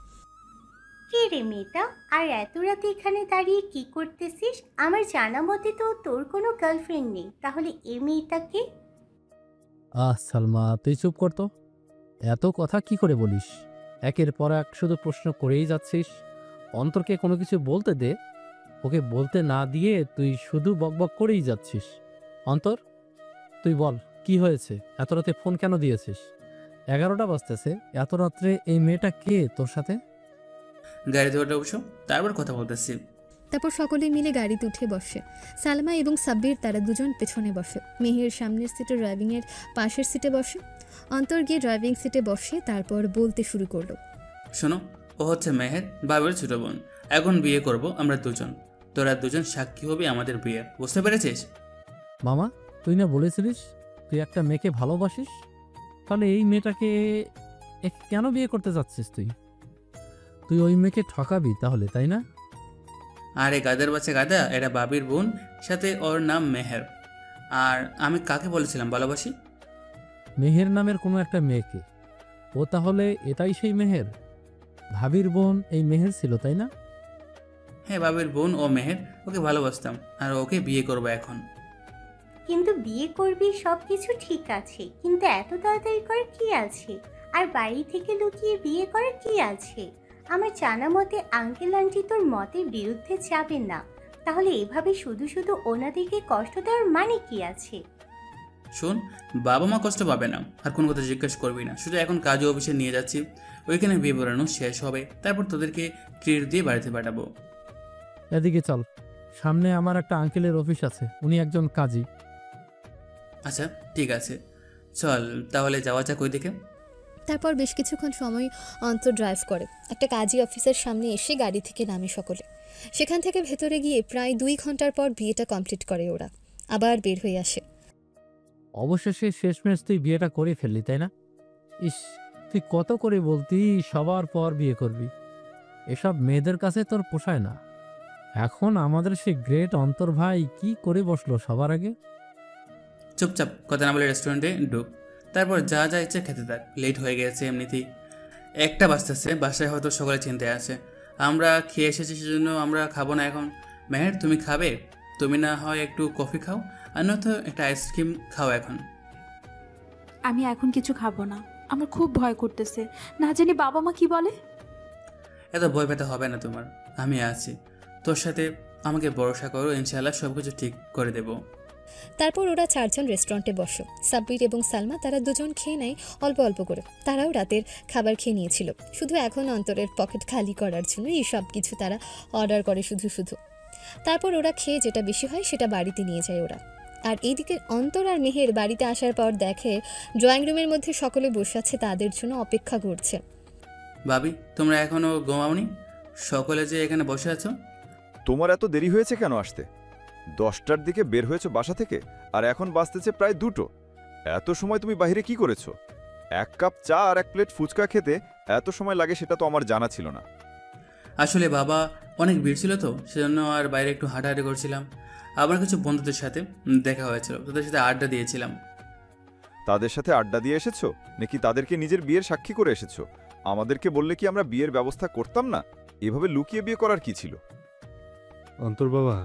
কে রে মেয়েটা, আর এত রাতে এখানে দাঁড়িয়ে কি করতেছিস? আমার জানা মতে তো তোর কোনো গার্লফ্রেন্ড নেই, তাহলে এই মেয়েটাকে?
সালমা তুই চুপ করতো। এত কথা কি করে বলিস? একের পর এক শুধু প্রশ্ন করেই যাচ্ছিস। অন্তরকে কোনো কিছু বলতে দে, ওকে বলতে না দিয়ে তুই শুধু বকবক করেই যাচ্ছিস। অন্তর, তুই বল কি হয়েছে? এত রাতে ফোন কেন দিয়েছিস? 11টা বাজতেছে, এত রাত্রে এই মেয়েটা কে তোর সাথে?
গাড়িতে ওঠে অবশ্য, তারপর কথা বলতেছি।
তারপর সকলে মিলে গাড়িতে উঠে বসে। সালমা এবং সাব্বির তারা দুজন পেছনে বসে, মেহের সামনের সিটে ড্রাইভিংয়ের পাশের সিটে বসে। অন্তর গিয়ে ড্রাইভিং সিটে বসে, তারপর বলতে শুরু করলো।
শোনো, ও হচ্ছে মেহের, বাবার ছোট বোন। এখন বিয়ে করব আমরা দুজন, তোরা দুজন সাক্ষী হবি আমাদের বিয়ে, বুঝতে পেরেছিস?
মামা, তুই না বলেছিলিস তুই একটা মেয়েকে ভালোবাসিস? তাহলে এই মেয়েটাকে কেন বিয়ে করতে যাচ্ছিস? তুই ওই মেয়েকে ঠকাবি তাহলে, তাই না?
আরে গাদার বাচ্চা গাদা, এটা বাবির বোন, সাথে ওর নাম মেহের। আর আমি কাকে বলেছিলাম ভালোবাসি?
মেহের নামের কোনো একটা মেয়েকে। ও তাহলে এটাই সেই মেহের? ভাবির বোন এই মেহের ছিল, তাই না?
হ্যাঁ, বাবির বোন ও মেহের, ওকে ভালোবাসতাম আর ওকে বিয়ে করবো এখন।
কিন্তু বিয়ে করবি সব কিছু ঠিক আছে, কিন্তু এত তাড়াতাড়ি করে কি আছে? আর বাড়ি থেকে লুকিয়ে বিয়ে করার কি আছে? আমার জানা মতে আঙ্কেল আন্টি তোর মতের বিরুদ্ধে যাবে না, তাহলে এভাবে শুধু শুধু ওনাদেরকে কষ্ট দেওয়ার মানে কি আছে?
শোন, বাবা মা কষ্ট পাবে না, আর কোনো কথা জিজ্ঞেস করবি না। শুধু এখন কাজে অফিসে নিয়ে যাচ্ছি, ওইখানে বিয়ে পড়ানো শেষ হবে, তারপর তোদেরকে ট্রিট দিয়ে বাড়িতে পাঠাবো।
এদিকে চল, সামনে আমার একটা আঙ্কেলের অফিস আছে, উনি একজন কাজী।
আচ্ছা ঠিক আছে, চল তাহলে যাওয়া যাক ওই দিকে।
তারপর বেশ কিছুক্ষণ সময় অন্তর ড্রাইভ করে একটা কাজী অফিসের সামনে এসে গাড়ি থেকে নামে সকলে। সেখান থেকে ভেতরে গিয়ে প্রায় 2 ঘন্টার পর বিয়েটা কমপ্লিট করে ওরা, আবার বের হয়ে আসে।
অবশেষে শেষমেশ তুই বিয়েটা করে ফেললি, তাই না? ইস, তুই কত করে বলতি সবার পর বিয়ে করবি। এসব মেয়েদের কাছে তোর পোষায় না। এখন আমাদের সেই গ্রেট অন্তর ভাই কি করে বসলো সবার আগে।
চুপচাপ কথা না বলে রেস্টুরেন্টে ঢুক, তারপর যা যা ইচ্ছে খেতে থাক। লেট হয়ে গেছে এমনিতেই, 1টা বাজতেছে, বাসায় হয়তো সকালে চিন্তায় আছে। আমরা খেয়ে এসেছি সেজন্য আমরা খাবো না এখন। মেহের, তুমি খাবে? তুমি না হয় একটু কফি খাও, আর নয়তো একটা আইসক্রিম খাও এখন।
আমি এখন কিছু খাবো না, আমার খুব ভয় করতেছে, না জানি বাবা মা কি বলে।
এত ভয় পেতে হবে না তোমার, আমি আছি তোর সাথে, আমাকে ভরসা করো, ইনশাআল্লাহ সব কিছু ঠিক করে দেবো।
তারপর ওরা 4 জন রেস্টুরেন্টে বসে। সাব্বির এবং সালমা তারা দুজন খেয়ে নেয় অল্প অল্প করে। তারাও রাতের খাবার খেয়ে নিয়েছিল, শুধু এখন অন্তরের পকেট খালি করার জন্য এই সব কিছু তারা অর্ডার করে শুধু শুধু। তারপর ওরা খেয়ে যেটা বেশি হয় সেটা বাড়িতে নিয়ে যায় ওরা। আর এইদিকে অন্তর আর মেহের বাড়িতে আসার পর দেখে ড্রয়িং রুমের মধ্যে সকলে বসে আছে, তাদের জন্য অপেক্ষা করছে।
ভাবি, তোমরা এখনো ঘুমাওনি? সকলে যে এখানে বসে আছো।
তোমার এত দেরি হয়েছে কেন আসতে? 10টার দিকে বের হয়েছো বাসা থেকে, আর এখন বাজতেছে প্রায় 2টো। এত সময় তুমি বাইরে কি করেছো? 1 কাপ চা আর 1 প্লেট ফুচকা খেতে এত সময় লাগে সেটা তো আমার জানা ছিল না।
আসলে বাবা অনেক ভিড় ছিল তো, সেজন্য আর বাইরে একটু হাঁটাহাঁটি করছিলাম। আবার কিছু বন্ধুদের সাথে দেখা হয়েছিল, তাদের সাথে আড্ডা দিয়েছিলাম।
তাদের সাথে আড্ডা দিয়ে এসেছো নাকি তাদেরকে নিজের বিয়ের সাক্ষী করে এসেছো? আমাদেরকে বললে কি আমরা বিয়ের ব্যবস্থা করতাম না? এভাবে লুকিয়ে বিয়ে করার কি ছিল?
অন্তর বাবা,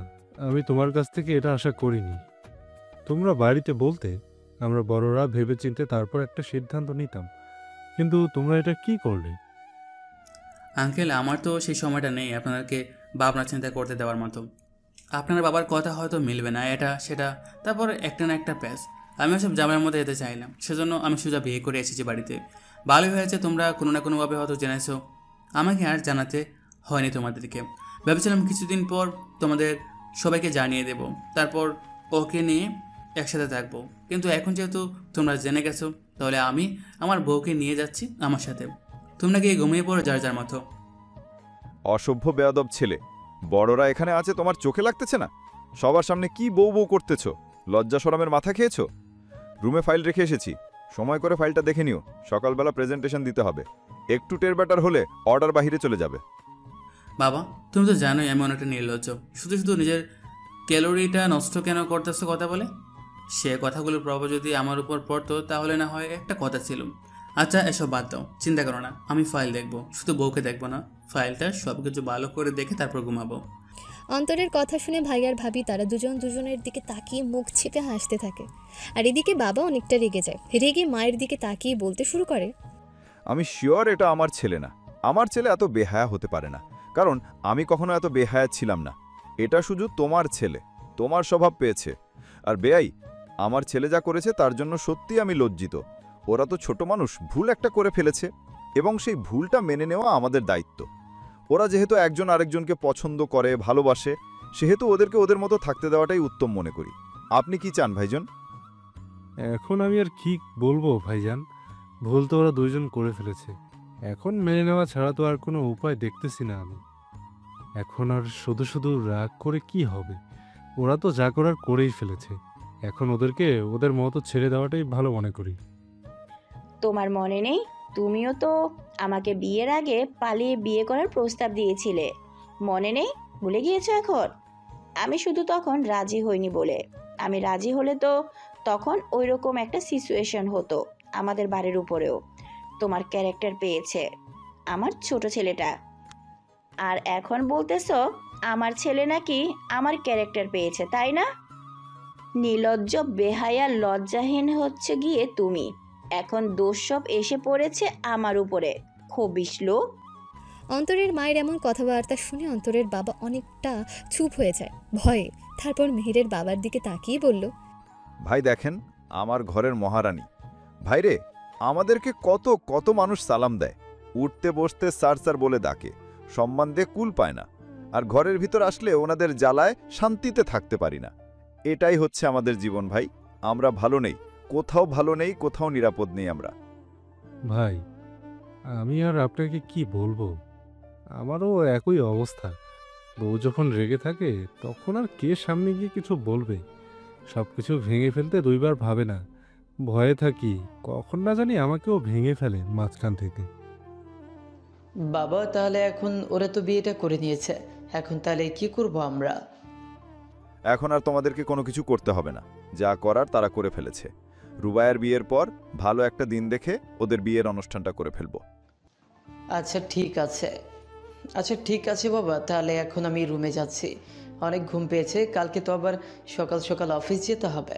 আমি তোমার কাছ থেকে এটা আশা করিনি। তোমরা বাড়িতে বলতে আমরা বড়রা ভেবেচিন্তে তারপর একটা সিদ্ধান্ত নিতাম, কিন্তু তোমরা এটা কি করলে?
আঙ্কেল, আমার তো সেই সময়টা নেই আপনাদেরকে ভাবনা চিন্তা করতে দেওয়ার মতো। আপনার বাবার কথা হয়তো মিলবে না, এটা সেটা, তারপর একটা না একটা প্যাচ। আমি ওসব জামার মধ্যে যেতে চাইলাম, সেজন্য আমি সোজা বিয়ে করে এসেছি বাড়িতে। ভালোই হয়েছে তোমরা কোনো না কোনোভাবে হয়তো জেনেছো, আমাকে আর জানাতে হয়নি তোমাদেরকে। ভেবেছিলাম কিছুদিন পর তোমাদের সবাইকে জানিয়ে দেব, তারপর ওকে নিয়ে একসাথে থাকবো। কিন্তু এখন যেহেতু তোমরা জেনে গেছো, তাহলে আমি আমার বউকে নিয়ে যাচ্ছি আমার সাথে। তোমরা গিয়ে ঘুমিয়ে পড়ো যার যার মতো।
অসভ্য বেয়াদব ছেলে, বড়রা এখানে আছে তোমার চোখে লাগতেছে না? সবার সামনে কি বউ বউ করতেছো? লজ্জা শরমের মাথা খেয়েছো? রুমে ফাইল রেখে এসেছি, সময় করে ফাইলটা দেখে নিও। সকালবেলা প্রেজেন্টেশন দিতে হবে। একটু টের ব্যাটার হলে অর্ডার বাহিরে চলে যাবে।
বাবা, তুমি তো জানোই আমি অনেকটা নির্লজ্জ। শুধু শুধু নিজের ক্যালোরিটা নষ্ট কেন করতেছো কথা বলে? সে কথাগুলোর প্রভাব যদি আমার উপর পড়তো তাহলে না হয় একটা কথা ছিল। আচ্ছা, এসব বাদ দাও, চিন্তা করো না। আমি ফাইল দেখবো, শুধু বউকে দেখবো না, ফাইলটা সব কিছু ভালো করে দেখে তারপর ঘুমাবো।
অন্তরের কথা শুনে ভাই আর ভাবি তারা দুজন দুজনের দিকে তাকিয়ে মুখ ছিপে হাসতে থাকে। আর এদিকে বাবা অনেকটা রেগে যায়। রেগে মায়ের দিকে তাকিয়ে বলতে শুরু করে,
আমি শিওর এটা আমার ছেলে না। আমার ছেলে এত বেহায়া হতে পারে না, কারণ আমি কখনো এত বেহায়া ছিলাম না। এটা শুধু তোমার ছেলে, তোমার স্বভাব পেয়েছে। আর বেয়াই, আমার ছেলে যা করেছে তার জন্য সত্যি আমি লজ্জিত। ওরা তো ছোট মানুষ, ভুল একটা করে ফেলেছে, এবং সেই ভুলটা মেনে নেওয়া আমাদের দায়িত্ব। ওরা যেহেতু একজন আরেকজনকে পছন্দ করে, ভালোবাসে, সেহেতু ওদেরকে ওদের মতো থাকতে দেওয়াটাই উত্তম মনে করি। আপনি কি চান ভাইজান?
এখন আমি আর কি বলবো ভাইজান, ভুল তো ওরা দুইজন করে ফেলেছে। এখন মেনে নেওয়া ছাড়া তো আর কোনো উপায় দেখতেছি না আমি। এখন আর শুধু শুধু রাগ করে কি হবে? ওরা তো যা করার করেই ফেলেছে। এখন ওদেরকে ওদের মতো ছেড়ে দেওয়াটাই ভালো মনে করি।
তোমার মনে নেই, তুমিও তো আমাকে বিয়ের আগে পালিয়ে বিয়ে করার প্রস্তাব দিয়েছিলে, মনে নেই? ভুলে গিয়েছো এখন? আমি শুধু তখন রাজি হইনি বলে। আমি রাজি হলে তো তখন ওই রকম একটা সিচুয়েশন হতো আমাদের বাড়ির উপরেও। তোমার ক্যারেক্টার পেয়েছে আমার ছোট ছেলেটা, আর এখন বলতেছো আমার ছেলে নাকি আমার ক্যারেক্টার পেয়েছে, তাই না? নির্লজ্জ, বেহায়া, লজ্জাহীন হচ্ছে গিয়ে তুমি। এখন দোষ সব এসে পড়েছে আমার উপরে, খবিশ লোক।
অন্তরের মায়ের এমন কথাবার্তা শুনে অন্তরের বাবা অনেকটা চুপ হয়ে যায় ভয়ে। তারপর মেহেরের বাবার দিকে তাকিয়ে বলল,
ভাই দেখেন, আমার ঘরের মহারানী। ভাইরে, আমাদেরকে কত কত মানুষ সালাম দেয়, উঠতে বসতে স্যার স্যার বলে ডাকে, সম্মান দিয়ে কুল পায় না। আর ঘরের ভিতর আসলে ওনাদের জ্বালায় শান্তিতে থাকতে পারি না। এটাই হচ্ছে আমাদের জীবন ভাই। আমরা ভালো নেই, কোথাও ভালো নেই, কোথাও নিরাপদ নেই আমরা।
ভাই, আমি আর আপনাকে কি বলবো, আমারও একই অবস্থা। বউ যখন রেগে থাকে তখন আর কে সামনে গিয়ে কিছু বলবে? সব কিছু ভেঙে ফেলতে দুইবার ভাবে না, ভয়ে থাকি কখন না জানি আমাকেও ভেঙে ফেলে মাঝখান থেকে।
বাবা, তাহলে এখন ওরা তো বিয়েটা করে নিয়েছে, এখন তাহলে কি করব আমরা?
এখন আর তোমাদেরকে কোনো কিছু করতে হবে না, যা করার তারা করে ফেলেছে। রুবায়ের বিয়ের পর ভালো একটা দিন দেখে ওদের বিয়ের অনুষ্ঠানটা করে ফেলবো।
আচ্ছা ঠিক আছে বাবা, তাহলে এখন আমি রুমে যাচ্ছি, অনেক ঘুম পেয়েছে, কালকে তো আবার সকাল সকাল অফিস যেতে হবে।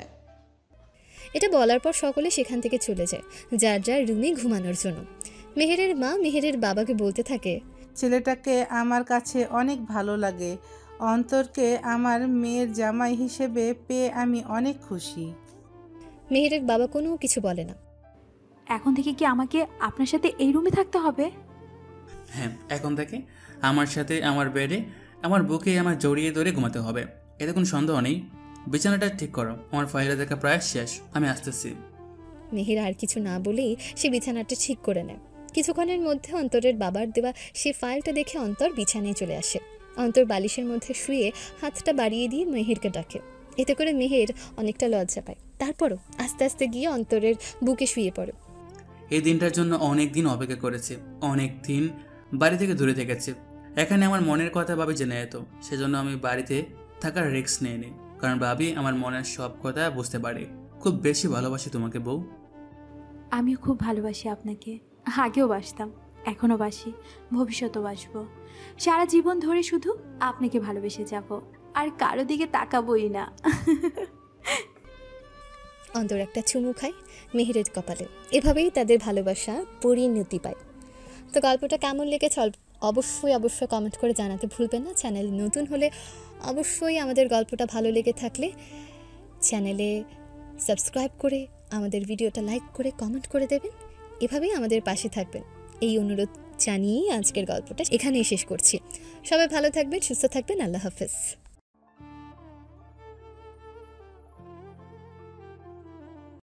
এটা বলার পর সকলে সেখান থেকে চলে যায় যার যার রুমে ঘুমানোর জন্য। মেহেরের মা মেহেরের বাবাকে বলতে থাকে,
ছেলেটাকে আমার কাছে অনেক ভালো লাগে। অন্তরকে আমার মেয়ের জামাই হিসেবে পেয়ে আমি অনেক খুশি।
মেহেরের বাবা কোনো কিছু বলে না।
এখন থেকে কি আমাকে আপনার সাথে এই রুমে থাকতে হবে?
হ্যাঁ, এখন থেকে আমার সাথে আমার বেডে আমার বুকে আমার জড়িয়ে ধরে ঘুমাতে হবে, এতে কোনো সন্দেহ নেই। বিছানাটা ঠিক করো, আমার ফাইলটা দেখা প্রায় শেষ, আমি আসতেছি।
মেহের আর কিছু না বলেই সে বিছানাটা ঠিক করে নেয়। কিছুক্ষণের মধ্যে অন্তরের বাবার দেওয়া সে ফাইলটা দেখে অন্তর বিছানায় চলে আসে। অন্তর বালিশের মধ্যে শুয়ে হাতটা বাড়িয়ে দিয়ে মেহেরকে ডাকে। এতে করে মেহের অনেকটা লজ্জা পায়। তারপরও আস্তে আস্তে গিয়ে অন্তরের বুকে শুয়ে পড়ে।
এই দিনটার জন্য অনেক দিন অপেক্ষা করেছে, অনেক দিন বাড়ি থেকে দূরে থেকেছে। এখানে আমার মনের কথা ভাবি জেনে যেত, সেজন্য আমি বাড়িতে থাকার রিস্ক নিয়ে নিই, কারণ ভাবি আমার মনের সব কথা বুঝতে পারে। খুব বেশি ভালোবাসি তোমাকে বউ।
আমিও খুব ভালোবাসি আপনাকে, আগেও বাসতাম, এখনও বাসি, ভবিষ্যতেও বাসবো। সারা জীবন ধরে শুধু আপনাকে ভালোবেসে যাব, আর কারো দিকে তাকাবোই না।
অন্তর একটা চুমু খায় মেহেরের কপালে। এভাবেই তাদের ভালোবাসা পরিণতি পায়। তো গল্পটা কেমন লেগেছে অবশ্যই কমেন্ট করে জানাতে ভুলবেন না। চ্যানেল নতুন হলে অবশ্যই আমাদের গল্পটা ভালো লেগে থাকলে চ্যানেলে সাবস্ক্রাইব করে আমাদের ভিডিওটা লাইক করে কমেন্ট করে দেবেন। এভাবেই আমাদের পাশে থাকবেন এই অনুরোধ জানিয়েই আজকের গল্পটা এখানেই শেষ করছি। সবাই ভালো থাকবেন, সুস্থ থাকবেন। আল্লাহ হাফেজ।